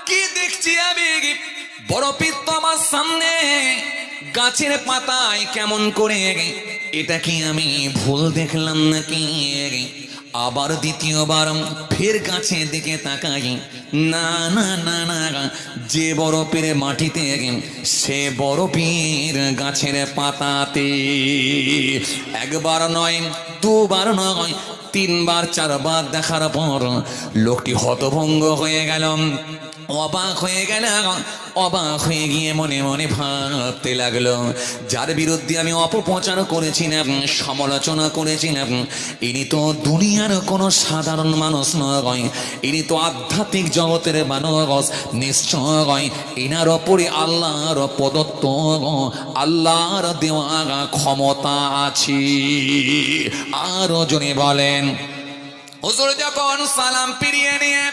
কি দেখছি আমি? বরফের তো আমার সামনে, গাছের পাতায় কেমন করে, এটা কি আমি ভুল দেখলাম নাকি? আবার দ্বিতীয়বার ফের গাছের দিকে তাকাই, না না না না, যে বরফের মাটিতে সে বরফের গাছের পাতাতে। একবার নয়, দুবার নয়, তিনবার চারবার দেখার পর লোকটি হতভম্ব হয়ে গেল, অবাক হয়ে গেল। অবাক হয়ে গিয়ে মনে মনে ভাবতে লাগলো, যার বিরুদ্ধে আমি অপপ্রচার করেছিলাম, সমালোচনা করেছিলাম, ইনি তো দুনিয়ার কোনো সাধারণ মানুষ নয়, ইনি তো আধ্যাত্মিক জগতের মানুষ। নিশ্চয় ইনার ওপরে আল্লাহর প্রদত্ত, আল্লাহর দেওয়া ক্ষমতা আছে। আরো জনে বলেন। হুজুর যখন সালাম ফিরিয়ে নিয়ে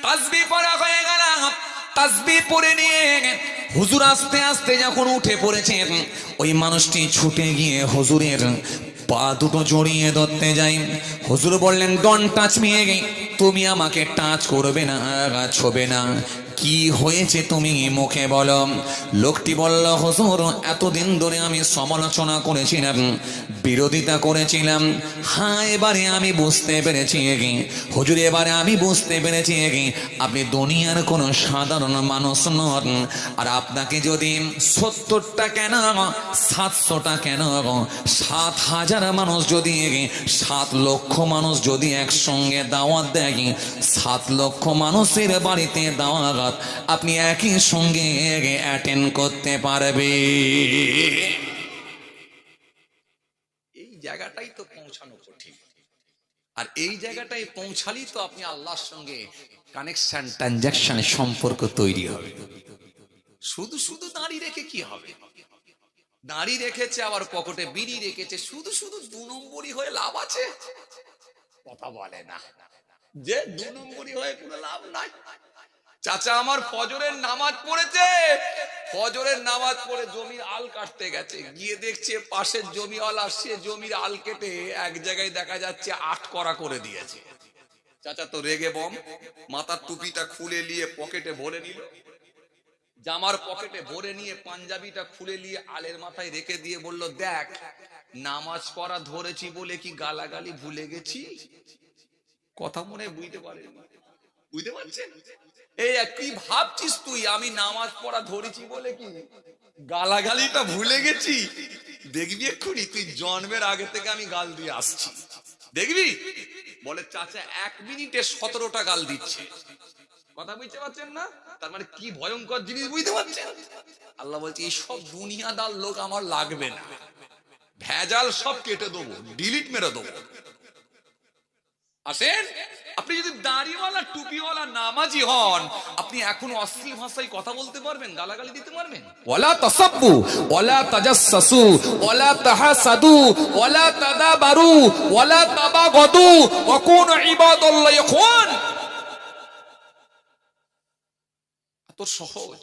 তাসবিহ পড়া হয়ে গেল, তাসবিহ পড়ে নিয়ে হুজুর আস্তে আস্তে যখন উঠে পড়েছেন, ওই মানুষটি ছুটে গিয়ে হুজুরের পা দুটো জড়িয়ে ধরতে যাই। হুজুর বললেন, ডোন্ট টাচ মি, তুমি আমাকে টাচ করবে না, ছবে না। কি হয়েছে তুমি মুখে বলো। লোকটি বলল, হুজুর এতদিন ধরে আমি সমালোচনা করেছিলাম, বিরোধিতা করেছিলাম, হ্যাঁ এবারে আমি বুঝতে পেরেছি হুজুর, এবারে আমি বুঝতে পেরেছি আপনি দুনিয়ার কোনো সাধারণ মানুষ নন। আর আপনাকে যদি 70টা কেন 700টা কেন 7,000 মানুষ যদি 7 লক্ষ মানুষ যদি একসঙ্গে দাওয়াত দেয়, 7 লক্ষ মানুষের বাড়িতে দাওয়াত আপনি একই সঙ্গে অ্যাটেন্ড করতে পারবে। এই জায়গাটাই তো পৌঁছানো কঠিন, আর এই জায়গাটায় পৌঁছালেই তো আপনি আল্লাহর সঙ্গে কানেকশন, ট্রানজাকশন, সম্পর্ক তৈরি হবে। শুধু শুধু দাঁড়িয়ে রেখে কি হবে? দাঁড়িয়ে রেখেছে, আবার পকেটে বিড়ি রেখেছে, শুধু শুধু 2 নম্বরই হয়ে লাভ আছে? কথা বলে না যে 2 নম্বরই হয়ে কোনো লাভ নাই। চাচা আমার ফজরের নামাজ পড়েছে, ফজরের নামাজ পড়ে জমির আল কাটতে গেছে, গিয়ে দেখছে পাশের জমিওয়ালা সে জমির আল কেটে এক জায়গায় দেখা যাচ্ছে 8 করা করে দিয়েছে। চাচা তো রেগে বম, মাথার টুপিটা খুলে নিয়ে পকেটে ভরে নিল, জামার পকেটে ভরে নিয়ে পাঞ্জাবিটা খুলে নিয়ে আলের মাথায় রেখে দিয়ে বলল, দেখ নামাজ পড়া ধরেছি বলে কি গালাগালি ভুলে গেছি? কথা মনে বুঝতে পারেন? বুঝতে পারছেন? এই কি ভাবছিস তুই, আমি নামাজ পড়া ধরেছি বলে কি গালাগালিটা ভুলে গেছি, দেখবি এক্ষুনি তুই জন্মের আগে থেকে আমি গাল দিয়ে আসছি, দেখবি। বলে চাচা 1 মিনিটে 17টা গাল দিচ্ছে, কথা বুঝতে পারছেন না? তার মানে কি ভয়ঙ্কর জিনিস বুঝতে পারছেন? আল্লাহ বলছে এই সব দুনিয়াদার লোক আমার লাগবে না, ভেজাল সব কেটে দেবো, ডিলিট মেরে দেবো। আসেন, আপনি যদি দাড়িওয়ালা টুপিওয়ালা নামাজি হন, আপনি এখন অশ্লীল ভাষায় কথা বলতে পারবেন, গালাগালি দিতে পারবেন? ওয়ালা তাসাব্বু ওয়ালা তাজাসসু ওয়ালা তাহাসাদু ওয়ালা তাদাবারু ওয়ালা তাবাগাদু ওয়া কুনু ইবাদাল্লাহি ইখওয়ান। এত সহজ।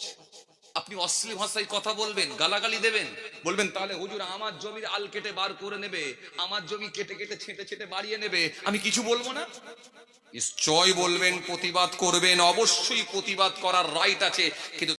আপনি অশ্লীল ভাষায় কথা বলবেন, গালাগালি দেবেন, বলবেন তাহলে হুজুর আমার জমির আল কেটে বার করে নেবে, আমার জমি কেটে কেটে ছেঁটে ছেঁটে বাড়িয়ে নেবে, আমি কিছু বলবো না? নিশ্চয় বলবেন, প্রতিবাদ করবেন, অবশ্যই প্রতিবাদ করার রাইট আছে, কিন্তু